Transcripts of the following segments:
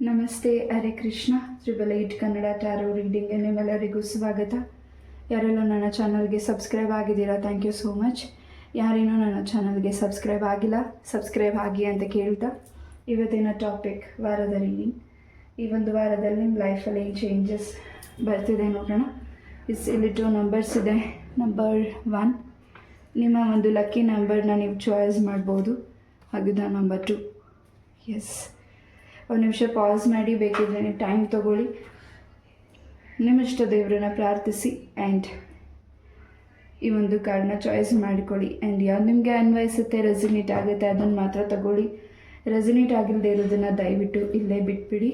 ನಮಸ್ತೆ, ಹರೇ ಕೃಷ್ಣ. 888 ಕನ್ನಡ ಟ್ಯಾರೋ ರೀಡಿಂಗ್ಗೆ ನಿಮ್ಮೆಲ್ಲರಿಗೂ ಸ್ವಾಗತ. ಯಾರೆಲ್ಲ ನನ್ನ ಚಾನಲ್ಗೆ ಸಬ್ಸ್ಕ್ರೈಬ್ ಆಗಿದ್ದೀರಾ, ಥ್ಯಾಂಕ್ ಯು ಸೋ ಮಚ್. ಯಾರೇನೋ ನನ್ನ ಚಾನಲ್ಗೆ ಸಬ್ಸ್ಕ್ರೈಬ್ ಆಗಿಲ್ಲ, ಸಬ್ಸ್ಕ್ರೈಬ್ ಆಗಿ ಅಂತ ಕೇಳ್ತಾ ಇವತ್ತಿನ ಟಾಪಿಕ್ ವಾರದ ರೀಡಿಂಗ್. ಈ ಒಂದು ವಾರದಲ್ಲಿ ನಿಮ್ಮ ಲೈಫಲ್ಲಿ ಏನು ಚೇಂಜಸ್ ಬರ್ತಿದೆ ನೋಡೋಣ. ಇಲ್ಲಿ 2 ನಂಬರ್ಸ್ ಇದೆ. ನಂಬರ್ 1 ನಿಮ್ಮ ಒಂದು ಲಕ್ಕಿ ನಂಬರ್ನ ನೀವು ಚಾಯ್ಸ್ ಮಾಡ್ಬೋದು. ಹಾಗಿದ್ದ ನಂಬರ್ 2. ಎಸ್, ಒಂದು ನಿಮಿಷ ಪಾಸ್ ಮಾಡಿ, ಬೇಕಿದ್ರೆ ನೀವು ಟೈಮ್ ತೊಗೊಳ್ಳಿ, ನಿಮ್ಮಿಷ್ಟ ದೇವರನ್ನ ಪ್ರಾರ್ಥಿಸಿ ಆ್ಯಂಡ್ ಈ ಒಂದು ಕಾರ್ಡನ್ನ ಚಾಯ್ಸ್ ಮಾಡಿಕೊಳ್ಳಿ. ಆ್ಯಂಡ್ ಯಾವ್ದು ನಿಮಗೆ ಅನ್ವಯಿಸುತ್ತೆ, ರೆಸಿನೇಟ್ ಆಗುತ್ತೆ ಅದನ್ನು ಮಾತ್ರ ತಗೊಳ್ಳಿ. ರೆಸಿನೇಟ್ ಆಗಿಲ್ಲದೆ ಇರೋದನ್ನು ದಯವಿಟ್ಟು ಇಲ್ಲೇ ಬಿಟ್ಬಿಡಿ.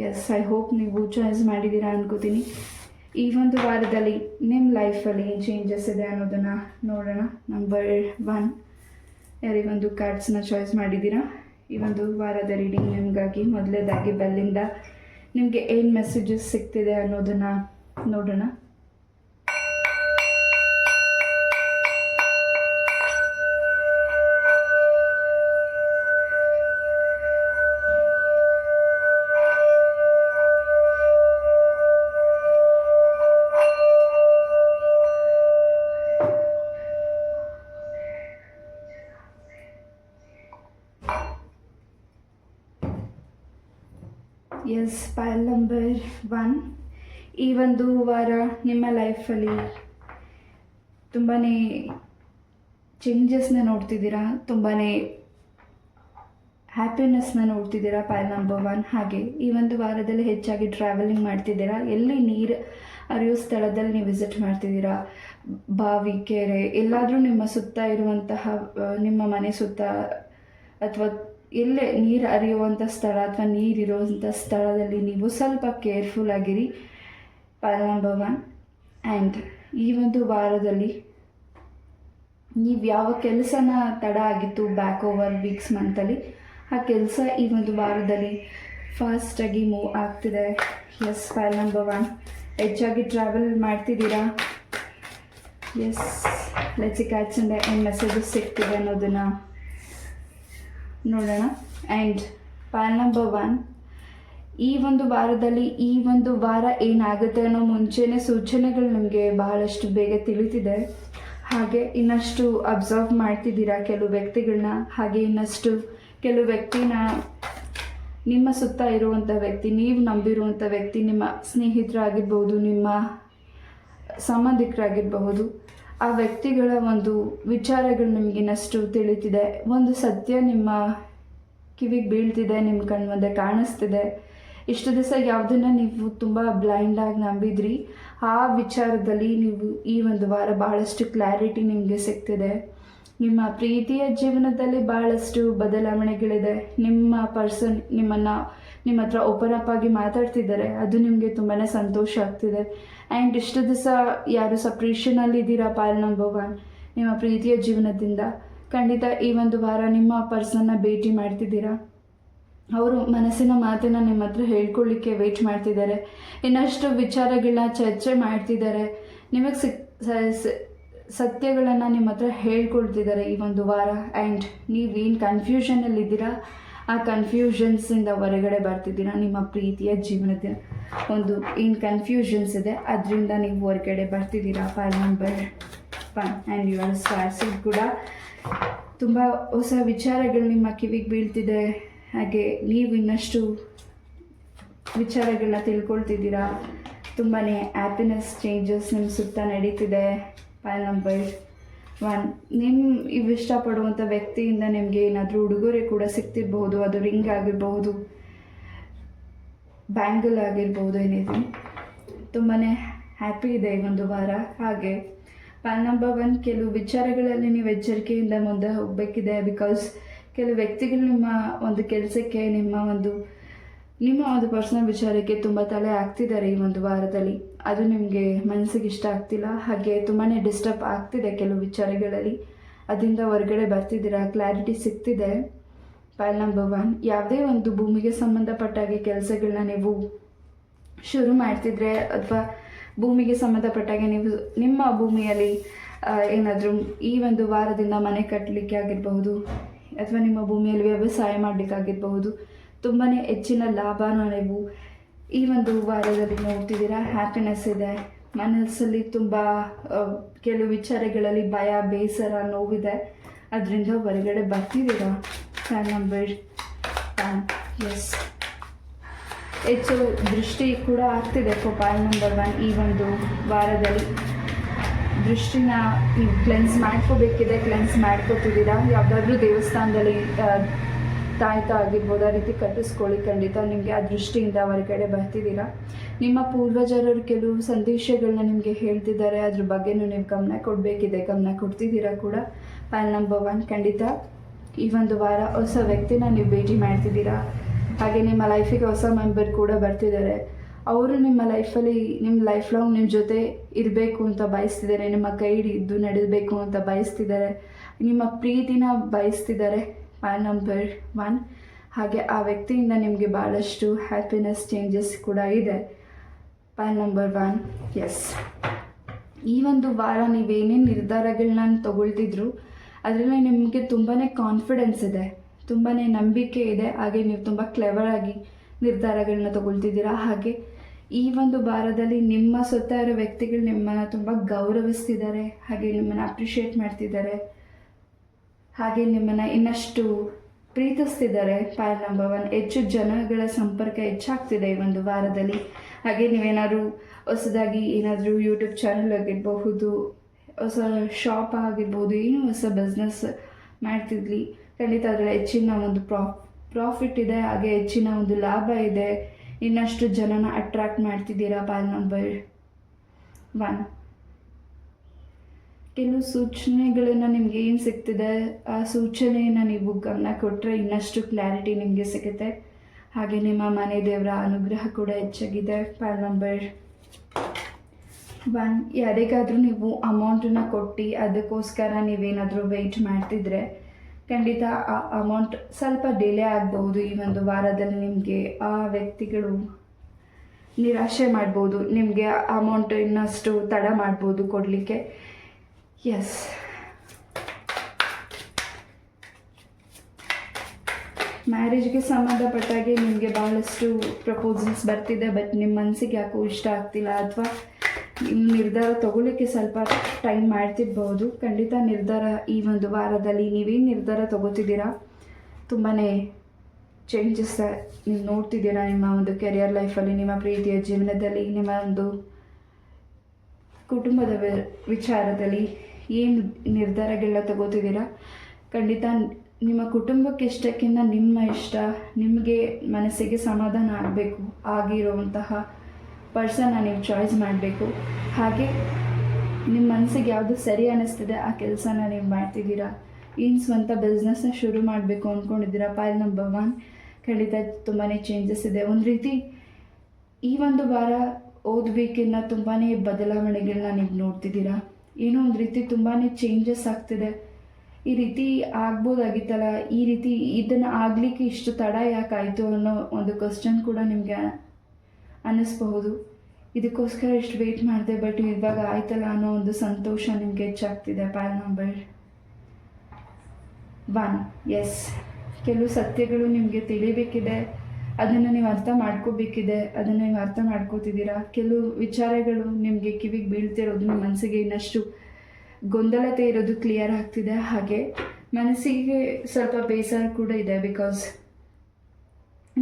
ಎಸ್, ಐ ಹೋಪ್ ನೀವು ಚಾಯ್ಸ್ ಮಾಡಿದ್ದೀರಾ ಅನ್ಕೋತೀನಿ. ಈ ಒಂದು ವಾರದಲ್ಲಿ ನಿಮ್ಮ ಲೈಫಲ್ಲಿ ಏನು ಚೇಂಜಸ್ ಇದೆ ಅನ್ನೋದನ್ನು ನೋಡೋಣ. ನಂಬರ್ 1 ಯಾರಿಗೊಂದು ಕಾರ್ಡ್ಸ್ನ ಚಾಯ್ಸ್ ಮಾಡಿದ್ದೀರಾ. ಈ ಒಂದು ವಾರದ ರೀಡಿಂಗ್ ನಿಮಗಾಗಿ ಮೊದಲೇದಾಗಿ ಬೆಲ್ಲಿಂದ ನಿಮಗೆ ಏನು ಮೆಸೇಜಸ್ ಸಿಗ್ತಿದೆ ಅನ್ನೋದನ್ನು ನೋಡೋಣ. ಎಸ್, ಪೈಲ್ ನಂಬರ್ 1 ಈ ಒಂದು ವಾರ ನಿಮ್ಮ ಲೈಫಲ್ಲಿ ತುಂಬಾ ಚೇಂಜಸ್ನ ನೋಡ್ತಿದ್ದೀರಾ, ತುಂಬಾ ಹ್ಯಾಪಿನೆಸ್ನ ನೋಡ್ತಿದ್ದೀರಾ. ಪೈಲ್ ನಂಬರ್ 1 ಹಾಗೆ ಈ ಒಂದು ವಾರದಲ್ಲಿ ಹೆಚ್ಚಾಗಿ ಟ್ರಾವೆಲಿಂಗ್ ಮಾಡ್ತಿದ್ದೀರಾ. ಎಲ್ಲಿ ನೀರು ಹರಿಯೋ ಸ್ಥಳದಲ್ಲಿ ನೀವು ವಿಸಿಟ್ ಮಾಡ್ತಿದ್ದೀರಾ, ಬಾವಿ, ಕೆರೆ, ಎಲ್ಲಾದರೂ ನಿಮ್ಮ ಸುತ್ತ ಇರುವಂತಹ, ನಿಮ್ಮ ಮನೆ ಸುತ್ತ ಅಥವಾ ಎಲ್ಲೇ ನೀರು ಹರಿಯುವಂಥ ಸ್ಥಳ ಅಥವಾ ನೀರಿರುವಂಥ ಸ್ಥಳದಲ್ಲಿ ನೀವು ಸ್ವಲ್ಪ ಕೇರ್ಫುಲ್ ಆಗಿರಿ. ಪೈಲ್ ನಂಬರ್ 1. ಆ್ಯಂಡ್ ಈ ಒಂದು ವಾರದಲ್ಲಿ ನೀವು ಯಾವ ಕೆಲಸನ ತಡ ಆಗಿತ್ತು ಬ್ಯಾಕ್ ಓವರ್ ವೀಕ್ಸ್ ಮಂತಲ್ಲಿ, ಆ ಕೆಲಸ ಈ ಒಂದು ವಾರದಲ್ಲಿ ಫಾಸ್ಟಾಗಿ ಮೂವ್ ಆಗ್ತಿದೆ. ಎಸ್, ಪೈಲ್ ನಂಬರ್ 1 ಹೆಚ್ಚಾಗಿ ಟ್ರಾವೆಲ್ ಮಾಡ್ತಿದ್ದೀರಾ. ಎಸ್, ಲೆಟ್ಸ್ ಕ್ಯಾಚ್ ಅಂಡ್ ಏನು ಮೆಸೇಜಸ್ ಸಿಗ್ತಿದೆ ಅನ್ನೋದನ್ನು ನೋಡೋಣ. ಆ್ಯಂಡ್ ಪೈಲ್ ನಂಬರ್ 1 ಈ ಒಂದು ವಾರದಲ್ಲಿ, ಈ ಒಂದು ವಾರ ಏನಾಗುತ್ತೆ ಅನ್ನೋ ಮುಂಚೆನೇ ಸೂಚನೆಗಳು ನಿಮಗೆ ಬಹಳಷ್ಟು ಬೇಗ ತಿಳಿತಿದೆ. ಹಾಗೆ ಇನ್ನಷ್ಟು ಅಬ್ಸರ್ವ್ ಮಾಡ್ತಿದ್ದೀರಾ ಕೆಲವು ವ್ಯಕ್ತಿಗಳನ್ನ. ಹಾಗೆ ಇನ್ನಷ್ಟು ಕೆಲವು ವ್ಯಕ್ತಿನ, ನಿಮ್ಮ ಸುತ್ತ ಇರುವಂಥ ವ್ಯಕ್ತಿ, ನೀವು ನಂಬಿರುವಂಥ ವ್ಯಕ್ತಿ, ನಿಮ್ಮ ಸ್ನೇಹಿತರಾಗಿರ್ಬೋದು, ನಿಮ್ಮ ಸಂಬಂಧಿಕರಾಗಿರಬಹುದು, ಆ ವ್ಯಕ್ತಿಗಳ ಒಂದು ವಿಚಾರಗಳು ನಿಮಗೆ ಇನ್ನಷ್ಟು ತಿಳಿತಿದೆ. ಒಂದು ಸತ್ಯ ನಿಮ್ಮ ಕಿವಿಗೆ ಬೀಳ್ತಿದೆ, ನಿಮ್ಮ ಕಣ್ಣು ಮುಂದೆ ಕಾಣಿಸ್ತಿದೆ. ಇಷ್ಟು ದಿವಸ ಯಾವುದನ್ನು ನೀವು ತುಂಬ ಬ್ಲೈಂಡಾಗಿ ನಂಬಿದ್ರಿ, ಆ ವಿಚಾರದಲ್ಲಿ ನೀವು ಈ ಒಂದು ವಾರ ಬಹಳಷ್ಟು ಕ್ಲಾರಿಟಿ ನಿಮಗೆ ಸಿಗ್ತಿದೆ. ನಿಮ್ಮ ಪ್ರೀತಿಯ ಜೀವನದಲ್ಲಿ ಬಹಳಷ್ಟು ಬದಲಾವಣೆಗಳಿದೆ. ನಿಮ್ಮ ಪರ್ಸನ್ ನಿಮ್ಮ ಹತ್ರ ಓಪನ್ ಅಪ್ ಆಗಿ ಮಾತಾಡ್ತಿದ್ದಾರೆ, ಅದು ನಿಮಗೆ ತುಂಬಾ ಸಂತೋಷ ಆಗ್ತಿದೆ. ಆ್ಯಂಡ್ ಇಷ್ಟು ದಿವಸ ಯಾರು ಸಪ್ರೇಷನಲ್ಲಿದ್ದೀರಾ, ಪೈಲ್ ನಂಬರ್ 1 ನಿಮ್ಮ ಪ್ರೀತಿಯ ಜೀವನದಿಂದ, ಖಂಡಿತ ಈ ಒಂದು ವಾರ ನಿಮ್ಮ ಪರ್ಸನ್ನ ಭೇಟಿ ಮಾಡ್ತಿದ್ದೀರಾ. ಅವರು ಮನಸ್ಸಿನ ಮಾತನ್ನು ನಿಮ್ಮ ಹತ್ರ ಹೇಳ್ಕೊಳ್ಳಿಕ್ಕೆ ವೆಯ್ಟ್ ಮಾಡ್ತಿದ್ದಾರೆ. ಇನ್ನಷ್ಟು ವಿಚಾರಗಳನ್ನ ಚರ್ಚೆ ಮಾಡ್ತಿದ್ದಾರೆ. ನಿಮಗೆ ಸತ್ಯಗಳನ್ನು ನಿಮ್ಮ ಹತ್ರ ಹೇಳ್ಕೊಳ್ತಿದ್ದಾರೆ ಈ ಒಂದು ವಾರ. ಆ್ಯಂಡ್ ನೀವೇನು ಕನ್ಫ್ಯೂಷನಲ್ಲಿದ್ದೀರಾ, ಆ ಕನ್ಫ್ಯೂಷನ್ಸಿಂದ ಹೊರಗಡೆ ಬರ್ತಿದ್ದೀರಾ. ನಿಮ್ಮ ಪ್ರೀತಿಯ ಜೀವನದ ಒಂದು ಏನು ಕನ್ಫ್ಯೂಷನ್ಸ್ ಇದೆ ಅದರಿಂದ ನೀವು ಹೊರಗಡೆ ಬರ್ತಿದ್ದೀರಾ. Pile number 1 and your stars ಕೂಡ ತುಂಬ ಹೊಸ ವಿಚಾರಗಳು ನಿಮ್ಮ ಕಿವಿಗೆ ಬೀಳ್ತಿದೆ. ಹಾಗೆ ನೀವು ಇನ್ನಷ್ಟು ವಿಚಾರಗಳನ್ನ ತಿಳ್ಕೊಳ್ತಿದ್ದೀರಾ. ತುಂಬಾ ಹ್ಯಾಪಿನೆಸ್ ಚೇಂಜಸ್ ನಿಮ್ಮ ಸುತ್ತ ನಡೀತಿದೆ. ಪೈಲ್ ನಂಬರ್ 1 ನೀವು ಇಷ್ಟಪಡುವಂಥ ವ್ಯಕ್ತಿಯಿಂದ ನಿಮಗೆ ಏನಾದರೂ ಉಡುಗೊರೆ ಕೂಡ ಸಿಗ್ತಿರ್ಬಹುದು. ಅದು ರಿಂಗ್ ಆಗಿರಬಹುದು, ಬ್ಯಾಂಗಲ್ ಆಗಿರ್ಬೋದು, ಏನಿದೆ. ತುಂಬಾ ಹ್ಯಾಪಿ ಇದೆ ಈ ಒಂದು ವಾರ. ಹಾಗೆ ಪೈಲ್ ನಂಬರ್ 1 ಕೆಲವು ವಿಚಾರಗಳಲ್ಲಿ ನೀವು ಎಚ್ಚರಿಕೆಯಿಂದ ಮುಂದೆ ಹೋಗಬೇಕಿದೆ. ಬಿಕಾಸ್ ಕೆಲವು ವ್ಯಕ್ತಿಗಳು ನಿಮ್ಮ ಒಂದು ಕೆಲಸಕ್ಕೆ, ನಿಮ್ಮ ಒಂದು ಪರ್ಸನಲ್ ವಿಚಾರಕ್ಕೆ ತುಂಬ ತಲೆ ಹಾಕ್ತಿದ್ದಾರೆ ಈ ಒಂದು ವಾರದಲ್ಲಿ. ಅದು ನಿಮಗೆ ಮನಸ್ಸಿಗೆ ಇಷ್ಟ ಆಗ್ತಿಲ್ಲ. ಹಾಗೆ ತುಂಬಾ ಡಿಸ್ಟರ್ಬ್ ಆಗ್ತಿದೆ ಕೆಲವು ವಿಚಾರಗಳಲ್ಲಿ. ಅದರಿಂದ ಹೊರಗಡೆ ಬರ್ತಿದ್ದೀರಾ, ಕ್ಲಾರಿಟಿ ಸಿಗ್ತಿದೆ. ಪೈಲ್ ನಂಬರ್ 1 ಯಾವುದೇ ಒಂದು ಭೂಮಿಗೆ ಸಂಬಂಧಪಟ್ಟಾಗೆ ಕೆಲಸಗಳನ್ನ ನೀವು ಶುರು ಮಾಡ್ತಿದ್ರೆ, ಅಥವಾ ಭೂಮಿಗೆ ಸಂಬಂಧಪಟ್ಟಾಗೆ ನೀವು ನಿಮ್ಮ ಭೂಮಿಯಲ್ಲಿ ಏನಾದರೂ ಈ ಒಂದು ವಾರದಿಂದ ಮನೆ ಕಟ್ಟಲಿಕ್ಕೆ ಆಗಿರಬಹುದು, ಅಥವಾ ನಿಮ್ಮ ಭೂಮಿಯಲ್ಲಿ ವ್ಯವಸಾಯ ಮಾಡಲಿಕ್ಕಾಗಿರಬಹುದು, ತುಂಬಾ ಹೆಚ್ಚಿನ ಲಾಭನ ನೀವು ಈ ಒಂದು ವಾರದಲ್ಲಿ ನೋಡ್ತಿದ್ದೀರಾ. ಹ್ಯಾಪಿನೆಸ್ ಇದೆ, ಮನಸ್ಸಲ್ಲಿ ತುಂಬ ಕೆಲವು ವಿಚಾರಗಳಲ್ಲಿ ಭಯ, ಬೇಸರ, ನೋವಿದೆ, ಅದರಿಂದ ಹೊರಗಡೆ ಬರ್ತಿದ್ದೀರಾ. PAN number 1, S. ಹೆಚ್ಚು ದೃಷ್ಟಿ ಕೂಡ ಆಗ್ತಿದೆ ಪ್ಯಾನ್ ನಂಬರ್ 1. ಈ ಒಂದು ವಾರದಲ್ಲಿ ದೃಷ್ಟಿನ ನೀವು ಕ್ಲೆನ್ಸ್ ಮಾಡ್ಕೋಬೇಕಿದೆ, ಕ್ಲೆನ್ಸ್ ಮಾಡ್ಕೋತಿದ್ದೀರಾ. ಯಾವುದಾದ್ರೂ ದೇವಸ್ಥಾನದಲ್ಲಿ ತಾಯ್ತ ಆಗಿರ್ಬೋದು, ಆ ರೀತಿ ಕಟ್ಟಿಸ್ಕೊಳ್ಳಿ. ಖಂಡಿತ ನಿಮಗೆ ಆ ದೃಷ್ಟಿಯಿಂದ ಹೊರಗಡೆ ಬರ್ತಿದ್ದೀರಾ. ನಿಮ್ಮ ಪೂರ್ವಜರು ಕೆಲವು ಸಂದೇಶಗಳನ್ನ ನಿಮಗೆ ಹೇಳ್ತಿದ್ದಾರೆ, ಅದ್ರ ಬಗ್ಗೆನೂ ನೀವು ಗಮನ ಕೊಡಬೇಕಿದೆ, ಗಮನ ಕೊಡ್ತಿದ್ದೀರಾ ಕೂಡ. ಪ್ಯಾನ್ ನಂಬರ್ 1, ಖಂಡಿತ ಈ ಒಂದು ವಾರ ಹೊಸ ವ್ಯಕ್ತಿನ ನೀವು ಭೇಟಿ ಮಾಡ್ತಿದ್ದೀರಾ. ಹಾಗೆ ನಿಮ್ಮ ಲೈಫಿಗೆ ಹೊಸ ಮೆಂಬರ್ ಕೂಡ ಬರ್ತಿದ್ದಾರೆ. ಅವರು ನಿಮ್ಮ ಲೈಫಲ್ಲಿ ನಿಮ್ಮ ಲೈಫ್ ಲಾಂಗ್ ನಿಮ್ಮ ಜೊತೆ ಇರಬೇಕು ಅಂತ ಬಯಸ್ತಿದ್ದಾರೆ, ನಿಮ್ಮ ಕೈ ಹಿಡಿದು ನಡೆಯಬೇಕು ಅಂತ ಬಯಸ್ತಿದ್ದಾರೆ, ನಿಮ್ಮ ಪ್ರೀತಿನ ಬಯಸ್ತಿದ್ದಾರೆ. ಪ್ಯಾನ್ ನಂಬರ್ 1, ಹಾಗೆ ಆ ವ್ಯಕ್ತಿಯಿಂದ ನಿಮಗೆ ಭಾಳಷ್ಟು ಹ್ಯಾಪಿನೆಸ್ ಚೇಂಜಸ್ ಕೂಡ ಇದೆ. Pan number 1, yes. ಈ ಒಂದು ವಾರ ನೀವೇನೇನು ನಿರ್ಧಾರಗಳನ್ನ ತಗೊಳ್ತಿದ್ರು ಅದರಲ್ಲಿ ನಿಮಗೆ ತುಂಬಾ ಕಾನ್ಫಿಡೆನ್ಸ್ ಇದೆ, ತುಂಬಾ ನಂಬಿಕೆ ಇದೆ. ಹಾಗೆ ನೀವು ತುಂಬ ಕ್ಲೆವರಾಗಿ ನಿರ್ಧಾರಗಳನ್ನ ತಗೊಳ್ತಿದ್ದೀರಾ. ಹಾಗೆ ಈ ಒಂದು ವಾರದಲ್ಲಿ ನಿಮ್ಮ ಸುತ್ತ ಇರೋ ವ್ಯಕ್ತಿಗಳು ನಿಮ್ಮನ್ನು ತುಂಬ ಗೌರವಿಸ್ತಿದ್ದಾರೆ, ಹಾಗೆ ನಿಮ್ಮನ್ನು ಅಪ್ರಿಷಿಯೇಟ್ ಮಾಡ್ತಿದ್ದಾರೆ, ಹಾಗೆ ನಿಮ್ಮನ್ನು ಇನ್ನಷ್ಟು ಪ್ರೀತಿಸ್ತಿದ್ದಾರೆ. ಪ್ಯಾನ್ ನಂಬರ್ 1, ಹೆಚ್ಚು ಜನಗಳ ಸಂಪರ್ಕ ಹೆಚ್ಚಾಗ್ತಿದೆ ಈ ಒಂದು ವಾರದಲ್ಲಿ. ಹಾಗೆ ನೀವೇನಾದರೂ ಹೊಸದಾಗಿ ಏನಾದರೂ ಯೂಟ್ಯೂಬ್ ಚಾನಲ್ ಆಗಿರಬಹುದು, ಹೊಸ ಶಾಪ್ ಆಗಿರ್ಬೋದು, ಏನೋ ಹೊಸ ಬಿಸ್ನೆಸ್ ಮಾಡ್ತಿದ್ಲಿ, ಖಂಡಿತ ಅದರಲ್ಲಿ ಹೆಚ್ಚಿನ ಒಂದು ಪ್ರಾಫಿಟ್ ಇದೆ, ಹಾಗೆ ಹೆಚ್ಚಿನ ಒಂದು ಲಾಭ ಇದೆ. ಇನ್ನಷ್ಟು ಜನನ ಅಟ್ರಾಕ್ಟ್ ಮಾಡ್ತಿದ್ದೀರಾ. ಪ್ಯಾನ್ ನಂಬರ್ 1, ಕೆಲವು ಸೂಚನೆಗಳನ್ನು ನಿಮಗೆ ಏನು ಸಿಗ್ತಿದೆ ಆ ಸೂಚನೆಯನ್ನು ನೀವು ಗಮನ ಕೊಟ್ಟರೆ ಇನ್ನಷ್ಟು ಕ್ಲಾರಿಟಿ ನಿಮಗೆ ಸಿಗುತ್ತೆ. ಹಾಗೆ ನಿಮ್ಮ ಮನೆ ದೇವರ ಅನುಗ್ರಹ ಕೂಡ ಹೆಚ್ಚಾಗಿದೆ. ಪ್ಯಾನ್ ನಂಬರ್ 1, ಯಾರಿಗಾದರೂ ನೀವು ಅಮೌಂಟನ್ನು ಕೊಟ್ಟು ಅದಕ್ಕೋಸ್ಕರ ನೀವೇನಾದರೂ ವೆಯ್ಟ್ ಮಾಡ್ತಿದ್ರೆ ಖಂಡಿತ ಆ ಅಮೌಂಟ್ ಸ್ವಲ್ಪ ಡಿಲೇ ಆಗ್ಬೋದು. ಈ ಒಂದು ವಾರದಲ್ಲಿ ನಿಮಗೆ ಆ ವ್ಯಕ್ತಿಗಳು ನಿರಾಶೆ ಮಾಡ್ಬೋದು, ನಿಮಗೆ ಅಮೌಂಟ್ ಇನ್ನಷ್ಟು ತಡ ಮಾಡ್ಬೋದು ಕೊಡಲಿಕ್ಕೆ. ಎಸ್, ಮ್ಯಾರೇಜ್ಗೆ ಸಂಬಂಧಪಟ್ಟಾಗೆ ನಿಮಗೆ ಭಾಳಷ್ಟು ಪ್ರಪೋಸಲ್ಸ್ ಬರ್ತಿದೆ, ಬಟ್ ನಿಮ್ಮ ಮನಸ್ಸಿಗೆ ಯಾಕೋ ಇಷ್ಟ ಆಗ್ತಿಲ್ಲ, ಅಥವಾ ನಿಮ್ಮ ನಿರ್ಧಾರ ತಗೊಳ್ಳಿಕ್ಕೆ ಸ್ವಲ್ಪ ಟೈಮ್ ಮಾಡ್ತಿರ್ಬೋದು. ಖಂಡಿತ ನಿರ್ಧಾರ ಈ ಒಂದು ವಾರದಲ್ಲಿ ನೀವೇನು ನಿರ್ಧಾರ ತಗೋತಿದ್ದೀರಾ ತುಂಬಾ ಚೇಂಜಸ್ ನೀವು ನೋಡ್ತಿದ್ದೀರಾ. ನಿಮ್ಮ ಒಂದು ಕೆರಿಯರ್ ಲೈಫಲ್ಲಿ, ನಿಮ್ಮ ಪ್ರೀತಿಯ ಜೀವನದಲ್ಲಿ, ನಿಮ್ಮ ಒಂದು ಕುಟುಂಬದ ವಿಚಾರದಲ್ಲಿ ಏನು ನಿರ್ಧಾರಗಳನ್ನ ತಗೋತಿದ್ದೀರಾ. ಖಂಡಿತ ನಿಮ್ಮ ಕುಟುಂಬಕ್ಕೆ ಇಷ್ಟಕ್ಕಿಂತ ನಿಮ್ಮ ಇಷ್ಟ, ನಿಮಗೆ ಮನಸ್ಸಿಗೆ ಸಮಾಧಾನ ಆಗಬೇಕು ಆಗಿರುವಂತಹ ಪರ್ಸನ್ನ ನೀವು ಚಾಯ್ಸ್ ಮಾಡಬೇಕು. ಹಾಗೆ ನಿಮ್ಮ ಮನಸ್ಸಿಗೆ ಯಾವುದು ಸರಿ ಅನ್ನಿಸ್ತಿದೆ ಆ ಕೆಲಸನ ನೀವು ಮಾಡ್ತಿದ್ದೀರಾ. ಏನು ಸ್ವಂತ ಬಿಸ್ನೆಸ್ನ ಶುರು ಮಾಡಬೇಕು ಅಂದ್ಕೊಂಡಿದ್ದೀರಾ. ಪ್ಯಾನ್ ನಂಬರ್ 1, ಖಂಡಿತ ತುಂಬಾ ಚೇಂಜಸ್ ಇದೆ. ಒಂದು ರೀತಿ ಈ ಒಂದು ವಾರ ಹೋದ ವೀಕಿಂದ ತುಂಬಾ ಬದಲಾವಣೆಗಳನ್ನ ನೀವು ನೋಡ್ತಿದ್ದೀರಾ. ಏನೋ ಒಂದು ರೀತಿ ತುಂಬಾ ಚೇಂಜಸ್ ಆಗ್ತಿದೆ. ಈ ರೀತಿ ಆಗ್ಬೋದಾಗಿತ್ತಲ್ಲ, ಈ ರೀತಿ ಇದನ್ನು ಆಗಲಿಕ್ಕೆ ಇಷ್ಟು ತಡ ಯಾಕಾಯಿತು ಅನ್ನೋ ಒಂದು ಕ್ವಶನ್ ಕೂಡ ನಿಮಗೆ ಅನ್ನಿಸ್ಬಹುದು. ಇದಕ್ಕೋಸ್ಕರ ಇಷ್ಟು ವೆಯ್ಟ್ ಮಾಡಿದೆ, ಬಟ್ ಇವಾಗ ಆಯ್ತಲ್ಲ ಅನ್ನೋ ಒಂದು ಸಂತೋಷ ನಿಮಗೆ ಹೆಚ್ಚಾಗ್ತಿದೆ. PAN number 1, S. ಕೆಲವು ಸತ್ಯಗಳು ನಿಮಗೆ ತಿಳಿಬೇಕಿದೆ, ಅದನ್ನು ನೀವು ಅರ್ಥ ಮಾಡ್ಕೋಬೇಕಿದೆ, ಅದನ್ನು ನೀವು ಅರ್ಥ ಮಾಡ್ಕೋತಿದ್ದೀರಾ. ಕೆಲವು ವಿಚಾರಗಳು ನಿಮಗೆ ಕಿವಿಗೆ ಬೀಳ್ತಿರೋದು, ನಿಮ್ಮ ಮನಸ್ಸಿಗೆ ಇನ್ನಷ್ಟು ಗೊಂದಲತೆ ಇರೋದು ಕ್ಲಿಯರ್ ಆಗ್ತಿದೆ. ಹಾಗೆ ಮನಸ್ಸಿಗೆ ಸ್ವಲ್ಪ ಬೇಸರ ಕೂಡ ಇದೆ, ಬಿಕಾಸ್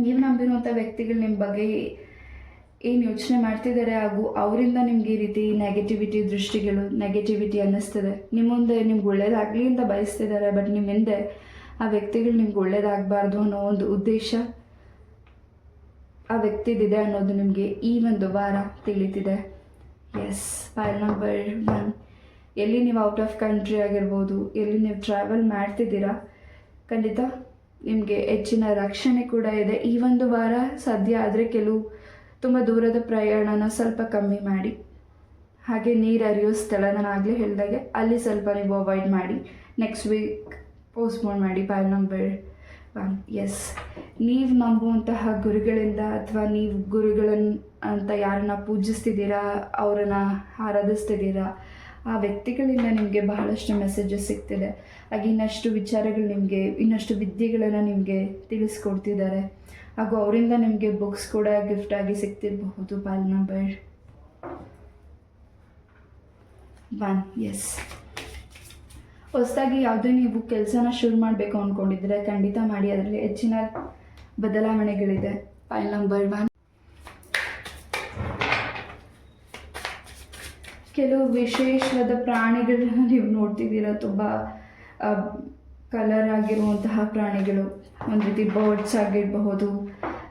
ನೀವು ನಂಬಿರುವಂಥ ವ್ಯಕ್ತಿಗಳು ನಿಮ್ಮ ಬಗ್ಗೆ ಏನು ಯೋಚನೆ ಮಾಡ್ತಿದ್ದಾರೆ, ಹಾಗೂ ಅವರಿಂದ ನಿಮ್ಗೆ ಈ ರೀತಿ ನೆಗೆಟಿವಿಟಿ ದೃಷ್ಟಿಗಳು, ನೆಗೆಟಿವಿಟಿ ಅನ್ನಿಸ್ತದೆ. ನಿಮ್ಮ ಮುಂದೆ ನಿಮ್ಗೆ ಒಳ್ಳೇದಾಗಲಿ ಅಂತ ಬಯಸ್ತಿದ್ದಾರೆ, ಬಟ್ ನಿಮ್ಮ ಹಿಂದೆ ಆ ವ್ಯಕ್ತಿಗಳು ನಿಮ್ಗೆ ಒಳ್ಳೇದಾಗಬಾರ್ದು ಅನ್ನೋ ಒಂದು ಉದ್ದೇಶ ಆ ವ್ಯಕ್ತಿದಿದೆ ಅನ್ನೋದು ನಿಮಗೆ ಈ ಒಂದು ವಾರ ತಿಳಿತಿದೆ. ಎಸ್, ಪ್ಯಾನ್ ನಂಬರ್ 1, ಎಲ್ಲಿ ನೀವು ಔಟ್ ಆಫ್ ಕಂಟ್ರಿ ಆಗಿರ್ಬೋದು, ಎಲ್ಲಿ ನೀವು ಟ್ರಾವೆಲ್ ಮಾಡ್ತಿದ್ದೀರಾ, ಖಂಡಿತ ನಿಮಗೆ ಹೆಚ್ಚಿನ ರಕ್ಷಣೆ ಕೂಡ ಇದೆ. ಈ ಒಂದು ವಾರ ಸಾಧ್ಯ ಆದರೆ ಕೆಲವು ತುಂಬ ದೂರದ ಪ್ರಯಾಣನ ಸ್ವಲ್ಪ ಕಮ್ಮಿ ಮಾಡಿ. ಹಾಗೆ ನೀರು ಹರಿಯೋ ಸ್ಥಳ ನಾನು ಆಗಲೇ ಹೇಳಿದಾಗೆ ಅಲ್ಲಿ ಸ್ವಲ್ಪ ನೀವು ಅವಾಯ್ಡ್ ಮಾಡಿ. ನೆಕ್ಸ್ಟ್ ವೀಕ್ ಪೋಸ್ಟ್ಪೋನ್ ಮಾಡಿ. Pan number 1, yes. ನೀವು ನಂಬುವಂತಹ ಗುರುಗಳಿಂದ, ಅಥವಾ ನೀವು ಗುರುಗಳನ್ನು ಅಂತ ಯಾರನ್ನ ಪೂಜಿಸ್ತಿದ್ದೀರಾ, ಅವರನ್ನು ಆರಾಧಿಸ್ತಿದ್ದೀರಾ, ಆ ವ್ಯಕ್ತಿಗಳಿಂದ ನಿಮಗೆ ಬಹಳಷ್ಟು ಮೆಸೇಜಸ್ ಸಿಗ್ತಿದೆ. ಹಾಗೆ ಇನ್ನಷ್ಟು ವಿಚಾರಗಳು ನಿಮಗೆ, ಇನ್ನಷ್ಟು ವಿದ್ಯೆಗಳನ್ನು ನಿಮಗೆ ತಿಳಿಸ್ಕೊಡ್ತಿದ್ದಾರೆ. ಹಾಗೂ ಅವರಿಂದ ನಿಮಗೆ ಬುಕ್ಸ್ ಕೂಡ ಗಿಫ್ಟ್ ಆಗಿ ಸಿಗ್ತಿರಬಹುದು. ಪಾಲ್ ನಂಬರ್ 1. ಎಸ್, ಹೊಸದಾಗಿ ಯಾವುದೇ ನೀವು ಕೆಲಸನ ಶುರು ಮಾಡಬೇಕು ಅಂದ್ಕೊಂಡಿದ್ರೆ ಖಂಡಿತ ಮಾಡಿ, ಅದರಲ್ಲಿ ಹೆಚ್ಚಿನ ಬದಲಾವಣೆಗಳಿದೆ. ಪಾಲ್ ನಂಬರ್ 1. ಕೆಲವು ವಿಶೇಷವಾದ ಪ್ರಾಣಿಗಳನ್ನ ನೀವು ನೋಡ್ತಿದ್ದೀರ, ತುಂಬ ಕಲರ್ ಆಗಿರುವಂತಹ ಪ್ರಾಣಿಗಳು, ಒಂದು ರೀತಿ ಬರ್ಡ್ಸ್ ಆಗಿರಬಹುದು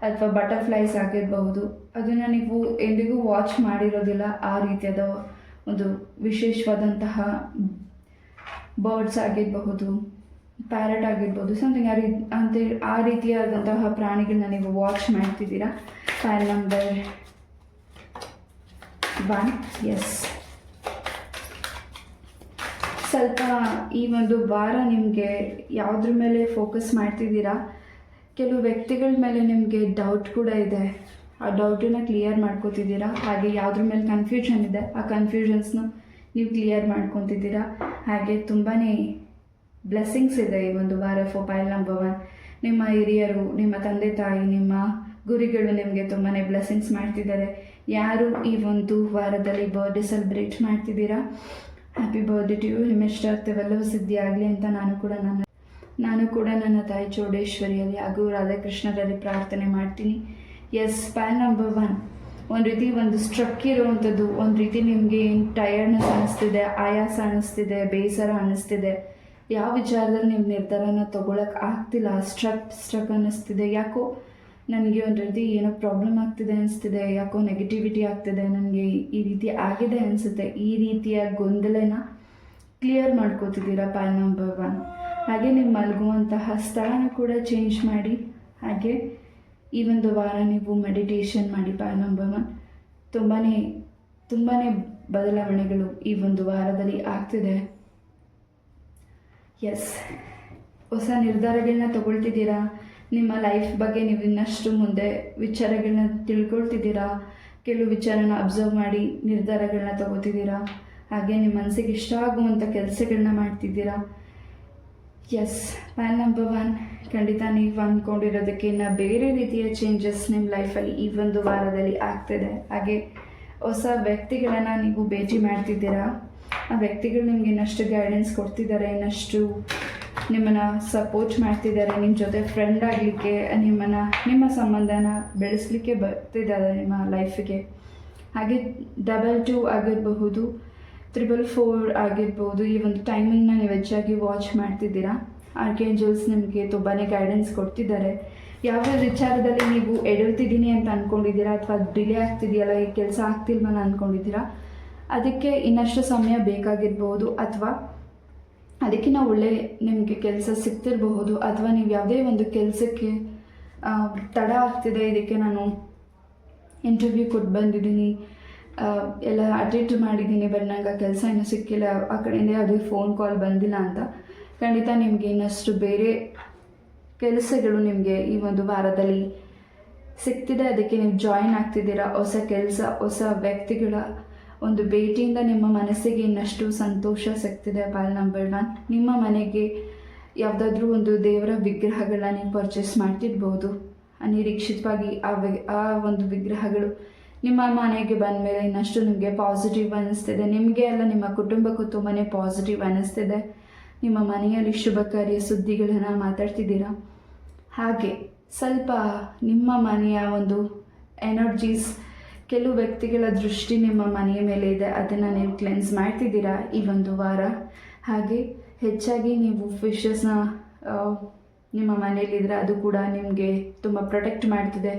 ಅಥವಾ ಬಟರ್ಫ್ಲೈಸ್ ಆಗಿರಬಹುದು. ಅದನ್ನು ನೀವು ಎಂದಿಗೂ ವಾಚ್ ಮಾಡಿರೋದಿಲ್ಲ. ಆ ರೀತಿಯಾದ ಒಂದು ವಿಶೇಷವಾದಂತಹ ಬರ್ಡ್ಸ್ ಆಗಿರಬಹುದು, ಪ್ಯಾರೆಟ್ ಆಗಿರ್ಬೋದು, ಸಮಥಿಂಗ್ ಆ ರೀತಿಯಾದಂತಹ ಪ್ರಾಣಿಗಳನ್ನ ನೀವು ವಾಚ್ ಮಾಡ್ತಿದ್ದೀರಾ. ಪಾಲ್ ನಂಬರ್ 1. ಎಸ್, ಸ್ವಲ್ಪ ಈ ಒಂದು ವಾರ ನಿಮಗೆ ಯಾವುದ್ರ ಮೇಲೆ ಫೋಕಸ್ ಮಾಡ್ತಿದ್ದೀರಾ, ಕೆಲವು ವ್ಯಕ್ತಿಗಳ ಮೇಲೆ ನಿಮಗೆ ಡೌಟ್ ಕೂಡ ಇದೆ. ಆ ಡೌಟನ್ನು ಕ್ಲಿಯರ್ ಮಾಡ್ಕೋತಿದ್ದೀರಾ. ಹಾಗೆ ಯಾವುದ್ರ ಮೇಲೆ ಕನ್ಫ್ಯೂಷನ್ ಇದೆ, ಆ ಕನ್ಫ್ಯೂಷನ್ಸ್ನು ನೀವು ಕ್ಲಿಯರ್ ಮಾಡ್ಕೊತಿದ್ದೀರಾ. ಹಾಗೆ ತುಂಬಾ ಬ್ಲೆಸ್ಸಿಂಗ್ಸ್ ಇದೆ ಈ ಒಂದು ವಾರ ಫಾರ್ ಪಾಲ್ ನಂಬರ್ 1. ನಿಮ್ಮ ಹಿರಿಯರು, ನಿಮ್ಮ ತಂದೆ ತಾಯಿ, ನಿಮ್ಮ ಗುರಿಗಳು ನಿಮಗೆ ತುಂಬಾ ಬ್ಲೆಸ್ಸಿಂಗ್ಸ್ ಮಾಡ್ತಿದ್ದಾರೆ. ಯಾರು ಈ ಒಂದು ವಾರದಲ್ಲಿ ಬರ್ಡೇ ಸೆಲೆಬ್ರೇಟ್ ಮಾಡ್ತಿದ್ದೀರಾ, ಹ್ಯಾಪಿ ಬರ್ಡೇ ಟು ಯು. ನಿಮ್ಮೆಷ್ಟಾರ್ಥವೆಲ್ಲವೂ ಸಿದ್ಧಿ ಆಗಲಿ ಅಂತ ನಾನು ಕೂಡ ನನ್ನ ತಾಯಿ ಚೌಡೇಶ್ವರಿಯಲ್ಲಿ ಹಾಗೂ ರಾಧಾಕೃಷ್ಣರಲ್ಲಿ ಪ್ರಾರ್ಥನೆ ಮಾಡ್ತೀನಿ. ಎಸ್, ಪಾಲ್ ನಂಬರ್ 1 ಒಂದು ರೀತಿ ಒಂದು ಸ್ಟ್ರಕ್ ಇರುವಂಥದ್ದು, ಒಂದು ರೀತಿ ನಿಮಗೆ ಏನು ಟಯರ್ಡ್ನೆಸ್ ಅನ್ನಿಸ್ತಿದೆ, ಆಯಾಸ ಅನ್ನಿಸ್ತಿದೆ, ಬೇಸರ ಅನ್ನಿಸ್ತಿದೆ, ಯಾವ ವಿಚಾರದಲ್ಲಿ ನೀವು ನಿರ್ಧಾರನ ತೊಗೊಳಕ್ಕೆ ಆಗ್ತಿಲ್ಲ, ಸ್ಟ್ರಕ್ ಅನ್ನಿಸ್ತಿದೆ. ಯಾಕೋ ನನಗೆ ಒಂದು ರೀತಿ ಏನೋ ಪ್ರಾಬ್ಲಮ್ ಆಗ್ತಿದೆ ಅನಿಸ್ತಿದೆ, ಯಾಕೋ ನೆಗೆಟಿವಿಟಿ ಆಗ್ತಿದೆ, ನನಗೆ ಈ ರೀತಿ ಆಗಿದೆ ಅನಿಸುತ್ತೆ. ಈ ರೀತಿಯ ಗೊಂದಲನ ಕ್ಲಿಯರ್ ಮಾಡ್ಕೋತಿದ್ದೀರಾ ಪಾಲ್ ನಂಬರ್ 1. ಹಾಗೆ ನೀವು ಮಲಗುವಂತಹ ಸ್ಥಳನ ಕೂಡ ಚೇಂಜ್ ಮಾಡಿ. ಹಾಗೆ ಈ ಒಂದು ವಾರ ನೀವು ಮೆಡಿಟೇಷನ್ ಮಾಡಿ. ಪಾಲ್ ನಂಬರ್ 1 ತುಂಬಾ ಬದಲಾವಣೆಗಳು ಈ ಒಂದು ವಾರದಲ್ಲಿ ಆಗ್ತಿದೆ. ಎಸ್, ಹೊಸ ನಿರ್ಧಾರಗಳನ್ನ ತಗೊಳ್ತಿದ್ದೀರಾ. ನಿಮ್ಮ ಲೈಫ್ ಬಗ್ಗೆ ನೀವು ಇನ್ನಷ್ಟು ಮುಂದೆ ವಿಚಾರಗಳನ್ನ ತಿಳ್ಕೊಳ್ತಿದ್ದೀರಾ. ಕೆಲವು ವಿಚಾರನ ಅಬ್ಸರ್ವ್ ಮಾಡಿ ನಿರ್ಧಾರಗಳನ್ನ ತಗೋತಿದ್ದೀರಾ. ಹಾಗೆ ನಿಮ್ಮ ಮನಸ್ಸಿಗೆ ಇಷ್ಟ ಆಗುವಂಥ ಕೆಲಸಗಳನ್ನ ಮಾಡ್ತಿದ್ದೀರಾ. ಎಸ್, ಪಾಲ್ ನಂಬರ್ 1 ಖಂಡಿತ ನೀವು ಅಂದ್ಕೊಂಡಿರೋದಕ್ಕಿಂತ ಬೇರೆ ರೀತಿಯ ಚೇಂಜಸ್ ನಿಮ್ಮ ಲೈಫಲ್ಲಿ ಈ ಒಂದು ವಾರದಲ್ಲಿ ಆಗ್ತಿದೆ. ಹಾಗೆ ಹೊಸ ವ್ಯಕ್ತಿಗಳನ್ನು ನೀವು ಭೇಟಿ ಮಾಡ್ತಿದ್ದೀರಾ. ಆ ವ್ಯಕ್ತಿಗಳು ನಿಮ್ಗೆ ಇನ್ನಷ್ಟು ಗೈಡೆನ್ಸ್ ಕೊಡ್ತಿದ್ದಾರೆ, ಇನ್ನಷ್ಟು ನಿಮ್ಮನ್ನು ಸಪೋರ್ಟ್ ಮಾಡ್ತಿದ್ದಾರೆ, ನಿಮ್ಮ ಜೊತೆ ಫ್ರೆಂಡ್ ಆಗಲಿಕ್ಕೆ, ನಿಮ್ಮ ಸಂಬಂಧನ ಬೆಳೆಸಲಿಕ್ಕೆ ಬರ್ತಿದ್ದಾರೆ ನಿಮ್ಮ ಲೈಫಿಗೆ. ಹಾಗೆ 22 ಆಗಿರಬಹುದು, 444 ಆಗಿರ್ಬೋದು. ಈ ಒಂದು ಟೈಮಿಂಗ್ನ ನೀವು ಹೆಚ್ಚಾಗಿ ವಾಚ್ ಮಾಡ್ತಿದ್ದೀರಾ. ಆರ್ಕೇಂಜಲ್ಸ್ ನಿಮಗೆ ತುಂಬಾ ಗೈಡೆನ್ಸ್ ಕೊಡ್ತಿದ್ದಾರೆ. ಯಾವ ವಿಚಾರದಲ್ಲಿ ನೀವು ಎಡುತ್ತಿದ್ದೀನಿ ಅಂತ ಅಂದ್ಕೊಂಡಿದ್ದೀರಾ ಅಥವಾ ಡಿಲೇ ಆಗ್ತಿದೆಯಲ್ಲ, ಈ ಕೆಲಸ ಆಗ್ತಿಲ್ವಲ್ಲ ಅಂದ್ಕೊಂಡಿದ್ದೀರಾ, ಅದಕ್ಕೆ ಇನ್ನಷ್ಟು ಸಮಯ ಬೇಕಾಗಿರ್ಬೋದು ಅಥವಾ ಅದಕ್ಕಿಂತ ಒಳ್ಳೆ ನಿಮಗೆ ಕೆಲಸ ಸಿಗ್ತಿರಬಹುದು. ಅಥವಾ ನೀವು ಯಾವುದೇ ಒಂದು ಕೆಲಸಕ್ಕೆ ತಡ ಆಗ್ತಿದೆ, ಇದಕ್ಕೆ ನಾನು ಇಂಟರ್ವ್ಯೂ ಕೊಟ್ಟು ಬಂದಿದ್ದೀನಿ, ಎಲ್ಲ ಅಟೆಂಡ್ ಮಾಡಿದ್ದೀನಿ, ಬಟ್ ನಂಗೆ ಆ ಕೆಲಸ ಇನ್ನೂ ಸಿಕ್ಕಿಲ್ಲ, ಆ ಕಡೆಯಿಂದ ಯಾವುದೇ ಫೋನ್ ಕಾಲ್ ಬಂದಿಲ್ಲ ಅಂತ, ಖಂಡಿತ ನಿಮಗೆ ಇನ್ನಷ್ಟು ಬೇರೆ ಕೆಲಸಗಳು ನಿಮಗೆ ಈ ಒಂದು ವಾರದಲ್ಲಿ ಸಿಗ್ತಿದೆ. ಅದಕ್ಕೆ ನೀವು ಜಾಯಿನ್ ಆಗ್ತಿದ್ದೀರಾ. ಹೊಸ ಕೆಲಸ, ಹೊಸ ವ್ಯಕ್ತಿಗಳ ಒಂದು ಭೇಟಿಯಿಂದ ನಿಮ್ಮ ಮನಸ್ಸಿಗೆ ಇನ್ನಷ್ಟು ಸಂತೋಷ ಸಿಗ್ತಿದೆ. ಪಾಲ್ ನಂಬರ್ 1 ನಿಮ್ಮ ಮನೆಗೆ ಯಾವುದಾದ್ರೂ ಒಂದು ದೇವರ ವಿಗ್ರಹಗಳನ್ನ ನೀವು ಪರ್ಚೇಸ್ ಮಾಡ್ತಿರ್ಬೋದು. ಅನಿರೀಕ್ಷಿತವಾಗಿ ಆ ಒಂದು ವಿಗ್ರಹಗಳು ನಿಮ್ಮ ಮನೆಗೆ ಬಂದ ಮೇಲೆ ಇನ್ನಷ್ಟು ನಿಮಗೆ ಪಾಸಿಟಿವ್ ಅನ್ನಿಸ್ತಿದೆ. ನಿಮಗೆ ಅಲ್ಲ, ನಿಮ್ಮ ಕುಟುಂಬಕ್ಕೂ ತುಂಬಾ ಪಾಸಿಟಿವ್ ಅನ್ನಿಸ್ತಿದೆ. ನಿಮ್ಮ ಮನೆಯಲ್ಲಿ ಶುಭ ಕಾರ್ಯ ಸುದ್ದಿಗಳನ್ನು ಮಾತಾಡ್ತಿದ್ದೀರಾ. ಹಾಗೆ ಸ್ವಲ್ಪ ನಿಮ್ಮ ಮನೆಯ ಒಂದು ಎನರ್ಜೀಸ್, ಕೆಲವು ವ್ಯಕ್ತಿಗಳ ದೃಷ್ಟಿ ನಿಮ್ಮ ಮನೆಯ ಮೇಲೆ ಇದೆ, ಅದನ್ನು ನೀವು ಕ್ಲೆನ್ಸ್ ಮಾಡ್ತಿದ್ದೀರಾ ಈ ಒಂದು ವಾರ. ಹಾಗೆ ಹೆಚ್ಚಾಗಿ ನೀವು ಫಿಶಸ್ನ ನಿಮ್ಮ ಮನೆಯಲ್ಲಿದ್ದರೆ ಅದು ಕೂಡ ನಿಮಗೆ ತುಂಬ ಪ್ರೊಟೆಕ್ಟ್ ಮಾಡ್ತಿದೆ.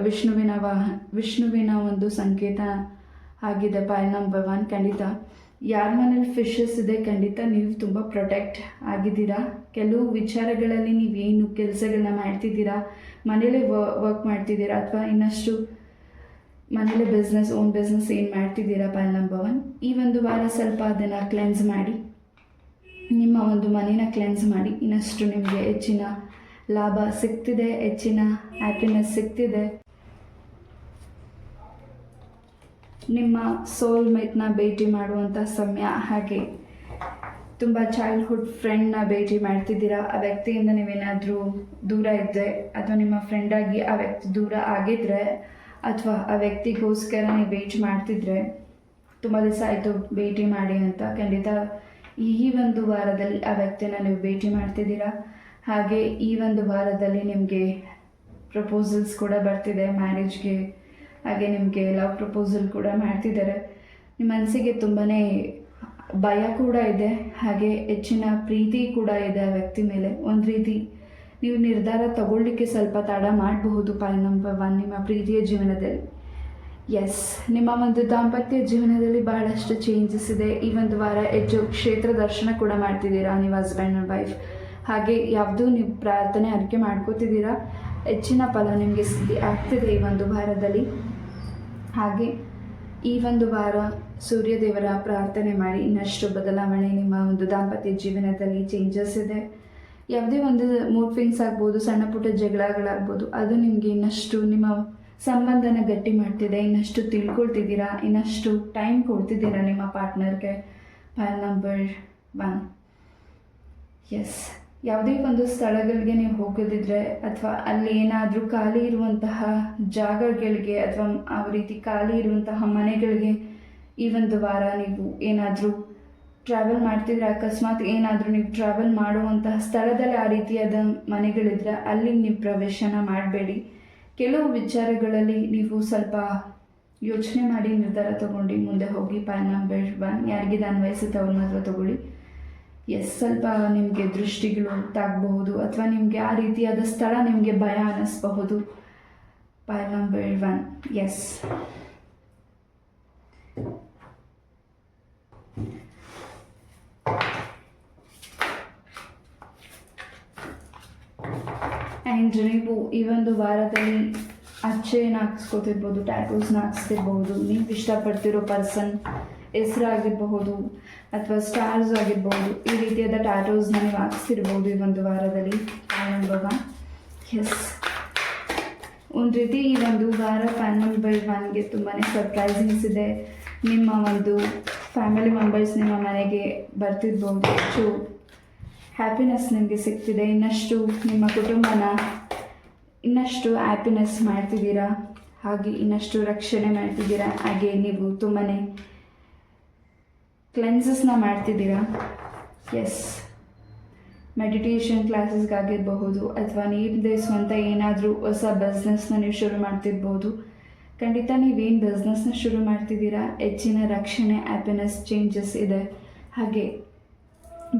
ವಿಷ್ಣುವಿನ ಒಂದು ಸಂಕೇತ ಆಗಿದೆ ಪಾಲ್ ನಂಬರ್ 1. ಖಂಡಿತ ಯಾರ ಮನೇಲಿ ಫಿಶಸ್ ಇದೆ, ಖಂಡಿತ ನೀವು ತುಂಬ ಪ್ರೊಟೆಕ್ಟ್ ಆಗಿದ್ದೀರಾ. ಕೆಲವು ವಿಚಾರಗಳಲ್ಲಿ ನೀವೇನು ಕೆಲಸಗಳನ್ನ ಮಾಡ್ತಿದ್ದೀರಾ, ಮನೇಲೇ ವರ್ಕ್ ಮಾಡ್ತಿದ್ದೀರಾ ಅಥವಾ ಇನ್ನಷ್ಟು ಮನೇಲಿ ಓನ್ ಬಿಸ್ನೆಸ್ ಏನು ಮಾಡ್ತಿದ್ದೀರಾ, ಪಾಲ್ ನಂಬರ್ 1 ಈ ಒಂದು ವಾರ ಸ್ವಲ್ಪ ಅದನ್ನು ಕ್ಲೆನ್ಸ್ ಮಾಡಿ, ನಿಮ್ಮ ಒಂದು ಮನೇನ ಕ್ಲೆನ್ಸ್ ಮಾಡಿ. ಇನ್ನಷ್ಟು ನಿಮಗೆ ಹೆಚ್ಚಿನ ಲಾಭ ಸಿಗ್ತಿದೆ, ಹೆಚ್ಚಿನ ಹ್ಯಾಪಿನೆಸ್ ಸಿಗ್ತಿದೆ. ನಿಮ್ಮ ಸೋಲ್ಮೇಟ್ನ ಭೇಟಿ ಮಾಡುವಂಥ ಸಮಯ. ಹಾಗೆ ತುಂಬ ಚೈಲ್ಡ್ಹುಡ್ ಫ್ರೆಂಡ್ನ ಭೇಟಿ ಮಾಡ್ತಿದ್ದೀರಾ. ಆ ವ್ಯಕ್ತಿಯಿಂದ ನೀವೇನಾದರೂ ದೂರ ಇದ್ದರೆ ಅಥವಾ ನಿಮ್ಮ ಫ್ರೆಂಡಾಗಿ ಆ ವ್ಯಕ್ತಿ ದೂರ ಆಗಿದ್ದರೆ ಅಥವಾ ಆ ವ್ಯಕ್ತಿಗೋಸ್ಕರ ನೀವು ವೇಟ್ ಮಾಡ್ತಿದ್ರೆ ತುಂಬ ದಿವಸ ಆಯಿತು ಭೇಟಿ ಮಾಡಿ ಅಂತ, ಖಂಡಿತ ಈ ಒಂದು ವಾರದಲ್ಲಿ ಆ ವ್ಯಕ್ತಿನ ನೀವು ಭೇಟಿ ಮಾಡ್ತಿದ್ದೀರಾ. ಹಾಗೆ ಈ ಒಂದು ವಾರದಲ್ಲಿ ನಿಮಗೆ ಪ್ರಪೋಸಲ್ಸ್ ಕೂಡ ಬರ್ತಿದೆ ಮ್ಯಾರೇಜ್ಗೆ, ಹಾಗೆ ನಿಮಗೆ ಲವ್ ಪ್ರಪೋಸಲ್ ಕೂಡ ಮಾಡ್ತಿದ್ದಾರೆ. ನಿಮ್ಮ ಮನಸ್ಸಿಗೆ ತುಂಬಾ ಭಯ ಕೂಡ ಇದೆ, ಹಾಗೆ ಹೆಚ್ಚಿನ ಪ್ರೀತಿ ಕೂಡ ಇದೆ ಆ ವ್ಯಕ್ತಿ ಮೇಲೆ. ಒಂದು ರೀತಿ ನೀವು ನಿರ್ಧಾರ ತಗೊಳ್ಳಿಕ್ಕೆ ಸ್ವಲ್ಪ ತಡ ಮಾಡಬಹುದು. ಪಾಯಿಂಟ್ ನಂಬರ್ 1, ನಿಮ್ಮ ಪ್ರೀತಿಯ ಜೀವನದಲ್ಲಿ ಎಸ್, ನಿಮ್ಮ ಒಂದು ದಾಂಪತ್ಯ ಜೀವನದಲ್ಲಿ ಬಹಳಷ್ಟು ಚೇಂಜಸ್ ಇದೆ. ಈ ಒಂದು ವಾರ ಹೆಚ್ಚು ಕ್ಷೇತ್ರ ದರ್ಶನ ಕೂಡ ಮಾಡ್ತಿದ್ದೀರಾ ನೀವು ಹಸ್ಬೆಂಡ್ ಆ್ಯಂಡ್ ವೈಫ್. ಹಾಗೆ ಯಾವುದೂ ನೀವು ಪ್ರಾರ್ಥನೆ ಅರಿಕೆ ಮಾಡ್ಕೋತಿದ್ದೀರಾ, ಹೆಚ್ಚಿನ ಫಲ ನಿಮಗೆ ಸಿದ್ಧಿ ಆಗ್ತಿದೆ ಈ ಒಂದು ವಾರದಲ್ಲಿ. ಹಾಗೆ ಈ ಒಂದು ವಾರ ಸೂರ್ಯದೇವರ ಪ್ರಾರ್ಥನೆ ಮಾಡಿ ಇನ್ನಷ್ಟು ಬದಲಾವಣೆ ನಿಮ್ಮ ಒಂದು ದಾಂಪತ್ಯ ಜೀವನದಲ್ಲಿ ಚೇಂಜಸ್ ಇದೆ. ಯಾವುದೇ ಒಂದು ಮೂಡ್ ಸ್ವಿಂಗ್ಸ್ ಆಗ್ಬೋದು, ಸಣ್ಣ ಪುಟ್ಟ ಜಗಳಗಳಾಗ್ಬೋದು, ಅದು ನಿಮಗೆ ಇನ್ನಷ್ಟು ನಿಮ್ಮ ಸಂಬಂಧನ ಗಟ್ಟಿ ಮಾಡ್ತಿದೆ. ಇನ್ನಷ್ಟು ತಿಳ್ಕೊಳ್ತಿದ್ದೀರಾ, ಇನ್ನಷ್ಟು ಟೈಮ್ ಕೊಡ್ತಿದ್ದೀರಾ ನಿಮ್ಮ ಪಾರ್ಟ್ನರ್ಗೆ. ಪಾಯಿಂಟ್ ನಂಬರ್ 1 ಎಸ್, ಯಾವುದೇ ಒಂದು ಸ್ಥಳಗಳಿಗೆ ನೀವು ಹೋಗೋದಿದ್ರೆ ಅಥವಾ ಅಲ್ಲಿ ಏನಾದರೂ ಖಾಲಿ ಇರುವಂತಹ ಜಾಗಗಳಿಗೆ ಅಥವಾ ಆ ರೀತಿ ಖಾಲಿ ಇರುವಂತಹ ಮನೆಗಳಿಗೆ ಈ ಒಂದು ವಾರ ನೀವು ಏನಾದರೂ ಟ್ರಾವೆಲ್ ಮಾಡ್ತಿದ್ರೆ, ಅಕಸ್ಮಾತ್ ಏನಾದರೂ ನೀವು ಟ್ರಾವೆಲ್ ಮಾಡುವಂತಹ ಸ್ಥಳದಲ್ಲಿ ಆ ರೀತಿಯಾದ ಮನೆಗಳಿದ್ರೆ ಅಲ್ಲಿ ನೀವು ಪ್ರವೇಶನ ಮಾಡಬೇಡಿ. ಕೆಲವು ವಿಚಾರಗಳಲ್ಲಿ ನೀವು ಸ್ವಲ್ಪ ಯೋಚನೆ ಮಾಡಿ ನಿರ್ಧಾರ ತಗೊಂಡು ಮುಂದೆ ಹೋಗಿ. ಪಾಯಿಂಟ್ ನಂಬರ್ 1, ಯಾರಿಗಿದೆ ಅನ್ವಯಿಸುತ್ತೆ ಅವ್ರ ಮಾತ್ರ ತಗೊಳ್ಳಿ. ಎಸ್, ಸ್ವಲ್ಪ ನಿಮಗೆ ದೃಷ್ಟಿಗಳು ತಾಗಬಹುದು ಅಥವಾ ನಿಮಗೆ ಆ ರೀತಿಯಾದ ಸ್ಥಳ ನಿಮಗೆ ಭಯ ಅನ್ನಿಸ್ಬಹುದು. Point number 1 yes. ಆ್ಯಂಡ್ ನೀವು ಈ ಒಂದು ವಾರದಲ್ಲಿ ಅಚ್ಚೆಯನ್ನು ಹಾಕ್ಸ್ಕೊತಿರ್ಬೋದು, ಟ್ಯಾಟೂಸ್ನ ಹಾಕ್ಸ್ತಿರ್ಬೋದು, ನೀವು ಇಷ್ಟಪಡ್ತಿರೋ ಪರ್ಸನ್ ಹೆಸರಾಗಿರಬಹುದು ಅಥವಾ ಸ್ಟಾರ್ಸ್ ಆಗಿರ್ಬೋದು, ಈ ರೀತಿಯಾದ ಟ್ಯಾಟೂಸ್ನ ನೀವು ಹಾಕ್ಸ್ತಿರ್ಬೋದು ಈ ಒಂದು ವಾರದಲ್ಲಿ. Point number 1 yes. ಒಂದು ರೀತಿ ಈ ಒಂದು ವಾರ ಪಾಯಿಂಟ್ ನಂಬರ್ 1ಗೆ ತುಂಬಾ ಸರ್ಪ್ರೈಸಿಂಗ್ಸ್ ಇದೆ. ನಿಮ್ಮ ಒಂದು ಫ್ಯಾಮಿಲಿ ಮೆಂಬರ್ಸ್ ನಿಮ್ಮ ಮನೆಗೆ ಬರ್ತಿರ್ಬೋದು, ಹೆಚ್ಚು ಹ್ಯಾಪಿನೆಸ್ ನಿಮಗೆ ಸಿಗ್ತಿದೆ. ಇನ್ನಷ್ಟು ನಿಮ್ಮ ಕುಟುಂಬನ ಇನ್ನಷ್ಟು ಹ್ಯಾಪಿನೆಸ್ ಮಾಡ್ತಿದ್ದೀರಾ, ಹಾಗೆ ಇನ್ನಷ್ಟು ರಕ್ಷಣೆ ಮಾಡ್ತಿದ್ದೀರಾ. ಹಾಗೆ ನೀವು ತುಂಬಾ ಕ್ಲೆನ್ಸಸ್ನ ಮಾಡ್ತಿದ್ದೀರಾ. ಎಸ್, ಮೆಡಿಟೇಷನ್ ಕ್ಲಾಸಸ್ಗಾಗಿರಬಹುದು ಅಥವಾ ನೀವೇ ಸ್ವಂತ ಏನಾದರೂ ಹೊಸ ಬಿಸ್ನೆಸ್ನ ನೀವು ಶುರು ಮಾಡ್ತಿರ್ಬೋದು. ಖಂಡಿತ ನೀವೇನು ಬಿಸ್ನೆಸ್ನ ಶುರು ಮಾಡ್ತಿದ್ದೀರಾ, ಹೆಚ್ಚಿನ ರಕ್ಷಣೆ, ಹ್ಯಾಪಿನೆಸ್, ಚೇಂಜಸ್ ಇದೆ. ಹಾಗೆ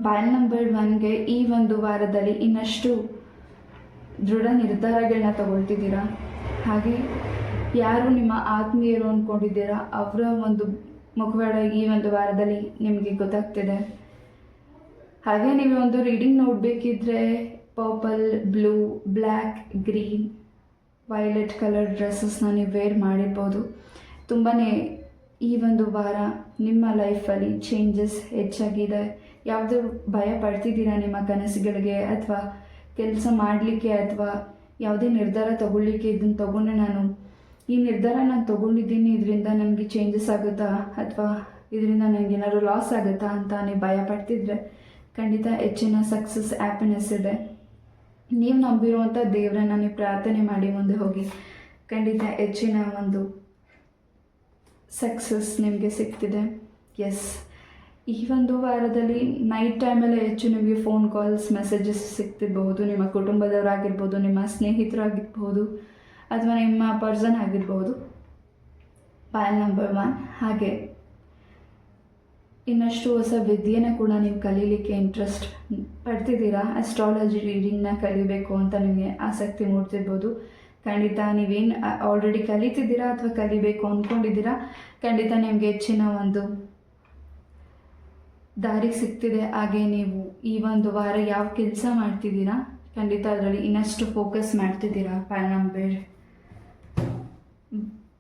ಪಾಯಿಂಟ್ ನಂಬರ್ 1ಗೆ ಈ ಒಂದು ವಾರದಲ್ಲಿ ಇನ್ನಷ್ಟು ದೃಢ ನಿರ್ಧಾರಗಳನ್ನ ತಗೊಳ್ತಿದ್ದೀರಾ. ಹಾಗೆ ಯಾರು ನಿಮ್ಮ ಆತ್ಮೀಯರು ಅಂದ್ಕೊಂಡಿದ್ದೀರಾ ಅವರ ಒಂದು ಮುಖವಾಡ ಈ ಒಂದು ವಾರದಲ್ಲಿ ನಿಮಗೆ ಗೊತ್ತಾಗ್ತಿದೆ. ಹಾಗೆ ನೀವು ಒಂದು ರೀಡಿಂಗ್ ನೋಡಬೇಕಿದ್ರೆ purple, blue, black, green, violet colour ಡ್ರೆಸ್ಸಸ್ನ ನೀವು ವೇರ್ ಮಾಡಿರ್ಬೋದು. ತುಂಬಾ ಈ ಒಂದು ವಾರ ನಿಮ್ಮ ಲೈಫಲ್ಲಿ ಚೇಂಜಸ್ ಹೆಚ್ಚಾಗಿದೆ. ಯಾವುದೋ ಭಯ ಪಡ್ತಿದ್ದೀರಾ ನಿಮ್ಮ ಕನಸುಗಳಿಗೆ ಅಥವಾ ಕೆಲಸ ಮಾಡಲಿಕ್ಕೆ ಅಥವಾ ಯಾವುದೇ ನಿರ್ಧಾರ ತಗೊಳ್ಳಿಕ್ಕೆ, ಇದನ್ನು ತಗೊಂಡು ಈ ನಿರ್ಧಾರ ನಾನು ತೊಗೊಂಡಿದ್ದೀನಿ, ಇದರಿಂದ ನನಗೆ ಚೇಂಜಸ್ ಆಗುತ್ತಾ ಅಥವಾ ಇದರಿಂದ ನನಗೆ ಏನಾದರೂ ಲಾಸ್ ಆಗುತ್ತಾ ಅಂತ ನೀವು ಭಯ ಪಡ್ತಿದ್ರೆ ಖಂಡಿತ ಹೆಚ್ಚಿನ ಸಕ್ಸಸ್, ಹ್ಯಾಪಿನೆಸ್ ಇದೆ. ನೀವು ನಂಬಿರುವಂಥ ದೇವರನ್ನು ನೀವು ಪ್ರಾರ್ಥನೆ ಮಾಡಿ ಮುಂದೆ ಹೋಗಿ, ಖಂಡಿತ ಹೆಚ್ಚಿನ ಒಂದು ಸಕ್ಸಸ್ ನಿಮಗೆ ಸಿಗ್ತಿದೆ. ಎಸ್, ಈ ಒಂದು ವಾರದಲ್ಲಿ ನೈಟ್ ಟೈಮಲ್ಲೇ ಹೆಚ್ಚು ನಿಮಗೆ ಫೋನ್ ಕಾಲ್ಸ್, ಮೆಸೇಜಸ್ ಸಿಗ್ತಿರ್ಬೋದು. ನಿಮ್ಮ ಕುಟುಂಬದವರಾಗಿರ್ಬೋದು, ನಿಮ್ಮ ಸ್ನೇಹಿತರಾಗಿರ್ಬೋದು ಅಥವಾ ನಿಮ್ಮ ಪರ್ಸನ್ ಆಗಿರ್ಬೋದು. ಪಾಯಿಂಟ್ ನಂಬರ್ 1 ಹಾಗೆ ಇನ್ನಷ್ಟು ಹೊಸ ವಿದ್ಯೆನ ಕೂಡ ನೀವು ಕಲೀಲಿಕ್ಕೆ ಇಂಟ್ರೆಸ್ಟ್ ಪಡ್ತಿದ್ದೀರಾ. ಅಸ್ಟ್ರಾಲಜಿ ರೀಡಿಂಗ್ನ ಕಲಿಬೇಕು ಅಂತ ನಿಮಗೆ ಆಸಕ್ತಿ ಮೂಡ್ತಿರ್ಬೋದು. ಖಂಡಿತ ನೀವೇನು ಆಲ್ರೆಡಿ ಕಲಿತಿದ್ದೀರಾ ಅಥವಾ ಕಲಿಬೇಕು ಅಂದ್ಕೊಂಡಿದ್ದೀರಾ, ಖಂಡಿತ ನಿಮಗೆ ಹೆಚ್ಚಿನ ಒಂದು ದಾರಿ ಸಿಗ್ತಿದೆ. ಹಾಗೆ ನೀವು ಈ ಒಂದು ವಾರ ಯಾವ ಕೆಲಸ ಮಾಡ್ತಿದ್ದೀರಾ, ಖಂಡಿತ ಅದರಲ್ಲಿ ಇನ್ನಷ್ಟು ಫೋಕಸ್ ಮಾಡ್ತಿದ್ದೀರಾ. ಪಾಯಿಂಟ್ ನಂಬರ್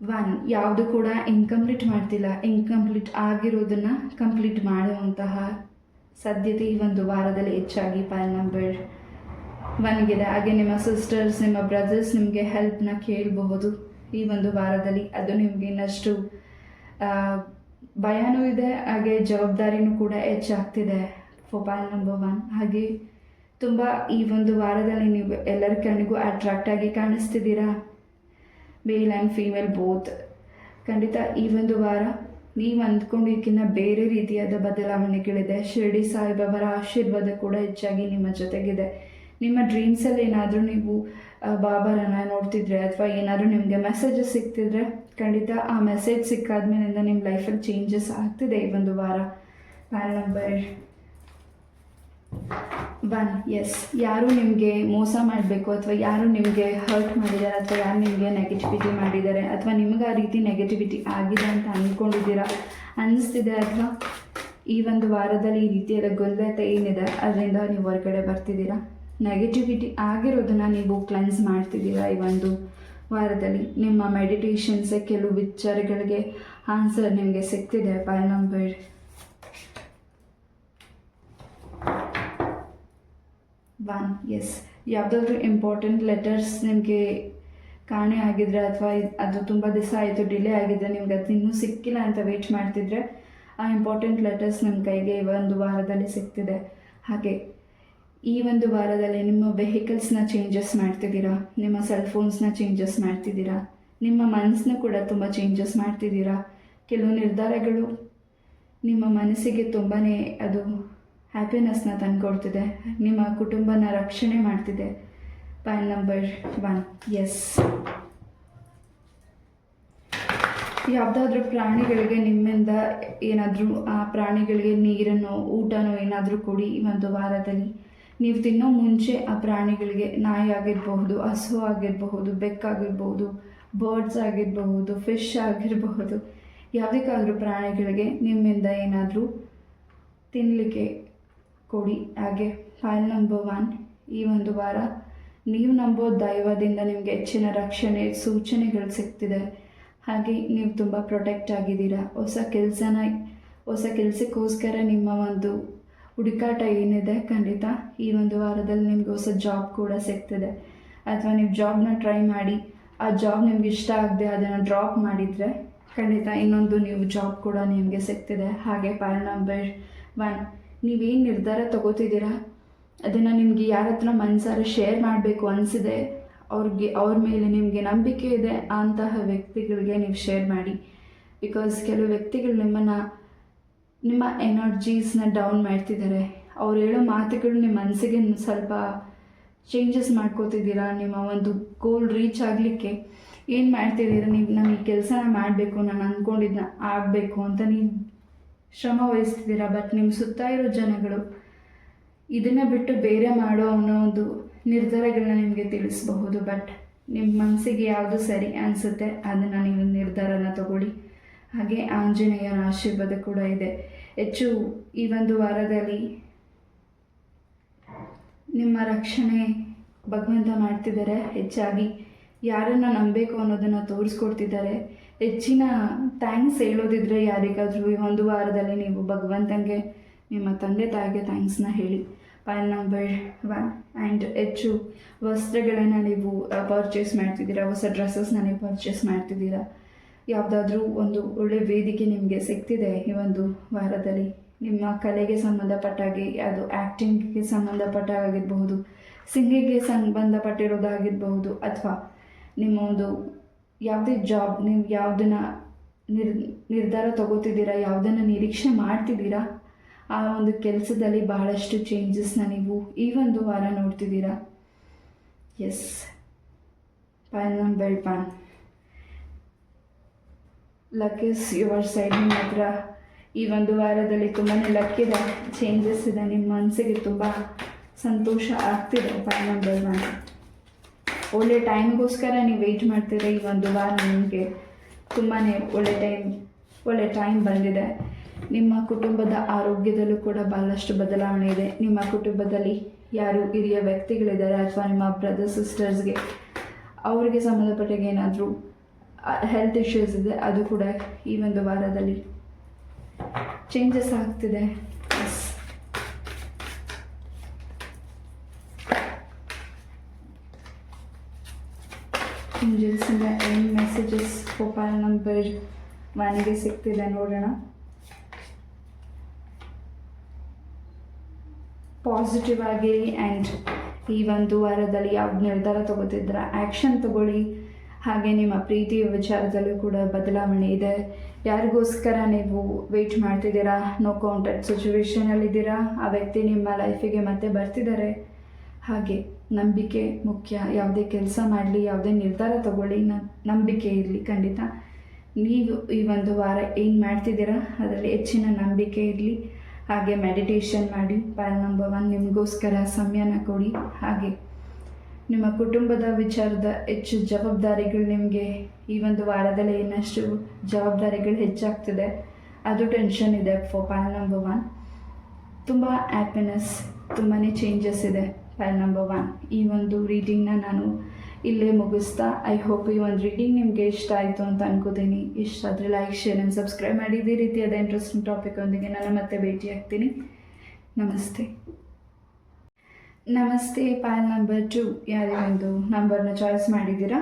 1 ಯಾವುದು ಕೂಡ ಇನ್ಕಂಪ್ಲೀಟ್ ಮಾಡ್ತಿಲ್ಲ, ಇನ್ಕಂಪ್ಲೀಟ್ ಆಗಿರೋದನ್ನು ಕಂಪ್ಲೀಟ್ ಮಾಡುವಂತಹ ಸಾಧ್ಯತೆ ಈ ಒಂದು ವಾರದಲ್ಲಿ ಹೆಚ್ಚಾಗಿ ಪಾಯಿಂಟ್ ನಂಬರ್ 1ಗಿದೆ. ಹಾಗೆ ನಿಮ್ಮ ಸಿಸ್ಟರ್ಸ್, ನಿಮ್ಮ ಬ್ರದರ್ಸ್ ನಿಮಗೆ ಹೆಲ್ಪ್ನ ಕೇಳಬಹುದು ಈ ಒಂದು ವಾರದಲ್ಲಿ. ಅದು ನಿಮಗೆ ಇನ್ನಷ್ಟು ಭಯನೂ ಇದೆ, ಹಾಗೆ ಜವಾಬ್ದಾರಿನೂ ಕೂಡ ಹೆಚ್ಚಾಗ್ತಿದೆ. For Pal number 1. ಹಾಗೆ ತುಂಬ ಈ ಒಂದು ವಾರದಲ್ಲಿ ನೀವು ಎಲ್ಲರ ಕಣ್ಣಿಗೂ ಅಟ್ರಾಕ್ಟ್ ಆಗಿ ಕಾಣಿಸ್ತಿದ್ದೀರಾ, ಮೇಲ್ ಆ್ಯಂಡ್ ಫೀಮೇಲ್ ಬೋತ್. ಖಂಡಿತ ಈ ಒಂದು ವಾರ ನೀವು ಅಂದ್ಕೊಂಡಿದ್ದಕ್ಕಿಂತ ಬೇರೆ ರೀತಿಯಾದ ಬದಲಾವಣೆಗಳಿದೆ. ಶಿರ್ಡಿ ಸಾಯಿಬಾಬಾರ ಆಶೀರ್ವಾದ ಕೂಡ ಹೆಚ್ಚಾಗಿ ನಿಮ್ಮ ಜೊತೆಗಿದೆ. ನಿಮ್ಮ ಡ್ರೀಮ್ಸಲ್ಲಿ ಏನಾದರೂ ನೀವು ಬಾಬಾರನ್ನ ನೋಡ್ತಿದ್ರೆ ಅಥವಾ ಏನಾದರೂ ನಿಮಗೆ ಮೆಸೇಜಸ್ ಸಿಗ್ತಿದ್ರೆ ಖಂಡಿತ ಆ ಮೆಸೇಜ್ ಸಿಕ್ಕಾದ್ಮೇಲಿಂದ ನಿಮ್ಮ ಲೈಫಲ್ಲಿ ಚೇಂಜಸ್ ಆಗ್ತಿದೆ ಈ ಒಂದು ವಾರ. PAN number 1. ಎಸ್, ಯಾರು ನಿಮಗೆ ಮೋಸ ಮಾಡಬೇಕು ಅಥವಾ ಯಾರು ನಿಮಗೆ ಹರ್ಟ್ ಮಾಡಿದ್ದಾರೆ ಅಥವಾ ಯಾರು ನಿಮಗೆ ನೆಗೆಟಿವಿಟಿ ಮಾಡಿದ್ದಾರೆ ಅಥವಾ ನಿಮಗೆ ಆ ರೀತಿ ನೆಗೆಟಿವಿಟಿ ಆಗಿದೆ ಅಂತ ಅಂದ್ಕೊಂಡಿದ್ದೀರಾ ಅನ್ನಿಸ್ತಿದೆ, ಅಥವಾ ಈ ಒಂದು ವಾರದಲ್ಲಿ ಈ ರೀತಿಯಾದ ಗೊಂದಲ ಏನಿದೆ ಅದರಿಂದ ನೀವು ಹೊರಗಡೆ ಬರ್ತಿದ್ದೀರಾ. ನೆಗೆಟಿವಿಟಿ ಆಗಿರೋದನ್ನು ನೀವು ಕ್ಲೆನ್ಸ್ ಮಾಡ್ತಿದ್ದೀರಾ ಈ ಒಂದು ವಾರದಲ್ಲಿ. ನಿಮ್ಮ ಮೆಡಿಟೇಷನ್ಸ್ ಕೆಲವು ವಿಚಾರಗಳಿಗೆ ಆನ್ಸರ್ ನಿಮಗೆ ಸಿಗ್ತಿದೆ. ಪಾಲ್ ನಂಬರ್ 1. ಎಸ್, ಯಾವುದಾದ್ರೂ ಇಂಪಾರ್ಟೆಂಟ್ ಲೆಟರ್ಸ್ ನಿಮಗೆ ಕಾಣೆ ಆಗಿದ್ರೆ ಅಥವಾ ಅದು ತುಂಬ ದಿವಸ ಆಯಿತು ಡಿಲೇ ಆಗಿದ್ದರೆ ನಿಮ್ಗೆ ಅದು ಇನ್ನೂ ಸಿಕ್ಕಿಲ್ಲ ಅಂತ ವೆಯ್ಟ್ ಮಾಡ್ತಿದ್ರೆ ಆ ಇಂಪಾರ್ಟೆಂಟ್ ಲೆಟರ್ಸ್ ನಿಮ್ಮ ಕೈಗೆ ಈ ಒಂದು ವಾರದಲ್ಲಿ ಸಿಗ್ತಿದೆ. ಹಾಗೆ ಈ ಒಂದು ವಾರದಲ್ಲಿ ನಿಮ್ಮ ವೆಹಿಕಲ್ಸ್ನ ಚೇಂಜಸ್ ಮಾಡ್ತಿದ್ದೀರಾ, ನಿಮ್ಮ ಸೆಲ್ ಫೋನ್ಸ್ನ ಚೇಂಜಸ್ ಮಾಡ್ತಿದ್ದೀರಾ, ನಿಮ್ಮ ಮನಸ್ಸನ್ನ ಕೂಡ ತುಂಬ ಚೇಂಜಸ್ ಮಾಡ್ತಿದ್ದೀರಾ. ಕೆಲವು ನಿರ್ಧಾರಗಳು ನಿಮ್ಮ ಮನಸ್ಸಿಗೆ ತುಂಬಾ ಅದು ಹ್ಯಾಪಿನೆಸ್ನ ತಂದುಕೊಡ್ತಿದೆ, ನಿಮ್ಮ ಕುಟುಂಬನ ರಕ್ಷಣೆ ಮಾಡ್ತಿದೆ. PAN number 1. ಎಸ್, ಯಾವುದಾದ್ರೂ ಪ್ರಾಣಿಗಳಿಗೆ ನಿಮ್ಮಿಂದ ಏನಾದರೂ ಆ ಪ್ರಾಣಿಗಳಿಗೆ ನೀರನ್ನು ಊಟನೋ ಏನಾದರೂ ಕೊಡಿ ಈ ಒಂದು ವಾರದಲ್ಲಿ. ನೀವು ತಿನ್ನೋ ಮುಂಚೆ ಆ ಪ್ರಾಣಿಗಳಿಗೆ, ನಾಯಿ ಆಗಿರಬಹುದು, ಹಸು ಆಗಿರಬಹುದು, ಬೆಕ್ಕಾಗಿರ್ಬಹುದು, ಬರ್ಡ್ಸ್ ಆಗಿರಬಹುದು, ಫಿಶ್ ಆಗಿರಬಹುದು, ಯಾವುದಕ್ಕಾದ್ರೂ ಪ್ರಾಣಿಗಳಿಗೆ ನಿಮ್ಮಿಂದ ಏನಾದರೂ ತಿನ್ನಲಿಕ್ಕೆ ಕೊಡಿ. ಹಾಗೆ ಫೈಲ್ ನಂಬರ್ 1. ಈ ಒಂದು ವಾರ ನೀವು ನಂಬೋ ದೈವದಿಂದ ನಿಮಗೆ ಹೆಚ್ಚಿನ ರಕ್ಷಣೆ ಸೂಚನೆಗಳು ಸಿಗ್ತಿದೆ. ಹಾಗೆ ನೀವು ತುಂಬ ಪ್ರೊಟೆಕ್ಟ್ ಆಗಿದ್ದೀರಾ. ಹೊಸ ಕೆಲಸಕ್ಕೋಸ್ಕರ ನಿಮ್ಮ ಒಂದು ಹುಡುಕಾಟ ಏನಿದೆ ಖಂಡಿತ ಈ ಒಂದು ವಾರದಲ್ಲಿ ನಿಮಗೆ ಹೊಸ ಜಾಬ್ ಕೂಡ ಸಿಗ್ತಿದೆ. ಅಥವಾ ನೀವು ಜಾಬ್ನ ಟ್ರೈ ಮಾಡಿ ಆ ಜಾಬ್ ನಿಮ್ಗೆ ಇಷ್ಟ ಆಗದೆ ಅದನ್ನು ಡ್ರಾಪ್ ಮಾಡಿದರೆ ಖಂಡಿತ ಇನ್ನೊಂದು ನೀವು ಜಾಬ್ ಕೂಡ ನಿಮಗೆ ಸಿಗ್ತಿದೆ. ಹಾಗೆ ಪಾಲ್ ನಂಬರ್ 1. ನೀವೇನು ನಿರ್ಧಾರ ತಗೋತಿದ್ದೀರಾ ಅದನ್ನು ನಿಮಗೆ ಯಾರ ಹತ್ರ ಮನಸಾರೆ ಶೇರ್ ಮಾಡಬೇಕು ಅನಿಸಿದೆ, ಅವ್ರ ಮೇಲೆ ನಿಮಗೆ ನಂಬಿಕೆ ಇದೆ ಅಂತಹ ವ್ಯಕ್ತಿಗಳಿಗೆ ನೀವು ಶೇರ್ ಮಾಡಿ. ಬಿಕಾಸ್ ಕೆಲವು ವ್ಯಕ್ತಿಗಳು ನಿಮ್ಮ ಎನರ್ಜೀಸ್ನ ಡೌನ್ ಮಾಡ್ತಿದ್ದಾರೆ. ಅವ್ರು ಹೇಳೋ ಮಾತುಗಳು ನಿಮ್ಮ ಮನಸ್ಸಿಗೆ ಸ್ವಲ್ಪ ಚೇಂಜಸ್ ಮಾಡ್ಕೋತಿದ್ದೀರಾ. ನಿಮ್ಮ ಒಂದು ಗೋಲ್ ರೀಚ್ ಆಗಲಿಕ್ಕೆ ಏನು ಮಾಡ್ತಿದ್ದೀರಾ, ನೀವು ನಾನು ಈ ಕೆಲಸನ ಮಾಡಬೇಕು, ನಾನು ಅಂದ್ಕೊಂಡಿದ್ದನ್ನ ಆಗಬೇಕು ಅಂತ ನೀವು ಶ್ರಮ ವಹಿಸ್ತಿದ್ದೀರಾ. ಬಟ್ ನಿಮ್ಮ ಸುತ್ತ ಇರೋ ಜನಗಳು ಇದನ್ನು ಬಿಟ್ಟು ಬೇರೆ ಮಾಡೋ ಅನ್ನೋ ಒಂದು ನಿರ್ಧಾರಗಳನ್ನ ನಿಮಗೆ ತಿಳಿಸಬಹುದು. ಬಟ್ ನಿಮ್ಮ ಮನಸ್ಸಿಗೆ ಯಾವುದು ಸರಿ ಅನಿಸುತ್ತೆ ಅದನ್ನು ನೀವು ನಿರ್ಧಾರನ ತಗೊಳ್ಳಿ. ಹಾಗೆ ಆಂಜನೇಯನ ಆಶೀರ್ವಾದ ಕೂಡ ಇದೆ. ಹೆಚ್ಚು ಈ ಒಂದು ವಾರದಲ್ಲಿ ನಿಮ್ಮ ರಕ್ಷಣೆ ಭಗವಂತ ಮಾಡ್ತಿದ್ದಾರೆ. ಹೆಚ್ಚಾಗಿ ಯಾರನ್ನು ನಂಬಬೇಕು ಅನ್ನೋದನ್ನು ತೋರಿಸ್ಕೊಡ್ತಿದ್ದಾರೆ. ಹೆಚ್ಚಿನ ಥ್ಯಾಂಕ್ಸ್ ಹೇಳೋದಿದ್ರೆ ಯಾರಿಗಾದರೂ ಈ ಒಂದು ವಾರದಲ್ಲಿ ನೀವು ಭಗವಂತನಿಗೆ, ನಿಮ್ಮ ತಂದೆ ತಾಯಿಗೆ ಥ್ಯಾಂಕ್ಸ್ನ ಹೇಳಿ. ಪಾಲ್ ನಂಬರ್ 1. ಆ್ಯಂಡ್ ಹೆಚ್ಚು ವಸ್ತ್ರಗಳನ್ನು ನೀವು ಪರ್ಚೇಸ್ ಮಾಡ್ತಿದ್ದೀರಾ, ಹೊಸ ಡ್ರೆಸ್ಸಸ್ನ ನೀವು ಪರ್ಚೇಸ್ ಮಾಡ್ತಿದ್ದೀರಾ. ಯಾವುದಾದ್ರೂ ಒಂದು ಒಳ್ಳೆ ವೇದಿಕೆ ನಿಮಗೆ ಸಿಗ್ತಿದೆ ಈ ಒಂದು ವಾರದಲ್ಲಿ. ನಿಮ್ಮ ಕಲೆಗೆ ಸಂಬಂಧಪಟ್ಟಾಗೆ, ಅದು ಆ್ಯಕ್ಟಿಂಗ್ಗೆ ಸಂಬಂಧಪಟ್ಟಾಗಿರಬಹುದು, ಸಿಂಗಿಂಗ್ಗೆ ಸಂಬಂಧಪಟ್ಟಿರೋದಾಗಿರಬಹುದು, ಅಥವಾ ನಿಮ್ಮ ಒಂದು ಯಾವುದೇ ಜಾಬ್, ನೀವು ಯಾವುದನ್ನು ನಿರ್ಧಾರ ತಗೋತಿದ್ದೀರಾ, ಯಾವುದನ್ನು ನಿರೀಕ್ಷೆ ಮಾಡ್ತಿದ್ದೀರಾ ಆ ಒಂದು ಕೆಲಸದಲ್ಲಿ ಬಹಳಷ್ಟು ಚೇಂಜಸ್ನ ನೀವು ಈ ಒಂದು ವಾರ ನೋಡ್ತಿದ್ದೀರಾ. Yes, pile number 1. Luck is your side. ನಿಮ್ಮ ಹತ್ರ ಈ ಒಂದು ವಾರದಲ್ಲಿ ತುಂಬಾ ಲಕ್ಕಿದೆ, ಚೇಂಜಸ್ ಇದೆ, ನಿಮ್ಮ ಮನಸ್ಸಿಗೆ ತುಂಬ ಸಂತೋಷ ಆಗ್ತಿದೆ. ಪಾಲ್ ನಂಬರ್ 1. ಒಳ್ಳೆ ಟೈಮ್ಗೋಸ್ಕರ ನೀವು ವೆಯ್ಟ್ ಮಾಡ್ತೀರ. ಈ ಒಂದು ವಾರ ನಿಮಗೆ ತುಂಬಾ ಒಳ್ಳೆ ಟೈಮ್ ಬಂದಿದೆ. ನಿಮ್ಮ ಕುಟುಂಬದ ಆರೋಗ್ಯದಲ್ಲೂ ಕೂಡ ಭಾಳಷ್ಟು ಬದಲಾವಣೆ ಇದೆ. ನಿಮ್ಮ ಕುಟುಂಬದಲ್ಲಿ ಯಾರು ಹಿರಿಯ ವ್ಯಕ್ತಿಗಳಿದ್ದಾರೆ ಅಥವಾ ನಿಮ್ಮ ಬ್ರದರ್ ಸಿಸ್ಟರ್ಸ್ಗೆ ಅವರಿಗೆ ಸಂಬಂಧಪಟ್ಟಾಗ ಏನಾದರೂ ಹೆಲ್ತ್ ಇಶ್ಯೂಸ್ ಇದೆ, ಅದು ಕೂಡ ಈ ಒಂದು ವಾರದಲ್ಲಿ ಚೇಂಜಸ್ ಆಗ್ತಿದೆ. ಎಸ್, ಏಂಜಲ್ಸಿಂದ ಏನು ಮೆಸೇಜಸ್ ಪಾಲ್ ನಂಬರ್ 1ಗೆ ಸಿಗ್ತಿದೆ ನೋಡೋಣ. ಪಾಸಿಟಿವ್ ಆಗಿರಿ. ಆ್ಯಂಡ್ ಈ ಒಂದು ವಾರದಲ್ಲಿ ಯಾವ್ದು ನಿರ್ಧಾರ ತಗೋತಿದ್ರ ಆ್ಯಕ್ಷನ್ ತಗೊಳ್ಳಿ. ಹಾಗೆ ನಿಮ್ಮ ಪ್ರೀತಿಯ ವಿಚಾರದಲ್ಲೂ ಕೂಡ ಬದಲಾವಣೆ ಇದೆ. ಯಾರಿಗೋಸ್ಕರ ನೀವು ವೆಯ್ಟ್ ಮಾಡ್ತಿದ್ದೀರಾ, ನೋ ಕಾಂಟ್ಯಾಕ್ಟ್ ಸಿಚುವೇಷನಲ್ಲಿದ್ದೀರಾ, ಆ ವ್ಯಕ್ತಿ ನಿಮ್ಮ ಲೈಫಿಗೆ ಮತ್ತೆ ಬರ್ತಿದ್ದಾರೆ. ಹಾಗೆ ನಂಬಿಕೆ ಮುಖ್ಯ. ಯಾವುದೇ ಕೆಲಸ ಮಾಡಲಿ, ಯಾವುದೇ ನಿರ್ಧಾರ ತಗೊಳ್ಳಿ, ನಂಬಿಕೆ ಇರಲಿ. ಖಂಡಿತ ನೀವು ಈ ಒಂದು ವಾರ ಏನು ಮಾಡ್ತಿದ್ದೀರಾ ಅದರಲ್ಲಿ ಹೆಚ್ಚಿನ ನಂಬಿಕೆ ಇರಲಿ. ಹಾಗೆ ಮೆಡಿಟೇಷನ್ ಮಾಡಿ. ಪಾಲ್ ನಂಬರ್ 1 ನಿಮಗೋಸ್ಕರ ಸಮಯನ ಕೊಡಿ. ಹಾಗೆ ನಿಮ್ಮ ಕುಟುಂಬದ ವಿಚಾರದ ಹೆಚ್ಚು ಜವಾಬ್ದಾರಿಗಳು ನಿಮಗೆ ಈ ಒಂದು ವಾರದಲ್ಲಿ ಇನ್ನಷ್ಟು ಜವಾಬ್ದಾರಿಗಳು ಹೆಚ್ಚಾಗ್ತಿದೆ, ಅದು ಟೆನ್ಷನ್ ಇದೆ ಫಾರ್ ಪಾಲ್ ನಂಬರ್ 1. ತುಂಬ ಹ್ಯಾಪಿನೆಸ್, ತುಂಬಾ ಚೇಂಜಸ್ ಇದೆ ಪಾಲ್ ನಂಬರ್ 1. ಈ ಒಂದು ರೀಡಿಂಗ್ನ ನಾನು ಇಲ್ಲೇ ಮುಗಿಸ್ತಾ, ಐ ಹೋಪ್ ಈ ಒಂದು ರೀಡಿಂಗ್ ನಿಮಗೆ ಇಷ್ಟ ಆಯಿತು ಅಂತ ಅನ್ಕೋತೀನಿ. ಇಷ್ಟ ಆದರೆ ಲೈಕ್, ಶೇರ್ ಆ್ಯಂಡ್ ಸಬ್ಸ್ಕ್ರೈಬ್ ಮಾಡಿ. ಇದೇ ರೀತಿಯಾದ ಇಂಟ್ರೆಸ್ಟಿಂಗ್ ಟಾಪಿಕ್ ನಾನು ಮತ್ತೆ ಭೇಟಿ ಆಗ್ತೀನಿ. ನಮಸ್ತೆ. ನಮಸ್ತೆ. ಪಾಲ್ ನಂಬರ್ 2 ಯಾರೇ ಒಂದು ನಂಬರ್ನ ಚಾಯ್ಸ್ ಮಾಡಿದ್ದೀರಾ.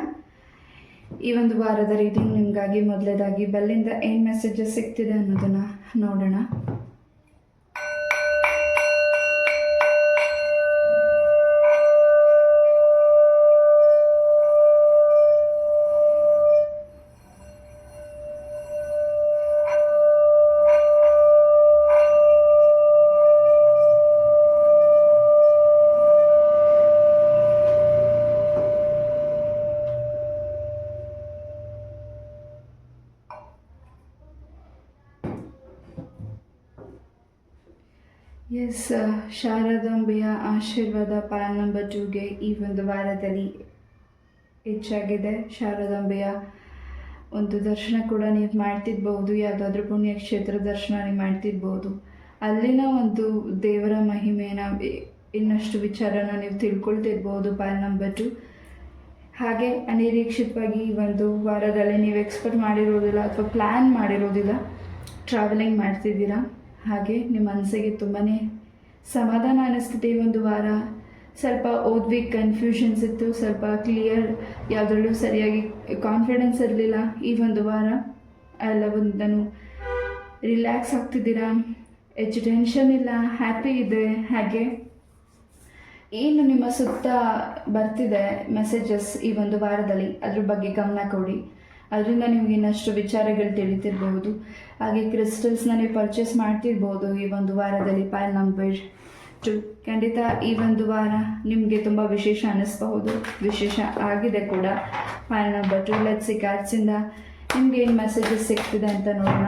ಈ ಒಂದು ವಾರದ ರೀಡಿಂಗ್ ನಿಮಗಾಗಿ ಮೊದಲೇದಾಗಿ ಬೆಲ್ಲಿಂದ ಏನು ಮೆಸೇಜಸ್ ಸಿಗ್ತಿದೆ ಅನ್ನೋದನ್ನು ನೋಡೋಣ. ಎಸ್, ಶಾರದಾಂಬೆಯ ಆಶೀರ್ವಾದ ಪಾಲ್ ನಂಬರ್ 2ಗೆ ಈ ಒಂದು ವಾರದಲ್ಲಿ ಹೆಚ್ಚಾಗಿದೆ. ಶಾರದಾಂಬೆಯ ಒಂದು ದರ್ಶನ ಕೂಡ ನೀವು ಮಾಡ್ತಿರ್ಬೋದು, ಯಾವುದಾದ್ರೂ ಪುಣ್ಯಕ್ಷೇತ್ರ ದರ್ಶನ ನೀವು ಮಾಡ್ತಿರ್ಬೋದು. ಅಲ್ಲಿನ ಒಂದು ದೇವರ ಮಹಿಮೆನ ಇನ್ನಷ್ಟು ವಿಚಾರನ ನೀವು ತಿಳ್ಕೊಳ್ತಿರ್ಬೋದು ಪಾಲ್ ನಂಬರ್ 2. ಹಾಗೆ ಅನಿರೀಕ್ಷಿತವಾಗಿ ಈ ಒಂದು ವಾರದಲ್ಲಿ ನೀವು ಎಕ್ಸ್ಪೆಕ್ಟ್ ಮಾಡಿರೋದಿಲ್ಲ ಅಥವಾ ಪ್ಲ್ಯಾನ್ ಮಾಡಿರೋದಿಲ್ಲ, ಟ್ರಾವೆಲಿಂಗ್ ಮಾಡ್ತಿದ್ದೀರಾ. ಹಾಗೆ ನಿಮ್ಮ ಮನಸ್ಸಿಗೆ ತುಂಬಾ ಸಮಾಧಾನ ಅನ್ನಿಸ್ತಿದೆ. ಈ ಒಂದು ವಾರ ಸ್ವಲ್ಪ ಓದ್ವಿ, ಕನ್ಫ್ಯೂಷನ್ಸ್ ಇತ್ತು, ಸ್ವಲ್ಪ ಕ್ಲಿಯರ್ ಯಾವುದ್ರಲ್ಲೂ ಸರಿಯಾಗಿ ಕಾನ್ಫಿಡೆನ್ಸ್ ಇರಲಿಲ್ಲ. ಈ ಒಂದು ವಾರ ಎಲ್ಲವೊಂದನ್ನು ರಿಲ್ಯಾಕ್ಸ್ ಆಗ್ತಿದ್ದೀರಾ, ಹೆಚ್ಚು ಟೆನ್ಷನ್ ಇಲ್ಲ, ಹ್ಯಾಪಿ ಇದೆ. ಹಾಗೆ ಏನು ನಿಮ್ಮ ಸುತ್ತ ಬರ್ತಿದೆ ಮೆಸೇಜಸ್ ಈ ಒಂದು ವಾರದಲ್ಲಿ, ಅದ್ರ ಬಗ್ಗೆ ಗಮನ ಕೊಡಿ. ಅದರಿಂದ ನಿಮಗೆ ಇನ್ನಷ್ಟು ವಿಚಾರಗಳು ತಿಳಿತಿರ್ಬೋದು. ಹಾಗೆ ಕ್ರಿಸ್ಟಲ್ಸ್ನ ನೀವು ಪರ್ಚೇಸ್ ಮಾಡ್ತಿರ್ಬೋದು ಈ ಒಂದು ವಾರದಲ್ಲಿ ಪಾಲ್ ನಂಬರ್ 2. ಖಂಡಿತ ಈ ಒಂದು ವಾರ ನಿಮಗೆ ತುಂಬ ವಿಶೇಷ ಅನ್ನಿಸ್ಬಹುದು, ವಿಶೇಷ ಆಗಿದೆ ಕೂಡ ಪಾಲ್ ನಂಬರ್ 2. ಲೆಟ್ಸ್ ಸಿ ಕಾರ್ಡ್ಸಿಂದ ನಿಮ್ಗೆ ಏನು ಮೆಸೇಜಸ್ ಸಿಗ್ತಿದೆ ಅಂತ ನೋಡೋಣ.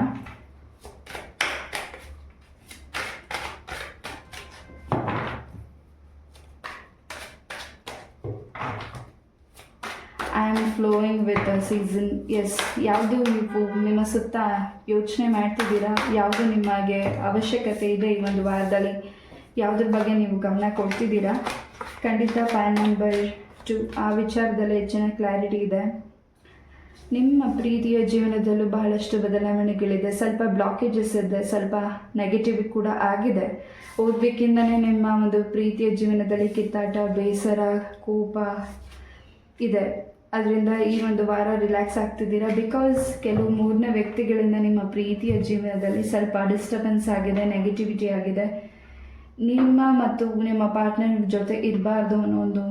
I am flowing with a season. Yes, ಯಾವುದು ನೀವು ನಿಮ್ಮ ಸುತ್ತ ಯೋಚನೆ ಮಾಡ್ತಿದ್ದೀರಾ, ಯಾವುದು ನಿಮಗೆ ಅವಶ್ಯಕತೆ ಇದೆ ಈ ಒಂದು ವಾರದಲ್ಲಿ, ಯಾವುದ್ರ ಬಗ್ಗೆ ನೀವು ಗಮನ ಕೊಡ್ತಿದ್ದೀರಾ. ಖಂಡಿತ ಪಾಲ್ ನಂಬರ್ 2 ಆ ವಿಚಾರದಲ್ಲಿ ಹೆಚ್ಚಿನ ಕ್ಲಾರಿಟಿ ಇದೆ. ನಿಮ್ಮ ಪ್ರೀತಿಯ ಜೀವನದಲ್ಲೂ ಬಹಳಷ್ಟು ಬದಲಾವಣೆಗಳಿದೆ, ಸ್ವಲ್ಪ ಬ್ಲಾಕೇಜಸ್ ಇದೆ, ಸ್ವಲ್ಪ ನೆಗೆಟಿವ್ ಕೂಡ ಆಗಿದೆ. ಓದಬೇಕಿಂದನೇ ನಿಮ್ಮ ಒಂದು ಪ್ರೀತಿಯ ಜೀವನದಲ್ಲಿ ಕಿತ್ತಾಟ, ಬೇಸರ, ಕೋಪ ಇದೆ. ಅದರಿಂದ ಈ ಒಂದು ವಾರ ರಿಲ್ಯಾಕ್ಸ್ ಆಗ್ತಿದ್ದೀರಾ. ಬಿಕಾಸ್ ಕೆಲವು ಮೂರನೇ ವ್ಯಕ್ತಿಗಳಿಂದ ನಿಮ್ಮ ಪ್ರೀತಿಯ ಜೀವನದಲ್ಲಿ ಸ್ವಲ್ಪ ಡಿಸ್ಟರ್ಬೆನ್ಸ್ ಆಗಿದೆ, ನೆಗೆಟಿವಿಟಿ ಆಗಿದೆ. ನಿಮ್ಮ ಮತ್ತು ನಿಮ್ಮ ಪಾರ್ಟ್ನರ್ ಜೊತೆ ಇರಬಾರ್ದು ಅನ್ನೋ ಒಂದು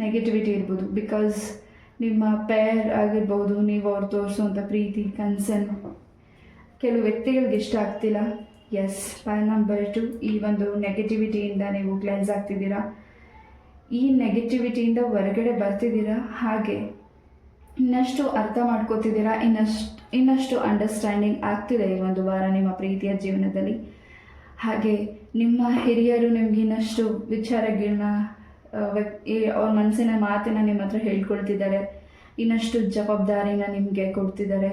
ನೆಗೆಟಿವಿಟಿ ಇರ್ಬೋದು. ಬಿಕಾಸ್ ನಿಮ್ಮ ಪೇರ್ ಆಗಿರ್ಬೋದು, ನೀವು ಅವ್ರು ತೋರಿಸುವಂಥ ಪ್ರೀತಿ, ಕನ್ಸರ್ನ್ ಕೆಲವು ವ್ಯಕ್ತಿಗಳಿಗೆ ಇಷ್ಟ ಆಗ್ತಿಲ್ಲ. ಎಸ್, ಪಾಲ್ ನಂಬರ್ 2 ಈ ಒಂದು ನೆಗೆಟಿವಿಟಿಯಿಂದ ನೀವು ಕ್ಲೆನ್ಸ್ ಆಗ್ತಿದ್ದೀರಾ, ಈ ನೆಗೆಟಿವಿಟಿಯಿಂದ ಹೊರಗಡೆ ಬರ್ತಿದ್ದೀರಾ. ಹಾಗೆ ಇನ್ನಷ್ಟು ಅರ್ಥ ಮಾಡ್ಕೋತಿದ್ದೀರಾ, ಇನ್ನಷ್ಟು ಅಂಡರ್ಸ್ಟ್ಯಾಂಡಿಂಗ್ ಆಗ್ತಿದೆ ಈ ಒಂದು ವಾರ ನಿಮ್ಮ ಪ್ರೀತಿಯ ಜೀವನದಲ್ಲಿ. ಹಾಗೆ ನಿಮ್ಮ ಹಿರಿಯರು ನಿಮ್ಗೆ ಇನ್ನಷ್ಟು ವಿಚಾರಗಳನ್ನ ಅವ್ರ ಮನಸ್ಸಿನ ಮಾತನ್ನು ನಿಮ್ಮ ಹತ್ರ ಹೇಳ್ಕೊಳ್ತಿದ್ದಾರೆ, ಇನ್ನಷ್ಟು ಜವಾಬ್ದಾರಿನ ನಿಮಗೆ ಕೊಡ್ತಿದ್ದಾರೆ.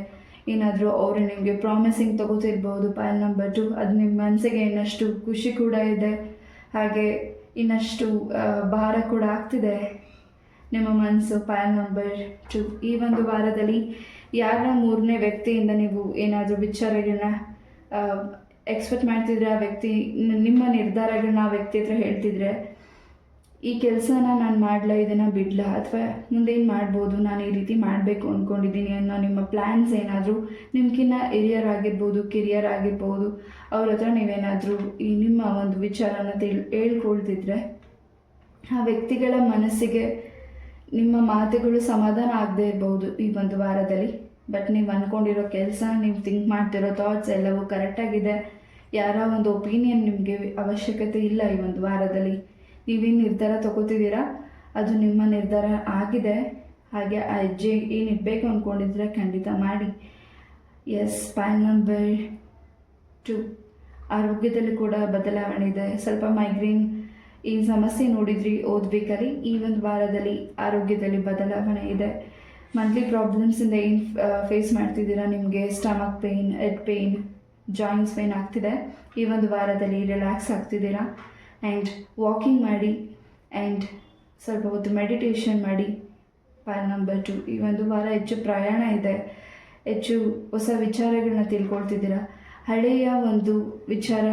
ಏನಾದರೂ ಅವರು ನಿಮಗೆ ಪ್ರಾಮಿಸಿಂಗ್ ತಗೋತಿರ್ಬೋದು ಪಾಲ್ ನಂಬರ್ 2, ಅದು ನಿಮ್ಮ ಮನಸ್ಸಿಗೆ ಇನ್ನಷ್ಟು ಖುಷಿ ಕೂಡ ಇದೆ. ಹಾಗೆ ಇನ್ನಷ್ಟು ಭಾರ ಕೂಡ ಆಗ್ತಿದೆ ನಿಮ್ಮ ಮನಸ್ಸು ಪಾಲ್ ನಂಬರ್ 2. ಈ ಒಂದು ವಾರದಲ್ಲಿ ಯಾರ ಮೂರನೇ ವ್ಯಕ್ತಿಯಿಂದ ನೀವು ಏನಾದರೂ ವಿಚಾರಗಳನ್ನ ಎಕ್ಸ್ಪೆಕ್ಟ್ ಮಾಡ್ತಿದ್ರೆ, ಆ ವ್ಯಕ್ತಿ ನಿಮ್ಮ ನಿರ್ಧಾರಗಳನ್ನ ಆ ವ್ಯಕ್ತಿ ಹತ್ರ ಹೇಳ್ತಿದ್ರೆ, ಈ ಕೆಲಸನ ನಾನು ಮಾಡಲ, ಇದನ್ನು ಬಿಡಲ, ಅಥವಾ ಮುಂದೇನು ಮಾಡ್ಬೋದು, ನಾನು ಈ ರೀತಿ ಮಾಡಬೇಕು ಅಂದ್ಕೊಂಡಿದ್ದೀನಿ ಅನ್ನೋ ನಿಮ್ಮ ಪ್ಲ್ಯಾನ್ಸ್ ಏನಾದರೂ ನಿಮ್ಗಿನ್ನ ಹಿರಿಯರ್ ಆಗಿರ್ಬೋದು, ಕಿರಿಯರ್ ಆಗಿರ್ಬೋದು, ಅವ್ರ ಹತ್ರ ನೀವೇನಾದರೂ ಈ ನಿಮ್ಮ ಒಂದು ವಿಚಾರನ ಹೇಳ್ಕೊಳ್ತಿದ್ರೆ ಆ ವ್ಯಕ್ತಿಗಳ ಮನಸ್ಸಿಗೆ ನಿಮ್ಮ ಮಾತುಗಳು ಸಮಾಧಾನ ಆಗದೆ ಇರ್ಬೋದು ಈ ಒಂದು ವಾರದಲ್ಲಿ. ಬಟ್ ನೀವು ಅಂದ್ಕೊಂಡಿರೋ ಕೆಲಸ, ನೀವು ಥಿಂಕ್ ಮಾಡ್ತಿರೋ ಥಾಟ್ಸ್ ಎಲ್ಲವೂ ಕರೆಕ್ಟಾಗಿದೆ. ಯಾರ ಒಂದು ಒಪಿನಿಯನ್ ನಿಮಗೆ ಅವಶ್ಯಕತೆ ಇಲ್ಲ ಈ ಒಂದು ವಾರದಲ್ಲಿ. ನೀವೇನು ನಿರ್ಧಾರ ತಗೋತಿದ್ದೀರಾ ಅದು ನಿಮ್ಮ ನಿರ್ಧಾರ ಆಗಿದೆ. ಹಾಗೆ ಆ ಹೆಜ್ಜೆ ಏನು ಇಡಬೇಕು ಅಂದ್ಕೊಂಡಿದ್ರೆ ಖಂಡಿತ ಮಾಡಿ. ಎಸ್, ಪಾಯಿಂಟ್ ನಂಬರ್ 2, ಆರೋಗ್ಯದಲ್ಲಿ ಕೂಡ ಬದಲಾವಣೆ ಇದೆ. ಸ್ವಲ್ಪ ಮೈಗ್ರೇನ್ ಈ ಸಮಸ್ಯೆ ನೋಡಿದ್ರಿ ಓದಬೇಕಲ್ಲಿ. ಈ ಒಂದು ವಾರದಲ್ಲಿ ಆರೋಗ್ಯದಲ್ಲಿ ಬದಲಾವಣೆ ಇದೆ. ಮಂತ್ಲಿ ಪ್ರಾಬ್ಲಮ್ಸಿಂದ ಏನು ಫೇಸ್ ಮಾಡ್ತಿದ್ದೀರಾ, ನಿಮಗೆ stomach pain, head pain, joints pain ಆಗ್ತಿದೆ, ಈ ಒಂದು ವಾರದಲ್ಲಿ ರಿಲ್ಯಾಕ್ಸ್ ಆಗ್ತಿದ್ದೀರಾ. ಆ್ಯಂಡ್ ವಾಕಿಂಗ್ ಮಾಡಿ ಆ್ಯಂಡ್ ಸ್ವಲ್ಪ ಹೊತ್ತು ಮೆಡಿಟೇಷನ್ ಮಾಡಿ. ಪಾಯಿಂಟ್ ನಂಬರ್ 2, ಈ ಒಂದು ವಾರ ಹೆಚ್ಚು ಪ್ರಯಾಣ ಇದೆ, ಹೆಚ್ಚು ಹೊಸ ವಿಚಾರಗಳನ್ನ ತಿಳ್ಕೊಳ್ತಿದ್ದೀರಾ. ಹಳೆಯ ಒಂದು ವಿಚಾರ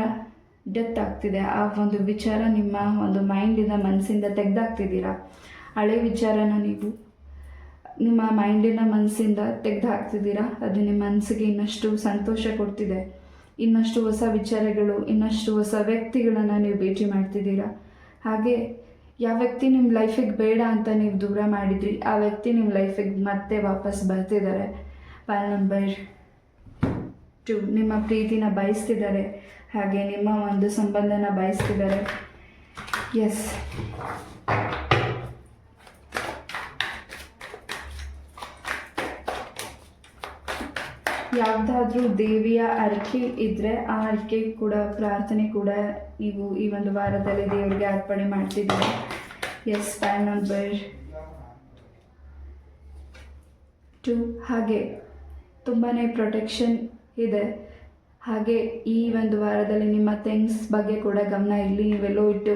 ಡೆತ್ ಆಗ್ತಿದೆ, ಆ ಒಂದು ವಿಚಾರ ನಿಮ್ಮ ಒಂದು ಮೈಂಡಿಂದ, ಮನಸ್ಸಿಂದ ತೆಗೆದಾಕ್ತಿದ್ದೀರಾ. ಹಳೆ ವಿಚಾರನ ನೀವು ನಿಮ್ಮ ಮೈಂಡಿನ ಮನಸ್ಸಿಂದ ತೆಗೆದು ಹಾಕ್ತಿದ್ದೀರಾ. ಅದು ನಿಮ್ಮ ಮನಸ್ಸಿಗೆ ಇನ್ನಷ್ಟು ಸಂತೋಷ ಕೊಡ್ತಿದೆ. ಇನ್ನಷ್ಟು ಹೊಸ ವಿಚಾರಗಳು, ಇನ್ನಷ್ಟು ಹೊಸ ವ್ಯಕ್ತಿಗಳನ್ನು ನೀವು ಭೇಟಿ ಮಾಡ್ತಿದ್ದೀರಾ. ಹಾಗೆ ಯಾವ ವ್ಯಕ್ತಿ ನಿಮ್ಮ ಲೈಫಿಗೆ ಬೇಡ ಅಂತ ನೀವು ದೂರ ಮಾಡಿದ್ರಿ, ಆ ವ್ಯಕ್ತಿ ನಿಮ್ಮ ಲೈಫಿಗೆ ಮತ್ತೆ ವಾಪಸ್ ಬರ್ತಿದ್ದಾರೆ. ಪಾಯಿಂಟ್ ನಂಬರ್ 2, ನಿಮ್ಮ ಪ್ರೀತಿನ ಬಯಸ್ತಿದ್ದಾರೆ, ಹಾಗೆ ನಿಮ್ಮ ಒಂದು ಸಂಬಂಧನ ಬಯಸ್ತಿದ್ದಾರೆ. ಎಸ್, ಯಾವುದಾದ್ರೂ ದೇವಿಯ ಅರ್ಕೆ ಇದ್ದರೆ ಆ ಅರ್ಕೆ ಕೂಡ, ಪ್ರಾರ್ಥನೆ ಕೂಡ ನೀವು ಈ ಒಂದು ವಾರದಲ್ಲಿ ದೇವರಿಗೆ ಅರ್ಪಣೆ ಮಾಡ್ತಿದ್ದೀರಿ. ಎಸ್, ಪಾಯಿಂಟ್ ನಂಬರ್ 2, ಹಾಗೆ ತುಂಬಾ ಪ್ರೊಟೆಕ್ಷನ್ ಇದೆ. ಹಾಗೆ ಈ ಒಂದು ವಾರದಲ್ಲಿ ನಿಮ್ಮ ಥಿಂಗ್ಸ್ ಬಗ್ಗೆ ಕೂಡ ಗಮನ ಇರಲಿ. ನೀವೆಲ್ಲೋ ಇಟ್ಟು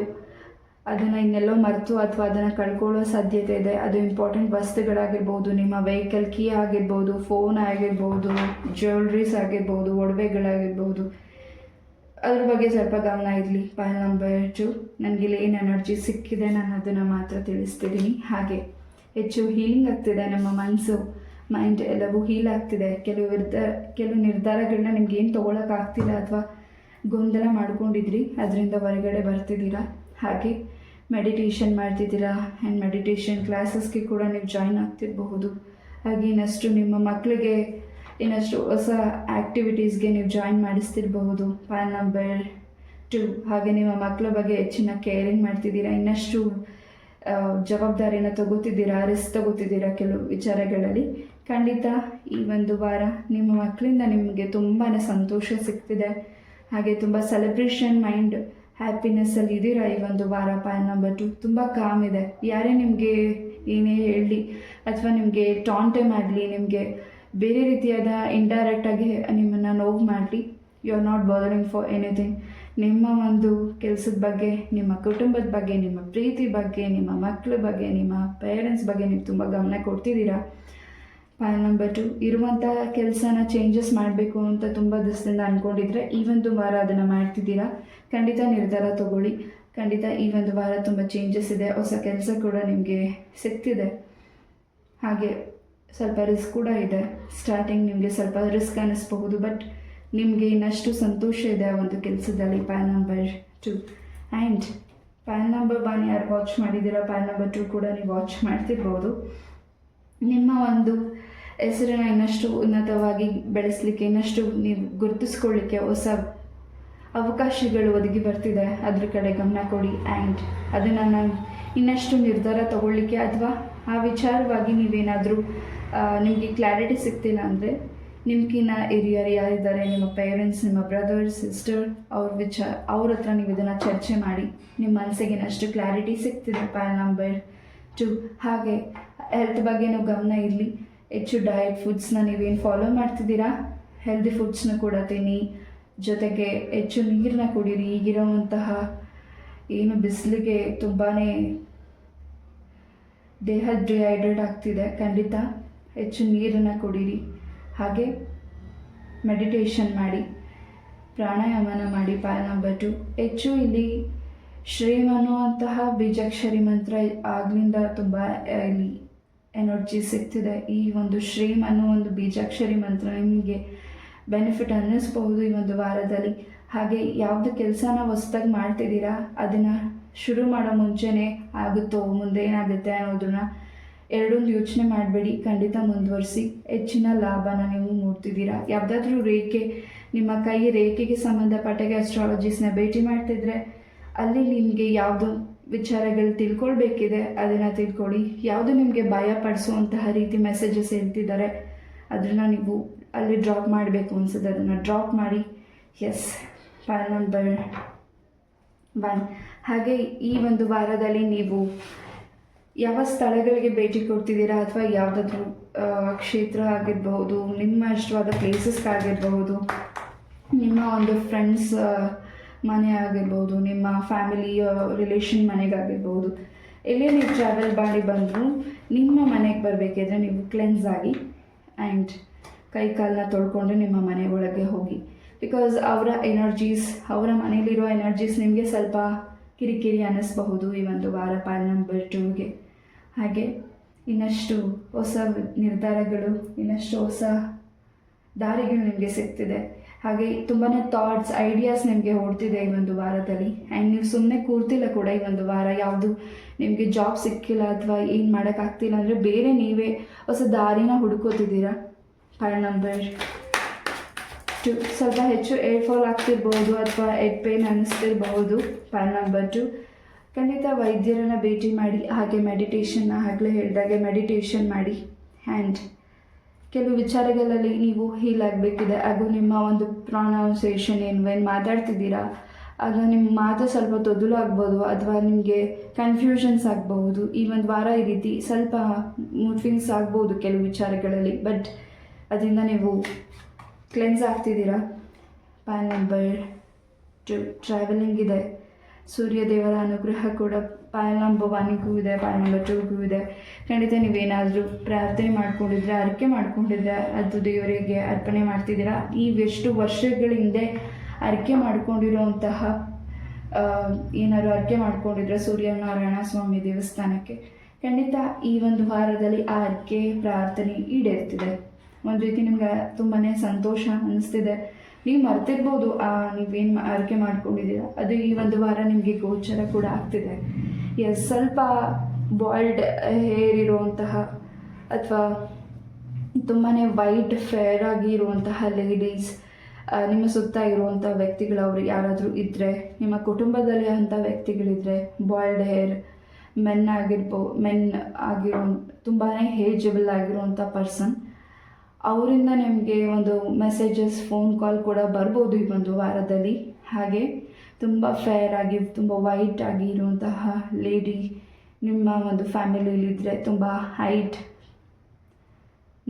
ಅದನ್ನು ಇನ್ನೆಲ್ಲೋ ಮರೆತು ಅಥವಾ ಅದನ್ನು ಕಳ್ಕೊಳ್ಳೋ ಸಾಧ್ಯತೆ ಇದೆ. ಅದು ಇಂಪಾರ್ಟೆಂಟ್ ವಸ್ತುಗಳಾಗಿರ್ಬೋದು, ನಿಮ್ಮ ವೆಹಿಕಲ್ ಕೀ ಆಗಿರ್ಬೋದು, ಫೋನ್ ಆಗಿರ್ಬೋದು, ಜ್ಯುವೆಲ್ರೀಸ್ ಆಗಿರ್ಬೋದು, ಒಡವೆಗಳಾಗಿರ್ಬೋದು, ಅದ್ರ ಬಗ್ಗೆ ಸ್ವಲ್ಪ ಗಮನ ಇರಲಿ. ಪಾಯಿಂಟ್ ನಂಬರ್ 2, ನನಗಿಲ್ಲಿ ಏನು ಎನರ್ಜಿ ಸಿಕ್ಕಿದೆ ನಾನು ಅದನ್ನು ಮಾತ್ರ ತಿಳಿಸ್ತಿದ್ದೀನಿ. ಹಾಗೆ ಹೆಚ್ಚು ಹೀಲಿಂಗ್ ಆಗ್ತಿದೆ, ನಮ್ಮ ಮನಸ್ಸು, ಮೈಂಡ್ ಎಲ್ಲವೂ ಹೀಲ್ ಆಗ್ತಿದೆ. ಕೆಲವು ನಿರ್ಧಾರಗಳನ್ನ ನಿಮ್ಗೆ ಏನು ತೊಗೊಳಕ್ಕಾಗ್ತಿಲ್ಲ ಅಥವಾ ಗೊಂದಲ ಮಾಡ್ಕೊಂಡಿದ್ರಿ, ಅದರಿಂದ ಹೊರಗಡೆ ಬರ್ತಿದ್ದೀರಾ. ಹಾಗೆ ಮೆಡಿಟೇಷನ್ ಮಾಡ್ತಿದ್ದೀರಾ ಆ್ಯಂಡ್ ಮೆಡಿಟೇಷನ್ ಕ್ಲಾಸಸ್ಗೆ ಕೂಡ ನೀವು ಜಾಯ್ನ್ ಆಗ್ತಿರಬಹುದು. ಹಾಗೆ ಇನ್ನಷ್ಟು ನಿಮ್ಮ ಮಕ್ಕಳಿಗೆ ಇನ್ನಷ್ಟು ಹೊಸ ಆ್ಯಕ್ಟಿವಿಟೀಸ್ಗೆ ನೀವು ಜಾಯ್ನ್ ಮಾಡಿಸ್ತಿರಬಹುದು. ಪಾಯಿಂಟ್ ನಂಬರ್ 2, ಹಾಗೆ ನಿಮ್ಮ ಮಕ್ಕಳ ಬಗ್ಗೆ ಹೆಚ್ಚಿನ ಕೇರಿಂಗ್ ಮಾಡ್ತಿದ್ದೀರಾ, ಇನ್ನಷ್ಟು ಜವಾಬ್ದಾರಿನ ತಗೋತಿದ್ದೀರಾ, ರಿಸ್ಕ್ ತಗೋತಿದ್ದೀರಾ ಕೆಲವು ವಿಚಾರಗಳಲ್ಲಿ. ಖಂಡಿತ ಈ ಒಂದು ವಾರ ನಿಮ್ಮ ಮಕ್ಕಳಿಂದ ನಿಮಗೆ ತುಂಬಾ ಸಂತೋಷ ಸಿಗ್ತಿದೆ. ಹಾಗೆ ತುಂಬ ಸೆಲೆಬ್ರೇಷನ್ ಮೈಂಡ್, ಹ್ಯಾಪಿನೆಸ್ಸಲ್ಲಿ ಇದ್ದೀರಾ ಈ ಒಂದು ವಾರ. ಪಾಯಿಂಟ್ ನಂಬರ್ 2, ತುಂಬ ಕಾಮ್ ಇದೆ. ಯಾರೇ ನಿಮಗೆ ಏನೇ ಹೇಳಲಿ ಅಥವಾ ನಿಮಗೆ ಟಾಂಟೆ ಮಾಡಲಿ, ನಿಮಗೆ ಬೇರೆ ರೀತಿಯಾದ ಇಂಡೈರೆಕ್ಟಾಗಿ ನಿಮ್ಮನ್ನು ನೋವು ಮಾಡಲಿ, you are not bothering for anything. ನಿಮ್ಮ ಒಂದು ಕೆಲಸದ ಬಗ್ಗೆ, ನಿಮ್ಮ ಕುಟುಂಬದ ಬಗ್ಗೆ, ನಿಮ್ಮ ಪ್ರೀತಿ ಬಗ್ಗೆ, ನಿಮ್ಮ ಮಕ್ಕಳ ಬಗ್ಗೆ, ನಿಮ್ಮ ಪೇರೆಂಟ್ಸ್ ಬಗ್ಗೆ ನೀವು ತುಂಬ ಗಮನ ಕೊಡ್ತಿದ್ದೀರಾ. ಪಾಯಿಂಟ್ ನಂಬರ್ 2, ಇರುವಂಥ ಕೆಲಸನ ಚೇಂಜಸ್ ಮಾಡಬೇಕು ಅಂತ ತುಂಬ ದಿವಸದಿಂದ ಅಂದ್ಕೊಂಡಿದ್ರೆ ಈ ಒಂದು ವಾರ ಅದನ್ನು ಮಾಡ್ತಿದ್ದೀರಾ. ಖಂಡಿತ ನಿರ್ಧಾರ ತಗೊಳ್ಳಿ. ಖಂಡಿತ ಈ ಒಂದು ವಾರ ತುಂಬ ಚೇಂಜಸ್ ಇದೆ, ಹೊಸ ಕೆಲಸ ಕೂಡ ನಿಮಗೆ ಸಿಗ್ತಿದೆ. ಹಾಗೆ ಸ್ವಲ್ಪ ರಿಸ್ಕ್ ಕೂಡ ಇದೆ. ಸ್ಟಾರ್ಟಿಂಗ್ ನಿಮಗೆ ಸ್ವಲ್ಪ ರಿಸ್ಕ್ ಅನ್ನಿಸ್ಬಹುದು, ಬಟ್ ನಿಮಗೆ ಇನ್ನಷ್ಟು ಸಂತೋಷ ಇದೆ ಆ ಒಂದು ಕೆಲಸದಲ್ಲಿ. Point number 2 and point number 1 ಯಾರು ವಾಚ್ ಮಾಡಿದ್ದೀರಾ, ಪಾಯಿಂಟ್ ನಂಬರ್ 2 ಕೂಡ ನೀವು ವಾಚ್ ಮಾಡ್ತಿರ್ಬೋದು. ನಿಮ್ಮ ಒಂದು ಹೆಸರನ್ನು ಇನ್ನಷ್ಟು ಉನ್ನತವಾಗಿ ಬೆಳೆಸಲಿಕ್ಕೆ, ಇನ್ನಷ್ಟು ನೀವು ಗುರುತಿಸ್ಕೊಳ್ಳಿಕ್ಕೆ ಹೊಸ ಅವಕಾಶಗಳು ಒದಗಿ ಬರ್ತಿದೆ. ಅದ್ರ ಕಡೆ ಗಮನ ಕೊಡಿ ಆ್ಯಂಡ್ ಅದನ್ನು ನಾನು ಇನ್ನಷ್ಟು ನಿರ್ಧಾರ ತಗೊಳ್ಳಿಕ್ಕೆ ಅಥವಾ ಆ ವಿಚಾರವಾಗಿ ನೀವೇನಾದರೂ ನಿಮಗೆ ಕ್ಲಾರಿಟಿ ಸಿಗ್ತಿಲ್ಲ ಅಂದರೆ ನಿಮ್ಗಿನ್ನ ಹಿರಿಯರು ಯಾರಿದ್ದಾರೆ, ನಿಮ್ಮ ಪೇರೆಂಟ್ಸ್, ನಿಮ್ಮ ಬ್ರದರ್, ಸಿಸ್ಟರ್, ಅವ್ರ ಹತ್ರ ನೀವು ಇದನ್ನು ಚರ್ಚೆ ಮಾಡಿ. ನಿಮ್ಮ ಮನಸ್ಸಿಗೆ ಇನ್ನಷ್ಟು ಕ್ಲಾರಿಟಿ ಸಿಗ್ತಿದೆ. ಪಾಯಿಂಟ್ ನಂಬರ್ 2, ಹಾಗೆ ಹೆಲ್ತ್ ಬಗ್ಗೆನೂ ಗಮನ ಇರಲಿ. ಹೆಚ್ಚು ಡಯಟ್ ಫುಡ್ಸ್ನ ನೀವೇನು ಫಾಲೋ ಮಾಡ್ತಿದ್ದೀರಾ, ಹೆಲ್ದಿ ಫುಡ್ಸ್ನ ಕೂಡ ತಿನ್ನಿ. ಜೊತೆಗೆ ಹೆಚ್ಚು ನೀರನ್ನ ಕುಡೀರಿ. ಈಗಿರೋವಂತಹ ಏನು ಬಿಸಿಲಿಗೆ ತುಂಬಾ ದೇಹ ಡಿಹೈಡ್ರೇಟ್ ಆಗ್ತಿದೆ. ಖಂಡಿತ ಹೆಚ್ಚು ನೀರನ್ನು ಕುಡೀರಿ. ಹಾಗೆ ಮೆಡಿಟೇಷನ್ ಮಾಡಿ, ಪ್ರಾಣಾಯಾಮನ ಮಾಡಿ. ಪಾಯಿಂಟ್ ನಂಬರ್ 2, ಹೆಚ್ಚು ಇಲ್ಲಿ ಶ್ರೀಮ್ ಅನ್ನುವಂತಹ ಬೀಜಾಕ್ಷರಿ ಮಂತ್ರ ಆಗ್ಲಿಂದ ತುಂಬ ಇಲ್ಲಿ ಎನರ್ಜಿ ಸಿಗ್ತಿದೆ. ಈ ಒಂದು ಶ್ರೀಮ್ ಅನ್ನೋ ಒಂದು ಬೀಜಾಕ್ಷರಿ ಮಂತ್ರ ನಿಮಗೆ ಬೆನಿಫಿಟ್ ಅನ್ನಿಸ್ಬಹುದು ಈ ಒಂದು ವಾರದಲ್ಲಿ. ಹಾಗೆ ಯಾವುದು ಕೆಲಸನ ಹೊಸ್ದಾಗಿ ಮಾಡ್ತಿದ್ದೀರಾ ಅದನ್ನು ಶುರು ಮಾಡೋ ಮುಂಚೆನೇ ಆಗುತ್ತೋ ಮುಂದೆ ಏನಾಗುತ್ತೆ ಅನ್ನೋದನ್ನ ಎರಡೊಂದು ಯೋಚನೆ ಮಾಡಬೇಡಿ, ಖಂಡಿತ ಮುಂದುವರಿಸಿ. ಹೆಚ್ಚಿನ ಲಾಭನ ನೀವು ನೋಡ್ತಿದ್ದೀರಾ. ಯಾವುದಾದ್ರೂ ರೇಖೆ ನಿಮ್ಮ ಕೈ ರೇಖೆಗೆ ಸಂಬಂಧಪಟ್ಟಾಗೆ ಅಸ್ಟ್ರಾಲಜಿಸ್ನ ಭೇಟಿ ಮಾಡ್ತಿದ್ರೆ ಅಲ್ಲಿ ನಿಮಗೆ ಯಾವುದು ವಿಚಾರಗಳು ತಿಳ್ಕೊಳ್ಬೇಕಿದೆ ಅದನ್ನು ತಿಳ್ಕೊಳ್ಳಿ. ಯಾವುದು ನಿಮಗೆ ಭಯ ಪಡಿಸುವಂತಹ ರೀತಿ ಮೆಸೇಜಸ್ ಹೇಳ್ತಿದ್ದಾರೆ ಅದನ್ನು ನೀವು ಅಲ್ಲಿ ಡ್ರಾಪ್ ಮಾಡಬೇಕು ಅನ್ಸುತ್ತೆ, ಅದನ್ನು ಡ್ರಾಪ್ ಮಾಡಿ. Yes, file number 1. ಹಾಗೆ ಈ ಒಂದು ವಾರದಲ್ಲಿ ನೀವು ಯಾವ ಸ್ಥಳಗಳಿಗೆ ಭೇಟಿ ಕೊಡ್ತಿದ್ದೀರಾ ಅಥವಾ ಯಾವುದಾದ್ರೂ ಕ್ಷೇತ್ರ ಆಗಿರಬಹುದು, ನಿಮ್ಮ ಇಷ್ಟವಾದ ಪ್ಲೇಸಸ್ಗಾಗಿರ್ಬಹುದು, ನಿಮ್ಮ ಒಂದು ಫ್ರೆಂಡ್ಸ್ ಮನೆ ಆಗಿರ್ಬೋದು, ನಿಮ್ಮ ಫ್ಯಾಮಿಲಿ ರಿಲೇಷನ್ ಮನೆಗಾಗಿರ್ಬೋದು, ಎಲ್ಲೇ ನೀವು ಟ್ರಾವೆಲ್ ಮಾಡಿ ಬಂದರೂ ನಿಮ್ಮ ಮನೆಗೆ ಬರಬೇಕಿದ್ರೆ ನೀವು ಕ್ಲೆನ್ಸ್ ಆಗಿ ಆ್ಯಂಡ್ ಕೈ ಕಾಲನ್ನ ತೊಳ್ಕೊಂಡು ನಿಮ್ಮ ಮನೆ ಒಳಗೆ ಹೋಗಿ. ಬಿಕಾಸ್ ಅವರ ಎನರ್ಜೀಸ್, ಅವರ ಮನೇಲಿರೋ ಎನರ್ಜೀಸ್ ನಿಮಗೆ ಸ್ವಲ್ಪ ಕಿರಿಕಿರಿ ಅನ್ನಿಸ್ಬಹುದು ಈ ಒಂದು ವಾರ ಪಾಲ್ ನಂಬರ್ 2ಗೆ. ಹಾಗೆ ಇನ್ನಷ್ಟು ಹೊಸ ನಿರ್ಧಾರಗಳು, ಇನ್ನಷ್ಟು ಹೊಸ ದಾರಿಗಳು ನಿಮಗೆ ಸಿಗ್ತಿದೆ. ಹಾಗೆ ತುಂಬಾ ಥಾಟ್ಸ್, ಐಡಿಯಾಸ್ ನಿಮಗೆ ಓಡ್ತಿದೆ ಈ ಒಂದು ವಾರದಲ್ಲಿ. ಆ್ಯಂಡ್ ನೀವು ಸುಮ್ಮನೆ ಕೂರ್ತಿಲ್ಲ ಕೂಡ ಈ ಒಂದು ವಾರ. ಯಾವುದು ನಿಮಗೆ ಜಾಬ್ ಸಿಕ್ಕಿಲ್ಲ ಅಥವಾ ಏನು ಮಾಡೋಕ್ಕಾಗ್ತಿಲ್ಲ ಅಂದರೆ ಬೇರೆ ನೀವೇ ಹೊಸ ದಾರಿನ ಹುಡ್ಕೋತಿದ್ದೀರಾ. File number 2. ಸ್ವಲ್ಪ ಹೆಚ್ಚು ಏರ್ ಫಾಲ್ ಆಗ್ತಿರ್ಬೋದು ಅಥವಾ ಹೆಡ್ ಪೇನ್ ಅನ್ನಿಸ್ತಿರ್ಬಹುದು. Pile number 2. ಖಂಡಿತ ವೈದ್ಯರನ್ನು ಭೇಟಿ ಮಾಡಿ. ಹಾಗೆ ಮೆಡಿಟೇಷನ್ನ ಆಗಲೇ ಹೇಳಿದಾಗೆ ಮೆಡಿಟೇಷನ್ ಮಾಡಿ. ಆ್ಯಂಡ್ ಕೆಲವು ವಿಚಾರಗಳಲ್ಲಿ ನೀವು ಹೀಲ್ ಆಗಬೇಕಿದೆ. ಹಾಗೂ ನಿಮ್ಮ ಒಂದು ಪ್ರೊನೌನ್ಸಿಯೇಷನ್ ಏನು ಮಾತಾಡ್ತಿದ್ದೀರಾ ಆಗ ನಿಮ್ಮ ಮಾತು ಸ್ವಲ್ಪ ತೊದಲು ಆಗ್ಬೋದು ಅಥವಾ ನಿಮಗೆ ಕನ್ಫ್ಯೂಷನ್ಸ್ ಆಗಬಹುದು. ಈ ಒಂದು ವಾರ ಈ ರೀತಿ ಸ್ವಲ್ಪ ಮೂಡ್ ಸ್ವಿಂಗ್ಸ್ ಆಗ್ಬೋದು ಕೆಲವು ವಿಚಾರಗಳಲ್ಲಿ, ಬಟ್ ಅದರಿಂದ ನೀವು ಕ್ಲೆನ್ಸ್ ಆಗ್ತಿದ್ದೀರಾ. ಪಾಲ್ ನಂಬರ್ 2. ಟ್ರಾವೆಲಿಂಗ್ ಇದೆ. ಸೂರ್ಯದೇವರ ಅನುಗ್ರಹ ಕೂಡ ಪಾಲ್ ನಂಬರ್ 1ಗೂ ಇದೆ, ಪಾಲ್ ನಂಬರ್ 2ಗೂ ಇದೆ. ಖಂಡಿತ ನೀವೇನಾದರೂ ಪ್ರಾರ್ಥನೆ ಮಾಡ್ಕೊಂಡಿದ್ರೆ, ಅರ್ಕೆ ಮಾಡ್ಕೊಂಡಿದ್ರೆ ಅದು ದೇವರಿಗೆ ಅರ್ಪಣೆ ಮಾಡ್ತಿದ್ದೀರಾ. ಈ ಎಷ್ಟು ವರ್ಷಗಳ ಹಿಂದೆ ಅರ್ಕೆ ಮಾಡ್ಕೊಂಡಿರೋಂತಹ ಏನಾದ್ರು ಅರ್ಕೆ ಮಾಡ್ಕೊಂಡಿದ್ರೆ ಸೂರ್ಯನಾರಾಯಣ ಸ್ವಾಮಿ ದೇವಸ್ಥಾನಕ್ಕೆ, ಖಂಡಿತ ಈ ಒಂದು ವಾರದಲ್ಲಿ ಆ ಅರ್ಕೆ ಪ್ರಾರ್ಥನೆ ಈಡೇರ್ತಿದೆ. ಒಂದು ರೀತಿ ನಿಮ್ಗೆ ತುಂಬಾ ಸಂತೋಷ ಅನ್ನಿಸ್ತಿದೆ. ನೀವು ಮರ್ತಿರ್ಬೋದು ನೀವೇನು ಅರ್ಕೆ ಮಾಡ್ಕೊಂಡಿದ್ದೀರಾ, ಅದು ಈ ಒಂದು ವಾರ ನಿಮಗೆ ಗೋಚರ ಕೂಡ ಆಗ್ತಿದೆ. ಎಸ್, ಸ್ವಲ್ಪ ಬಾಯ್ಲ್ಡ್ ಹೇರ್ ಇರುವಂತಹ ಅಥವಾ ತುಂಬಾ ವೈಟ್ ಫೇರ್ ಆಗಿ ಇರುವಂತಹ ಲೇಡೀಸ್, ನಿಮ್ಮ ಸುತ್ತ ಇರುವಂಥ ವ್ಯಕ್ತಿಗಳು ಅವರು ಯಾರಾದರೂ ಇದ್ದರೆ, ನಿಮ್ಮ ಕುಟುಂಬದಲ್ಲಿ ಅಂಥ ವ್ಯಕ್ತಿಗಳಿದ್ದರೆ, ಬಾಯ್ಲ್ಡ್ ಹೇರ್ ಮೆನ್ ಆಗಿರೋ ತುಂಬಾ ಏಜಬಲ್ ಆಗಿರುವಂಥ ಪರ್ಸನ್, ಅವರಿಂದ ನಿಮಗೆ ಒಂದು ಮೆಸೇಜಸ್, ಫೋನ್ ಕಾಲ್ ಕೂಡ ಬರ್ಬೋದು ಈ ಒಂದು ವಾರದಲ್ಲಿ. ಹಾಗೆ ತುಂಬ ಫೇರ್ ಆಗಿ, ತುಂಬ ವೈಟ್ ಆಗಿ ಇರುವಂತಹ ಲೇಡಿ ನಿಮ್ಮ ಒಂದು ಫ್ಯಾಮಿಲಿಯಲ್ಲಿದ್ದರೆ, ತುಂಬ ಹೈಟ್,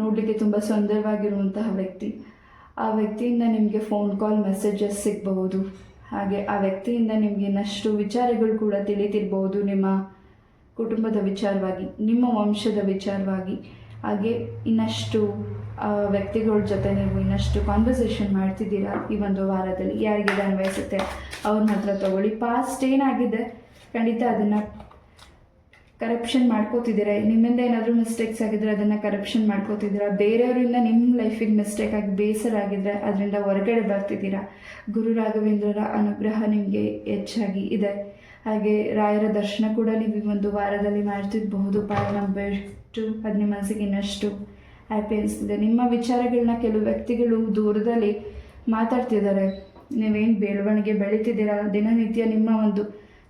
ನೋಡಲಿಕ್ಕೆ ತುಂಬ ಸುಂದರವಾಗಿರುವಂತಹ ವ್ಯಕ್ತಿ, ಆ ವ್ಯಕ್ತಿಯಿಂದ ನಿಮಗೆ ಫೋನ್ ಕಾಲ್, ಮೆಸೇಜಸ್ ಸಿಗಬಹುದು. ಹಾಗೆ ಆ ವ್ಯಕ್ತಿಯಿಂದ ನಿಮಗೆ ಇನ್ನಷ್ಟು ವಿಚಾರಗಳು ಕೂಡ ತಿಳಿತಿರ್ಬೋದು, ನಿಮ್ಮ ಕುಟುಂಬದ ವಿಚಾರವಾಗಿ, ನಿಮ್ಮ ವಂಶದ ವಿಚಾರವಾಗಿ. ಹಾಗೆ ಇನ್ನಷ್ಟು ವ್ಯಕ್ತಿಗಳ ಜೊತೆ ನೀವು ಇನ್ನಷ್ಟು ಕಾನ್ವರ್ಸೇಷನ್ ಮಾಡ್ತಿದ್ದೀರಾ ಈ ಒಂದು ವಾರದಲ್ಲಿ. ಯಾರಿಗೆ ಅನ್ವಯಿಸುತ್ತೆ ಅವ್ರ ಮಾತ್ರ ತಗೊಳ್ಳಿ. ಪಾಸ್ಟ್ ಏನಾಗಿದೆ ಖಂಡಿತ ಅದನ್ನು ಕರಪ್ಷನ್ ಮಾಡ್ಕೋತಿದ್ದೀರಾ. ನಿಮ್ಮಿಂದ ಏನಾದರೂ ಮಿಸ್ಟೇಕ್ಸ್ ಆಗಿದ್ರೆ ಅದನ್ನು ಕರಪ್ಷನ್ ಮಾಡ್ಕೋತಿದ್ದೀರಾ. ಬೇರೆಯವರಿಂದ ನಿಮ್ಮ ಲೈಫಿಗೆ ಮಿಸ್ಟೇಕ್ ಆಗಿ ಬೇಸರ ಆಗಿದ್ರೆ ಅದರಿಂದ ಹೊರಗಡೆ ಬರ್ತಿದ್ದೀರಾ. ಗುರು ರಾಘವೇಂದ್ರರ ಅನುಗ್ರಹ ನಿಮಗೆ ಹೆಚ್ಚಾಗಿ ಇದೆ. ಹಾಗೆ ರಾಯರ ದರ್ಶನ ಕೂಡ ನೀವು ಈ ಒಂದು ವಾರದಲ್ಲಿ ಮಾಡ್ತಿರಬಹುದು. ಪಾಲ್ ನಂಬರ್ 2. ಅದು ನಿಮ್ಮ ಮನಸ್ಸಿಗೆ ಇನ್ನಷ್ಟು ಹ್ಯಾಪಿ ಅನಿಸ್ತಿದೆ. ನಿಮ್ಮ ವಿಚಾರಗಳನ್ನ ಕೆಲವು ವ್ಯಕ್ತಿಗಳು ದೂರದಲ್ಲಿ ಮಾತಾಡ್ತಿದ್ದಾರೆ. ನೀವೇನು ಬೆಳವಣಿಗೆ ಬೆಳೀತಿದ್ದೀರಾ, ದಿನನಿತ್ಯ ನಿಮ್ಮ ಒಂದು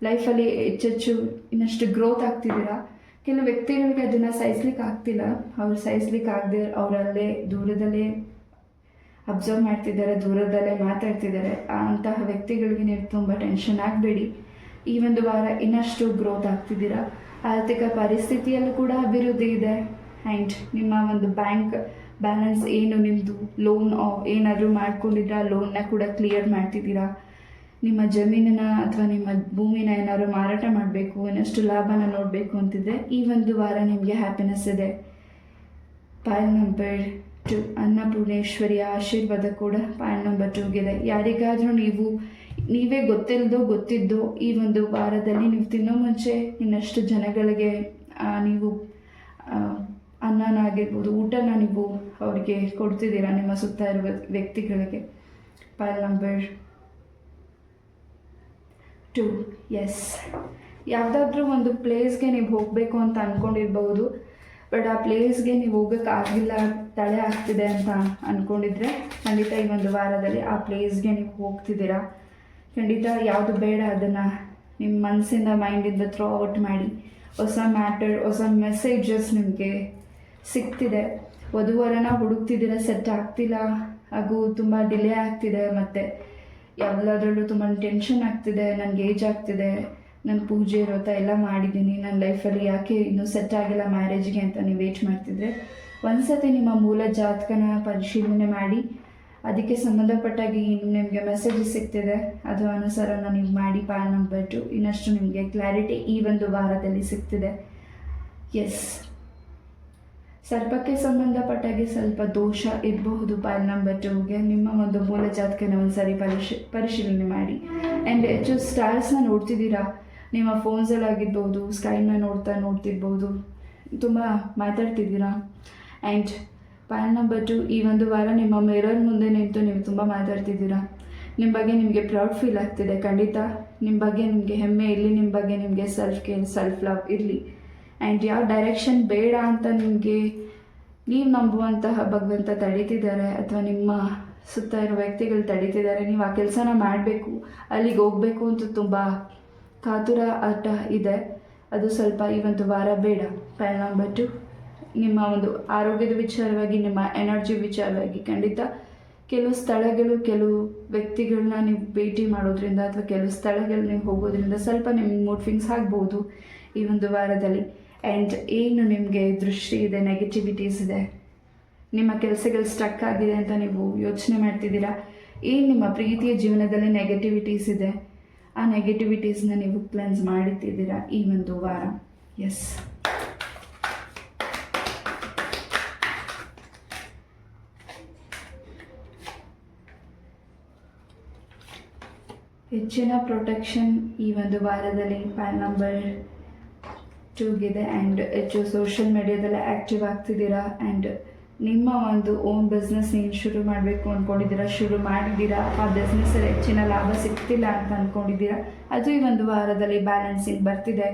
ಲೈಫಲ್ಲಿ ಹೆಚ್ಚೆಚ್ಚು ಇನ್ನಷ್ಟು ಗ್ರೋತ್ ಆಗ್ತಿದ್ದೀರಾ. ಕೆಲವು ವ್ಯಕ್ತಿಗಳಿಗೆ ಅದನ್ನು ಸಹಿಸ್ಲಿಕ್ಕೆ ಆಗ್ತಿಲ್ಲ. ಅವ್ರು ಸಹಿಸ್ಲಿಕ್ಕೆ ಆಗದೆ ಅವರಲ್ಲೇ ದೂರದಲ್ಲೇ ಅಬ್ಸರ್ವ್ ಮಾಡ್ತಿದ್ದಾರೆ, ದೂರದಲ್ಲೇ ಮಾತಾಡ್ತಿದ್ದಾರೆ. ಅಂತಹ ವ್ಯಕ್ತಿಗಳಿಗೆ ನೀವು ತುಂಬ ಟೆನ್ಷನ್ ಆಗಬೇಡಿ. ಈ ಒಂದು ವಾರ ಇನ್ನಷ್ಟು ಗ್ರೋತ್ ಆಗ್ತಿದ್ದೀರಾ. ಆರ್ಥಿಕ ಪರಿಸ್ಥಿತಿಯಲ್ಲೂ ಕೂಡ ಅಭಿವೃದ್ಧಿ ಇದೆ. ಆ್ಯಂಡ್ ನಿಮ್ಮ ಒಂದು ಬ್ಯಾಂಕ್ ಬ್ಯಾಲೆನ್ಸ್ ಏನು, ನಿಮ್ಮದು ಲೋನ್ ಏನಾದರೂ ಮಾಡ್ಕೊಂಡಿದ್ರೆ ಆ ಲೋನ್ನ ಕೂಡ ಕ್ಲಿಯರ್ ಮಾಡ್ತಿದ್ದೀರಾ. ನಿಮ್ಮ ಜಮೀನನ್ನು ಅಥವಾ ನಿಮ್ಮ ಭೂಮಿನ ಏನಾದರೂ ಮಾರಾಟ ಮಾಡಬೇಕು, ಇನ್ನಷ್ಟು ಲಾಭನ ನೋಡಬೇಕು ಅಂತಿದ್ರೆ ಈ ಒಂದು ವಾರ ನಿಮಗೆ ಹ್ಯಾಪಿನೆಸ್ ಇದೆ. ಪಾಲ್ ನಂಬರ್ 2. ಅನ್ನಪೂರ್ಣೇಶ್ವರಿಯ ಆಶೀರ್ವಾದ ಕೂಡ ಪಾಲ್ ನಂಬರ್ 2ಗಿದೆ. ಯಾರಿಗಾದರೂ ನೀವು ನೀವೇ ಗೊತ್ತಿದ್ದು ಈ ಒಂದು ವಾರದಲ್ಲಿ ನೀವು ತಿನ್ನೋ ಮುಂಚೆ ಇನ್ನಷ್ಟು ಜನಗಳಿಗೆ ನೀವು ಅನ್ನನಾಗಿರ್ಬೋದು, ಊಟನ ನೀವು ಅವರಿಗೆ ಕೊಡ್ತಿದ್ದೀರಾ, ನಿಮ್ಮ ಸುತ್ತ ಇರುವ ವ್ಯಕ್ತಿಗಳಿಗೆ. ಪೈಲ್ ನಂಬರ್ 2. ಎಸ್, ಯಾವುದಾದ್ರೂ ಒಂದು ಪ್ಲೇಸ್ಗೆ ನೀವು ಹೋಗಬೇಕು ಅಂತ ಅಂದ್ಕೊಂಡಿರ್ಬೋದು, ಬಟ್ ಆ ಪ್ಲೇಸ್ಗೆ ನೀವು ಹೋಗೋಕ್ಕಾಗಿಲ್ಲ, ತಡೆ ಆಗ್ತಿದೆ ಅಂತ ಅಂದ್ಕೊಂಡಿದ್ರೆ ಖಂಡಿತ ಈ ಒಂದು ವಾರದಲ್ಲಿ ಆ ಪ್ಲೇಸ್ಗೆ ನೀವು ಹೋಗ್ತಿದ್ದೀರಾ. ಖಂಡಿತ ಯಾವುದು ಬೇಡ ಅದನ್ನು ನಿಮ್ಮ ಮನಸ್ಸಿಂದ ಮೈಂಡಿಂದ ಥ್ರೋ ಔಟ್ ಮಾಡಿ. ಹೊಸ ಮ್ಯಾಟರ್, ಹೊಸ ಮೆಸೇಜಸ್ ನಿಮಗೆ ಸಿಗ್ತಿದೆ. ವಧುವರನ ಹುಡುಕ್ತಿದ್ದೀರ, ಸೆಟ್ ಆಗ್ತಿಲ್ಲ, ಹಾಗೂ ತುಂಬ ಡಿಲೇ ಆಗ್ತಿದೆ, ಮತ್ತು ಎಲ್ಲದರಲ್ಲೂ ತುಂಬ ಟೆನ್ಷನ್ ಆಗ್ತಿದೆ, ನನಗೆ ಏಜ್ ಆಗ್ತಿದೆ, ನನ್ನ ಪೂಜೆ ವ್ರತ ಎಲ್ಲ ಮಾಡಿದ್ದೀನಿ, ನನ್ನ ಲೈಫಲ್ಲಿ ಯಾಕೆ ಇನ್ನೂ ಸೆಟ್ ಆಗಿಲ್ಲ ಮ್ಯಾರೇಜ್ಗೆ ಅಂತ ನೀವು ವೇಟ್ ಮಾಡ್ತಿದ್ರೆ ಒಂದು ಸತಿ ನಿಮ್ಮ ಮೂಲ ಜಾತಕನ ಪರಿಶೀಲನೆ ಮಾಡಿ, ಅದಕ್ಕೆ ಸಂಬಂಧಪಟ್ಟಾಗಿ ನಿಮಗೆ ಮೆಸೇಜಸ್ ಸಿಗ್ತಿದೆ, ಅದು ಅನುಸಾರನ ನೀವು ಮಾಡಿ. ಪೈಲ್ ನಂಬರ್ 2, ಇನ್ನಷ್ಟು ನಿಮಗೆ ಕ್ಲಾರಿಟಿ ಈ ಒಂದು ವಾರದಲ್ಲಿ ಸಿಗ್ತಿದೆ. ಎಸ್, ಸರ್ಪಕ್ಕೆ ಸಂಬಂಧಪಟ್ಟಾಗಿ ಸ್ವಲ್ಪ ದೋಷ ಇರಬಹುದು. ಪೈಲ್ ನಂಬರ್ 2ಗೆ ನಿಮ್ಮ ಒಂದು ಮೂಲ ಜಾತಕನ ಒಂದು ಸಾರಿ ಪರಿಶೀಲನೆ ಮಾಡಿ. ಆ್ಯಂಡ್ ಹೆಚ್ಚು ಸ್ಟಾರ್ಸ್ನ ನೋಡ್ತಿದ್ದೀರಾ, ನಿಮ್ಮ ಫೋನ್ಸಲ್ಲಾಗಿರ್ಬೋದು, ಸ್ಕೈನ ನೋಡ್ತಿರ್ಬೋದು, ತುಂಬ ಮಾತಾಡ್ತಿದ್ದೀರಾ. ಆ್ಯಂಡ್ ಪೈಲ್ ನಂಬರ್ 2, ಈ ಒಂದು ವಾರ ನಿಮ್ಮ ಮಿರರ್ ಮುಂದೆ ನಿಂತು ನೀವು ತುಂಬ ಮಾತಾಡ್ತಿದ್ದೀರಾ. ನಿಮ್ಮ ಬಗ್ಗೆ ನಿಮಗೆ ಪ್ರೌಡ್ ಫೀಲ್ ಆಗ್ತಿದೆ. ಖಂಡಿತ ನಿಮ್ಮ ಬಗ್ಗೆ ನಿಮಗೆ ಹೆಮ್ಮೆ ಇರಲಿ, ನಿಮ್ಮ ಬಗ್ಗೆ ನಿಮಗೆ ಸೆಲ್ಫ್ ಕೇರ್, ಸೆಲ್ಫ್ ಲವ್ ಇರಲಿ. ಆ್ಯಂಡ್ ಯಾವ ಡೈರೆಕ್ಷನ್ ಬೇಡ ಅಂತ ನಿಮಗೆ ನೀವು ನಂಬುವಂತಹ ಭಗವಂತ ತಡೀತಿದ್ದಾರೆ, ಅಥವಾ ನಿಮ್ಮ ಸುತ್ತ ಇರೋ ವ್ಯಕ್ತಿಗಳು ತಡೀತಿದ್ದಾರೆ, ನೀವು ಆ ಕೆಲಸನ ಮಾಡಬೇಕು, ಅಲ್ಲಿಗೆ ಹೋಗಬೇಕು ಅಂತ ತುಂಬ ಕಾತುರ ಆಟ ಇದೆ, ಅದು ಸ್ವಲ್ಪ ಈ ಒಂದು ವಾರ ಬೇಡ. ಪೈಲ್ ನಂಬರ್ 2, ನಿಮ್ಮ ಒಂದು ಆರೋಗ್ಯದ ವಿಚಾರವಾಗಿ, ನಿಮ್ಮ ಎನರ್ಜಿ ವಿಚಾರವಾಗಿ ಖಂಡಿತ ಕೆಲವು ಸ್ಥಳಗಳು, ಕೆಲವು ವ್ಯಕ್ತಿಗಳನ್ನ ನೀವು ಭೇಟಿ ಮಾಡೋದ್ರಿಂದ ಅಥವಾ ಕೆಲವು ಸ್ಥಳಗಳು ನೀವು ಹೋಗೋದ್ರಿಂದ ಸ್ವಲ್ಪ ನಿಮ್ಗೆ ಮೂಡ್ ಸ್ವಿಂಗ್ಸ್ ಆಗ್ಬೋದು ಈ ಒಂದು ವಾರದಲ್ಲಿ. ಆ್ಯಂಡ್ ಏನು ನಿಮಗೆ ದೃಷ್ಟಿ ಇದೆ, ನೆಗೆಟಿವಿಟೀಸ್ ಇದೆ, ನಿಮ್ಮ ಕೆಲಸಗಳು ಸ್ಟಕ್ ಆಗಿದೆ ಅಂತ ನೀವು ಯೋಚನೆ ಮಾಡ್ತಿದ್ದೀರಾ, ಏನು ನಿಮ್ಮ ಪ್ರೀತಿಯ ಜೀವನದಲ್ಲಿ ನೆಗೆಟಿವಿಟೀಸ್ ಇದೆ, ಆ ನೆಗೆಟಿವಿಟೀಸ್ನ ನೀವು ಕ್ಲೆನ್ಸ್ ಮಾಡುತ್ತಿದ್ದೀರಾ ಈ ಒಂದು ವಾರ. ಎಸ್, ಹೆಚ್ಚಿನ ಪ್ರೊಟೆಕ್ಷನ್ ಈ ಒಂದು ವಾರದಲ್ಲಿ ಪೈಲ್ ನಂಬರ್ 2ಗಿದೆ. ಆ್ಯಂಡ್ ಹೆಚ್ಚು ಸೋಷಿಯಲ್ ಮೀಡಿಯಾದಲ್ಲಿ ಆ್ಯಕ್ಟಿವ್ ಆಗ್ತಿದ್ದೀರಾ. ಆ್ಯಂಡ್ ನಿಮ್ಮ ಒಂದು ಓನ್ ಬಿಸ್ನೆಸ್ ಏನು ಶುರು ಮಾಡಬೇಕು ಅಂದ್ಕೊಂಡಿದ್ದೀರಾ, ಶುರು ಮಾಡಿದ್ದೀರಾ, ಆ ಬಿಸ್ನೆಸ್ಸಲ್ಲಿ ಹೆಚ್ಚಿನ ಲಾಭ ಸಿಗ್ತಿಲ್ಲ ಅಂತ ಅಂದ್ಕೊಂಡಿದ್ದೀರಾ, ಅದು ಈ ಒಂದು ವಾರದಲ್ಲಿ ಬ್ಯಾಲೆನ್ಸಿಂಗ್ ಬರ್ತಿದೆ.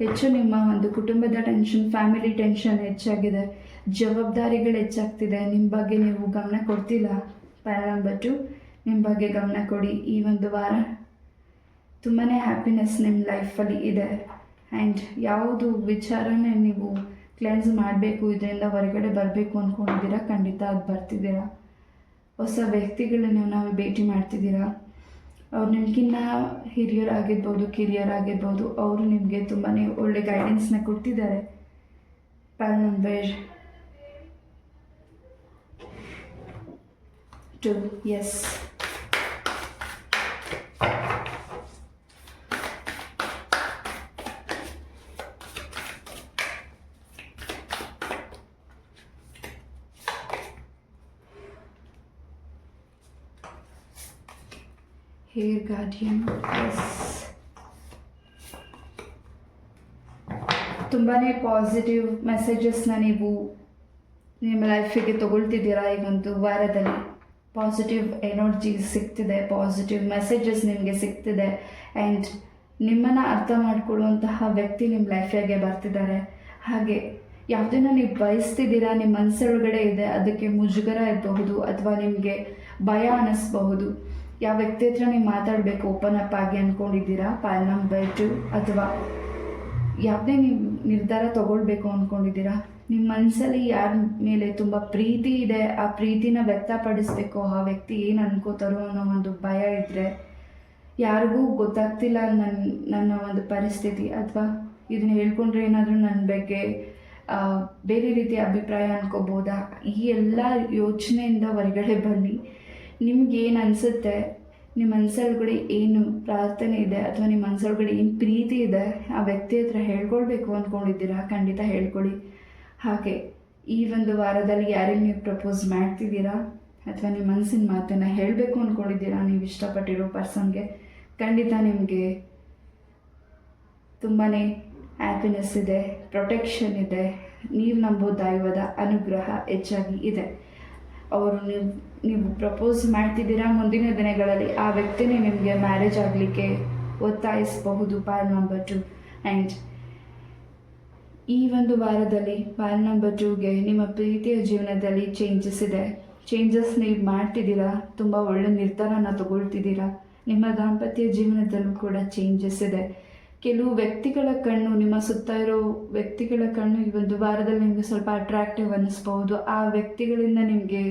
ಹೆಚ್ಚು ನಿಮ್ಮ ಒಂದು ಕುಟುಂಬದ ಟೆನ್ಷನ್, ಫ್ಯಾಮಿಲಿ ಟೆನ್ಷನ್ ಹೆಚ್ಚಾಗಿದೆ, ಜವಾಬ್ದಾರಿಗಳು ಹೆಚ್ಚಾಗ್ತಿದೆ, ನಿಮ್ಮ ಬಗ್ಗೆ ನೀವು ಗಮನ ಕೊಡ್ತಿಲ್ಲ. ಪೈಲ್ ನಂಬರ್ 2, ನಿಮ್ಮ ಬಗ್ಗೆ ಗಮನ ಕೊಡಿ. ಈ ಒಂದು ವಾರ ತುಂಬಾ ಹ್ಯಾಪಿನೆಸ್ ನಿಮ್ಮ ಲೈಫಲ್ಲಿ ಇದೆ. ಆ್ಯಂಡ್ ಯಾವುದು ವಿಚಾರನೇ ನೀವು ಕ್ಲೆನ್ಸ್ ಮಾಡಬೇಕು, ಇದರಿಂದ ಹೊರಗಡೆ ಬರಬೇಕು ಅಂದ್ಕೊಂಡಿದ್ದೀರಾ, ಖಂಡಿತ ಅದು ಬರ್ತಿದ್ದೀರಾ. ಹೊಸ ವ್ಯಕ್ತಿಗಳನ್ನ ನಾವು ಭೇಟಿ ಮಾಡ್ತಿದ್ದೀರಾ, ಅವ್ರು ನಿಮಗಿನ್ನ ಹಿರಿಯರಾಗಿರ್ಬೋದು, ಕಿರಿಯರಾಗಿರ್ಬೋದು, ಅವರು ನಿಮಗೆ ತುಂಬಾ ಒಳ್ಳೆ ಗೈಡೆನ್ಸ್ನ ಕೊಡ್ತಿದ್ದಾರೆ. Pile number 2. Yes, here guardian. Yes, ತುಂಬಾ ಪಾಸಿಟಿವ್ ಮೆಸೇಜಸ್ನ ನೀವು ನಿಮ್ಮ ಲೈಫಿಗೆ ತಗೊಳ್ತಿದ್ದೀರಾ ಈ ಒಂದು ವಾರದಲ್ಲಿ. ಪಾಸಿಟಿವ್ ಎನರ್ಜಿ ಸಿಗ್ತಿದೆ, ಪಾಸಿಟಿವ್ ಮೆಸೇಜಸ್ ನಿಮಗೆ ಸಿಗ್ತಿದೆ. ಆ್ಯಂಡ್ ನಿಮ್ಮನ್ನು ಅರ್ಥ ಮಾಡ್ಕೊಳ್ಳುವಂತಹ ವ್ಯಕ್ತಿ ನಿಮ್ಮ ಲೈಫಿಗೆ ಬರ್ತಿದ್ದಾರೆ. ಹಾಗೆ ಯಾವುದನ್ನು ನೀವು ಬಯಸ್ತಿದ್ದೀರಾ, ನಿಮ್ಮ ಮನಸ್ಸೊಳಗಡೆ ಇದೆ, ಅದಕ್ಕೆ ಮುಜುಗರ ಇರಬಹುದು ಅಥವಾ ನಿಮಗೆ ಭಯ ಅನ್ನಿಸ್ಬಹುದು. ಯಾವ ವ್ಯಕ್ತಿ ಹತ್ರ ನೀವು ಮಾತಾಡಬೇಕು ಓಪನ್ ಅಪ್ ಆಗಿ ಅಂದ್ಕೊಂಡಿದ್ದೀರಾ, ಪೈಲ್ ನಂಬರ್ 2, ಅಥವಾ ಯಾವುದೇ ನೀವು ನಿರ್ಧಾರ ತಗೊಳ್ಬೇಕು ಅಂದ್ಕೊಂಡಿದ್ದೀರಾ, ನಿಮ್ಮ ಮನಸ್ಸಲ್ಲಿ ಯಾರ ಮೇಲೆ ತುಂಬ ಪ್ರೀತಿ ಇದೆ, ಆ ಪ್ರೀತಿನ ವ್ಯಕ್ತಪಡಿಸ್ಬೇಕು, ಆ ವ್ಯಕ್ತಿ ಏನು ಅನ್ಕೋತಾರೋ ಅನ್ನೋ ಒಂದು ಭಯ ಇದ್ದರೆ, ಯಾರಿಗೂ ಗೊತ್ತಾಗ್ತಿಲ್ಲ ನನ್ನ ಒಂದು ಪರಿಸ್ಥಿತಿ, ಅಥವಾ ಇದನ್ನ ಹೇಳ್ಕೊಂಡ್ರೆ ಏನಾದರೂ ನನ್ನ ಬಗ್ಗೆ ಬೇರೆ ರೀತಿಯ ಅಭಿಪ್ರಾಯ ಅನ್ಕೋಬೋದಾ, ಈ ಎಲ್ಲ ಯೋಚನೆಯಿಂದ ಹೊರಗಡೆ ಬನ್ನಿ. ನಿಮ್ಗೇನು ಅನಿಸುತ್ತೆ, ನಿಮ್ಮ ಮನಸ್ಸೊಳಗಡೆ ಏನು ಪ್ರಾರ್ಥನೆ ಇದೆ ಅಥವಾ ನಿಮ್ಮ ಮನಸ್ಸೊಳಗಡೆ ಏನು ಪ್ರೀತಿ ಇದೆ, ಆ ವ್ಯಕ್ತಿ ಹತ್ರ ಹೇಳ್ಕೊಳ್ಬೇಕು ಅಂದ್ಕೊಂಡಿದ್ದೀರಾ, ಖಂಡಿತ ಹೇಳ್ಕೊಳ್ಳಿ. ಹಾಗೆ ಈ ಒಂದು ವಾರದಲ್ಲಿ ಯಾರಿಗೆ ನೀವು ಪ್ರಪೋಸ್ ಮಾಡ್ತಿದ್ದೀರಾ, ಅಥವಾ ನಿಮ್ಮ ಮನಸ್ಸಿನ ಮಾತನ್ನು ಹೇಳಬೇಕು ಅಂದ್ಕೊಂಡಿದ್ದೀರಾ ನೀವು ಇಷ್ಟಪಟ್ಟಿರೋ ಪರ್ಸನ್ಗೆ, ಖಂಡಿತ ನಿಮಗೆ ತುಂಬಾ ಹ್ಯಾಪಿನೆಸ್ ಇದೆ, ಪ್ರೊಟೆಕ್ಷನ್ ಇದೆ, ನೀವು ನಂಬೋ ದೈವದ ಅನುಗ್ರಹ ಹೆಚ್ಚಾಗಿ ಇದೆ. ಅವರು ನೀವು ಪ್ರಪೋಸ್ ಮಾಡ್ತಿದ್ದೀರಾ, ಮುಂದಿನ ದಿನಗಳಲ್ಲಿ ಆ ವ್ಯಕ್ತಿನೇ ನಿಮಗೆ ಮ್ಯಾರೇಜ್ ಆಗಲಿಕ್ಕೆ ಒತ್ತಾಯಿಸಬಹುದು. ಪಾಲ್ ನಂಬರ್ 2. ಆ್ಯಂಡ್ ಈ ಒಂದು ವಾರದಲ್ಲಿ ಪಾಲ್ ನಂಬರ್ 2ಗೆ ನಿಮ್ಮ ಪ್ರೀತಿಯ ಜೀವನದಲ್ಲಿ ಚೇಂಜಸ್ ಇದೆ. ಚೇಂಜಸ್ ನೀವು ಮಾಡ್ತಿದ್ದೀರಾ, ತುಂಬ ಒಳ್ಳೆ ನಿರ್ಧಾರನ ತಗೊಳ್ತಿದ್ದೀರಾ. ನಿಮ್ಮ ದಾಂಪತ್ಯ ಜೀವನದಲ್ಲೂ ಕೂಡ ಚೇಂಜಸ್ ಇದೆ. ಕೆಲವು ವ್ಯಕ್ತಿಗಳ ಕಣ್ಣು, ನಿಮ್ಮ ಸುತ್ತ ಇರೋ ವ್ಯಕ್ತಿಗಳ ಕಣ್ಣು ಈ ಒಂದು ವಾರದಲ್ಲಿ ನಿಮಗೆ ಸ್ವಲ್ಪ ಅಟ್ರಾಕ್ಟಿವ್ ಅನ್ನಿಸ್ಬೋದು. ಆ ವ್ಯಕ್ತಿಗಳಿಂದ ನಿಮಗೆ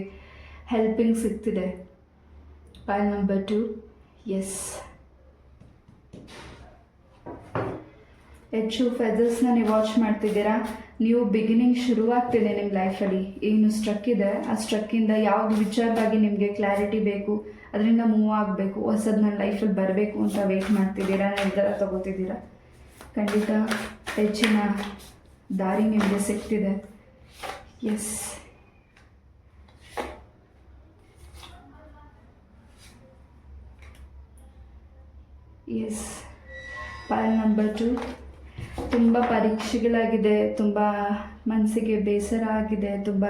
ಹೆಲ್ಪಿಂಗ್ ಸಿಗ್ತಿದೆ. ಪಾಲ್ ನಂಬರ್ 2. ಎಸ್, ಹೆಚ್ಚು ಫೆದರ್ಸ್ನ ನೀವು ವಾಚ್ ಮಾಡ್ತಿದ್ದೀರಾ. ನೀವು ಬಿಗಿನಿಂಗ್ ಶುರುವಾಗ್ತಿದೆ ನಿಮ್ಮ ಲೈಫಲ್ಲಿ. ಏನು ಸ್ಟ್ರಕ್ ಇದೆ, ಆ ಸ್ಟ್ರಕ್ಕಿಂದ ಯಾವುದು ವಿಚಾರವಾಗಿ ನಿಮಗೆ ಕ್ಲಾರಿಟಿ ಬೇಕು, ಅದರಿಂದ ಮೂವ್ ಆಗಬೇಕು, ಹೊಸದು ನನ್ನ ಲೈಫಲ್ಲಿ ಬರಬೇಕು ಅಂತ ವೆಯ್ಟ್ ಮಾಡ್ತಿದ್ದೀರಾ, ನಿರ್ಧಾರ ತಗೋತಿದ್ದೀರಾ. ಖಂಡಿತ ಹೆಚ್ಚಿನ ದಾರಿ ನಿಮಗೆ ಸಿಗ್ತಿದೆ. Yes, yes, pile number 2. ತುಂಬ ಪರೀಕ್ಷೆಗಳಾಗಿದೆ, ತುಂಬ ಮನಸ್ಸಿಗೆ ಬೇಸರ ಆಗಿದೆ, ತುಂಬ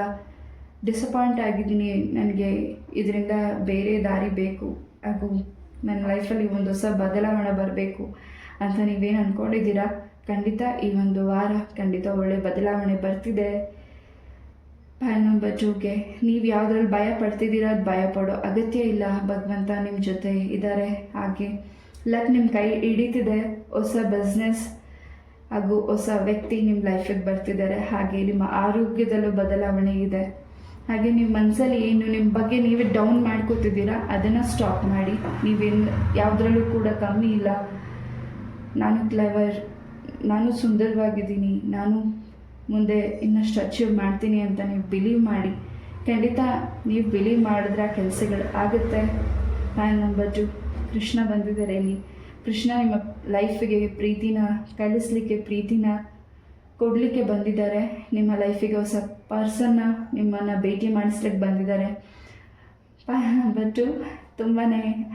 ಡಿಸಪಾಯಿಂಟ್ ಆಗಿದ್ದೀನಿ, ನನಗೆ ಇದರಿಂದ ಬೇರೆ ದಾರಿ ಬೇಕು, ಹಾಗೂ ನನ್ನ ಲೈಫಲ್ಲಿ ಒಂದು ಹೊಸ ಬದಲಾವಣೆ ಬರಬೇಕು ಅಂತ ನೀವೇನು ಅಂದ್ಕೊಂಡಿದ್ದೀರಾ. ಖಂಡಿತ ಈ ಒಂದು ವಾರ ಖಂಡಿತ ಒಳ್ಳೆ ಬದಲಾವಣೆ ಬರ್ತಿದೆ. ಪಾಲ್ ನಂಬರ್ 2ಗೆ ನೀವು ಯಾವುದ್ರಲ್ಲಿ ಭಯ ಪಡ್ತಿದ್ದೀರಾ ಅದು ಭಯ ಪಡೋ ಅಗತ್ಯ ಇಲ್ಲ. ಭಗವಂತ ನಿಮ್ಮ ಜೊತೆ ಇದ್ದಾರೆ. ಹಾಗೆ ಲಕ್ ನಿಮ್ಮ ಕೈ ಹಿಡಿತಿದೆ. ಹೊಸ ಬಿಸ್ನೆಸ್ ಹಾಗೂ ಹೊಸ ವ್ಯಕ್ತಿ ನಿಮ್ಮ ಲೈಫಿಗೆ ಬರ್ತಿದ್ದಾರೆ. ಹಾಗೆ ನಿಮ್ಮ ಆರೋಗ್ಯದಲ್ಲೂ ಬದಲಾವಣೆ ಇದೆ. ಹಾಗೆ ನಿಮ್ಮ ಮನಸ್ಸಲ್ಲಿ ಏನು ನಿಮ್ಮ ಬಗ್ಗೆ ನೀವೇ ಡೌನ್ ಮಾಡ್ಕೋತಿದ್ದೀರಾ ಅದನ್ನು ಸ್ಟಾಪ್ ಮಾಡಿ. ನೀವೇನು ಯಾವುದ್ರಲ್ಲೂ ಕೂಡ ಕಮ್ಮಿ ಇಲ್ಲ, ನಾನು ಕ್ಲೆವರ್, ನಾನು ಸುಂದರವಾಗಿದ್ದೀನಿ, ನಾನು ಮುಂದೆ ಇನ್ನಷ್ಟು ಅಚೀವ್ ಮಾಡ್ತೀನಿ ಅಂತ ನೀವು ಬಿಲೀವ್ ಮಾಡಿ. ಖಂಡಿತ ನೀವು ಬಿಲೀವ್ ಮಾಡಿದ್ರೆ ಕೆಲಸಗಳು ಆಗುತ್ತೆ. ಪಾಲ್ ನಂಬರ್ 2. ಕೃಷ್ಣ ಬಂದಿದ್ದಾರೆ ಇಲ್ಲಿ. ಕೃಷ್ಣ ನಿಮ್ಮ ಲೈಫಿಗೆ ಪ್ರೀತಿನ ಕಳಿಸ್ಲಿಕ್ಕೆ, ಪ್ರೀತಿನ ಕೊಡಲಿಕ್ಕೆ ಬಂದಿದ್ದಾರೆ. ನಿಮ್ಮ ಲೈಫಿಗೆ ಹೊಸ ಪರ್ಸನ್ನ ನಿಮ್ಮನ್ನು ಭೇಟಿ ಮಾಡಿಸ್ಲಿಕ್ಕೆ ಬಂದಿದ್ದಾರೆ. ಪಾಲ್ ನಂಬರ್ 2 ತುಂಬಾ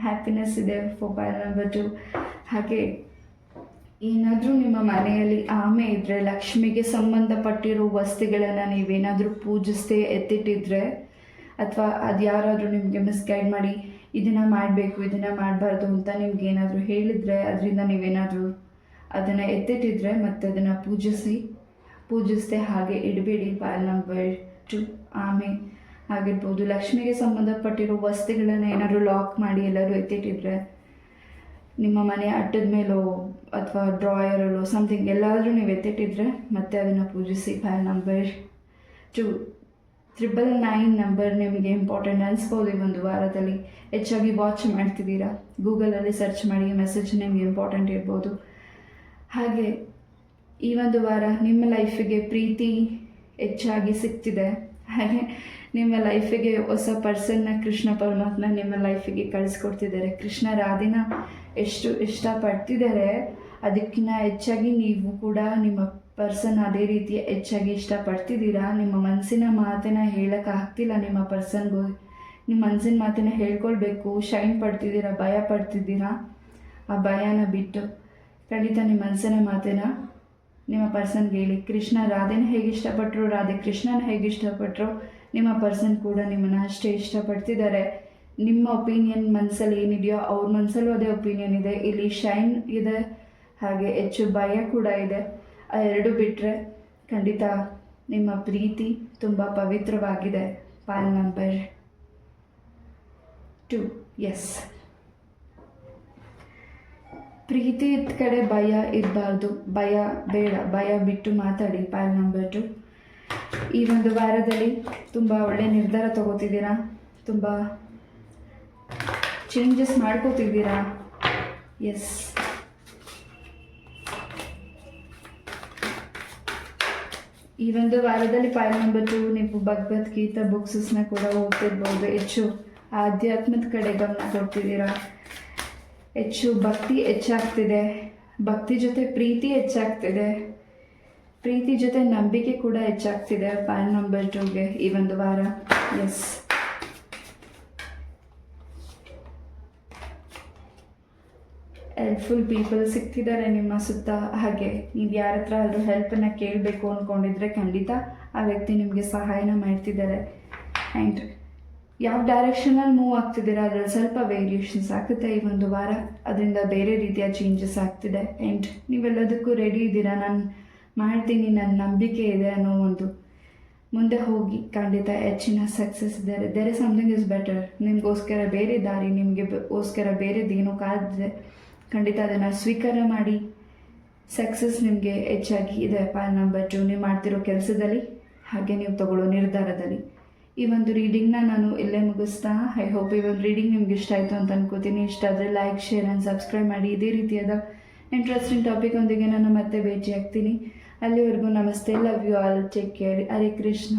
ಹ್ಯಾಪಿನೆಸ್ ಇದೆ ಫಾರ್ ಪಾಲ್ ನಂಬರ್ 2. ಹಾಗೆ ಏನಾದರೂ ನಿಮ್ಮ ಮನೆಯಲ್ಲಿ ಆಮೆ ಇದ್ದರೆ, ಲಕ್ಷ್ಮಿಗೆ ಸಂಬಂಧಪಟ್ಟಿರೋ ವಸ್ತುಗಳನ್ನು ನೀವೇನಾದರೂ ಪೂಜಿಸದೆ ಎತ್ತಿಟ್ಟಿದ್ರೆ, ಅಥವಾ ಅದು ಯಾರಾದರೂ ನಿಮಗೆ ಮಿಸ್ಗೈಡ್ ಮಾಡಿ ಇದನ್ನು ಮಾಡಬೇಕು ಇದನ್ನು ಮಾಡಬಾರ್ದು ಅಂತ ನಿಮ್ಗೆ ಏನಾದರೂ ಹೇಳಿದರೆ, ಅದರಿಂದ ನೀವೇನಾದರೂ ಅದನ್ನು ಎತ್ತಿಟ್ಟಿದ್ರೆ ಮತ್ತೆ ಅದನ್ನು ಪೂಜಿಸದೆ ಹಾಗೆ ಇಡಬೇಡಿ. ಪಾಲ್ ನಂಬರ್ 2. ಆಮೆ ಆಗಿರ್ಬೋದು, ಲಕ್ಷ್ಮಿಗೆ ಸಂಬಂಧಪಟ್ಟಿರೋ ವಸ್ತುಗಳನ್ನು ಏನಾದರೂ ಲಾಕ್ ಮಾಡಿ ಎಲ್ಲರೂ ಎತ್ತಿಟ್ಟಿದ್ರೆ, ನಿಮ್ಮ ಮನೆ ಅಟ್ಟದ ಮೇಲೋ ಅಥವಾ ಡ್ರಾಯರಲ್ಲೋ ಸಮಥಿಂಗ್ ಎಲ್ಲಾದರೂ ನೀವು ಎತ್ತಿಟ್ಟಿದ್ರೆ ಮತ್ತೆ ಅದನ್ನು ಪೂಜಿಸಿ. ಪಾಲ್ ನಂಬರ್ 2. 999 ನಂಬರ್ ನಿಮಗೆ ಇಂಪಾರ್ಟೆಂಟ್ ಅನಿಸ್ಬೋದು. ಈ ಒಂದು ವಾರದಲ್ಲಿ ಹೆಚ್ಚಾಗಿ ವಾಚ್ ಮಾಡ್ತಿದ್ದೀರಾ, ಗೂಗಲಲ್ಲಿ ಸರ್ಚ್ ಮಾಡಿ, ಮೆಸೇಜ್ ನಿಮಗೆ ಇಂಪಾರ್ಟೆಂಟ್ ಇರ್ಬೋದು. ಹಾಗೆ ಈ ಒಂದು ವಾರ ನಿಮ್ಮ ಲೈಫಿಗೆ ಪ್ರೀತಿ ಹೆಚ್ಚಾಗಿ ಸಿಗ್ತಿದೆ. ಹಾಗೆ ನಿಮ್ಮ ಲೈಫಿಗೆ ಹೊಸ ಪರ್ಸನ್ನ ಕೃಷ್ಣ ಪರಮಾತ್ಮ ನಿಮ್ಮ ಲೈಫಿಗೆ ಕಳಿಸ್ಕೊಡ್ತಿದ್ದಾರೆ. ಕೃಷ್ಣ ರಾಧಿನ ಎಷ್ಟು ಇಷ್ಟಪಡ್ತಿದ್ದಾರೆ ಅದಕ್ಕಿಂತ ಹೆಚ್ಚಾಗಿ ನೀವು ಕೂಡ ನಿಮ್ಮ ಪರ್ಸನ್ ಅದೇ ರೀತಿ ಹೆಚ್ಚಾಗಿ ಇಷ್ಟಪಡ್ತಿದ್ದೀರಾ. ನಿಮ್ಮ ಮನಸ್ಸಿನ ಮಾತನ್ನು ಹೇಳೋಕ್ಕಾಗ್ತಿಲ್ಲ ನಿಮ್ಮ ಪರ್ಸನ್ಗೂ. ನಿಮ್ಮ ಮನಸ್ಸಿನ ಮಾತನ್ನು ಹೇಳ್ಕೊಳ್ಬೇಕು. ಶೈನ್ ಪಡ್ತಿದ್ದೀರಾ, ಭಯ ಪಡ್ತಿದ್ದೀರಾ. ಆ ಭಯನ ಬಿಟ್ಟು ಖಂಡಿತ ನಿಮ್ಮ ಮನಸ್ಸಿನ ಮಾತನ್ನು ನಿಮ್ಮ ಪರ್ಸನ್ಗೆ ಹೇಳಿ. ಕೃಷ್ಣ ರಾಧೆನ ಹೇಗೆ ಇಷ್ಟಪಟ್ಟರು, ರಾಧೆ ಕೃಷ್ಣನ ಹೇಗೆ ಇಷ್ಟಪಟ್ಟರು, ನಿಮ್ಮ ಪರ್ಸನ್ ಕೂಡ ನಿಮ್ಮನ್ನು ಅಷ್ಟೇ ಇಷ್ಟಪಡ್ತಿದ್ದಾರೆ. ನಿಮ್ಮ ಒಪಿನಿಯನ್ ಮನಸ್ಸಲ್ಲಿ ಏನಿದೆಯೋ ಅವ್ರ ಮನಸ್ಸಲ್ಲೂ ಅದೇ ಒಪಿನಿಯನ್ ಇದೆ. ಇಲ್ಲಿ ಶೈನ್ ಇದೆ, ಹಾಗೆ ಹೆಚ್ಚು ಭಯ ಕೂಡ ಇದೆ. ಆ ಎರಡು ಬಿಟ್ಟರೆ ಖಂಡಿತ ನಿಮ್ಮ ಪ್ರೀತಿ ತುಂಬ ಪವಿತ್ರವಾಗಿದೆ. ಪಾಲ್ ನಂಬರ್ 2. ಎಸ್, ಪ್ರೀತಿ ಕಡೆ ಭಯ ಇರಬಾರ್ದು. ಭಯ ಬೇಡ, ಭಯ ಬಿಟ್ಟು ಮಾತಾಡಿ. ಪಾಲ್ ನಂಬರ್ 2. ಈ ಒಂದು ವಾರದಲ್ಲಿ ತುಂಬ ಒಳ್ಳೆ ನಿರ್ಧಾರ ತಗೋತಿದ್ದೀರಾ, ತುಂಬ ಚೇಂಜಸ್ ಮಾಡ್ಕೋತಿದ್ದೀರಾ. ಎಸ್, ಈ ಒಂದು ವಾರದಲ್ಲಿ ಪಾಲ್ ನಂಬರ್ 2 ನೀವು ಭಗವದ್ಗೀತಾ ಬುಕ್ಸಸ್ನ ಕೂಡ ಓದ್ತಿರ್ಬೋದು. ಹೆಚ್ಚು ಆಧ್ಯಾತ್ಮದ ಕಡೆ ಗಮನ ಕೊಡ್ತಿದ್ದೀರಾ. ಹೆಚ್ಚು ಭಕ್ತಿ ಹೆಚ್ಚಾಗ್ತಿದೆ. ಭಕ್ತಿ ಜೊತೆ ಪ್ರೀತಿ ಹೆಚ್ಚಾಗ್ತಿದೆ. ಪ್ರೀತಿ ಜೊತೆ ನಂಬಿಕೆ ಕೂಡ ಹೆಚ್ಚಾಗ್ತಿದೆ ಪಾಲ್ ನಂಬರ್ 2ಗೆ ಈ ಒಂದು ವಾರ. ಎಸ್, ಹೆಲ್ಪ್ಫುಲ್ ಪೀಪಲ್ ಸಿಗ್ತಿದ್ದಾರೆ ನಿಮ್ಮ ಸುತ್ತ. ಹಾಗೆ ನೀವು ಯಾರ ಹತ್ರ ಆದರೂ ಹೆಲ್ಪನ್ನು ಕೇಳಬೇಕು ಅಂದ್ಕೊಂಡಿದ್ರೆ ಖಂಡಿತ ಆ ವ್ಯಕ್ತಿ ನಿಮಗೆ ಸಹಾಯನ ಮಾಡ್ತಿದ್ದಾರೆ. ಆ್ಯಂಡ್ ಯಾವ ಡೈರೆಕ್ಷನಲ್ಲಿ ಮೂವ್ ಆಗ್ತಿದ್ದೀರಾ ಅದರಲ್ಲಿ ಸ್ವಲ್ಪ ವೇರಿಯೇಷನ್ಸ್ ಆಗುತ್ತೆ ಈ ಒಂದು ವಾರ. ಅದರಿಂದ ಬೇರೆ ರೀತಿಯ ಚೇಂಜಸ್ ಆಗ್ತಿದೆ. ಆ್ಯಂಡ್ ನೀವೆಲ್ಲದಕ್ಕೂ ರೆಡಿ ಇದ್ದೀರಾ, ನಾನು ಮಾಡ್ತೀನಿ, ನನ್ನ ನಂಬಿಕೆ ಇದೆ ಅನ್ನೋ ಒಂದು ಮುಂದೆ ಹೋಗಿ ಖಂಡಿತ ಹೆಚ್ಚಿನ ಸಕ್ಸಸ್ ಇದೆ. There is something is better. ನಿಮಗೋಸ್ಕರ ಬೇರೆ ದಾರಿ, ನಿಮಗೆಗೋಸ್ಕರ ಬೇರೆದೇನೋ ಕಾದಿದೆ. ಖಂಡಿತ ಅದನ್ನು ಸ್ವೀಕಾರ ಮಾಡಿ. ಸಕ್ಸಸ್ ನಿಮಗೆ ಹೆಚ್ಚಾಗಿ ಇದೆ. ಪಾಲ್ ನಂಬರ್ 2 ನೀವು ಮಾಡ್ತಿರೋ ಕೆಲಸದಲ್ಲಿ, ಹಾಗೆ ನೀವು ತಗೊಳ್ಳೋ ನಿರ್ಧಾರದಲ್ಲಿ. ಈ ಒಂದು ರೀಡಿಂಗ್ನ ನಾನು ಇಲ್ಲೇ ಮುಗಿಸ್ತಾ. ಐ ಹೋಪ್ ಈ ಒಂದು ರೀಡಿಂಗ್ ನಿಮ್ಗೆ ಇಷ್ಟ ಆಯಿತು ಅಂತ ಅನ್ಕೋತೀನಿ. ಇಷ್ಟ ಆದರೆ ಲೈಕ್, ಶೇರ್ ಆ್ಯಂಡ್ ಸಬ್ಸ್ಕ್ರೈಬ್ ಮಾಡಿ. ಇದೇ ರೀತಿಯಾದ ಇಂಟ್ರೆಸ್ಟಿಂಗ್ ಟಾಪಿಕ್ ಒಂದಿಗೆ ನಾನು ಮತ್ತೆ ಭೇಟಿ ಆಗ್ತೀನಿ. ಅಲ್ಲಿವರೆಗೂ ನಮಸ್ತೆ, love you all, take care. Hare Krishna.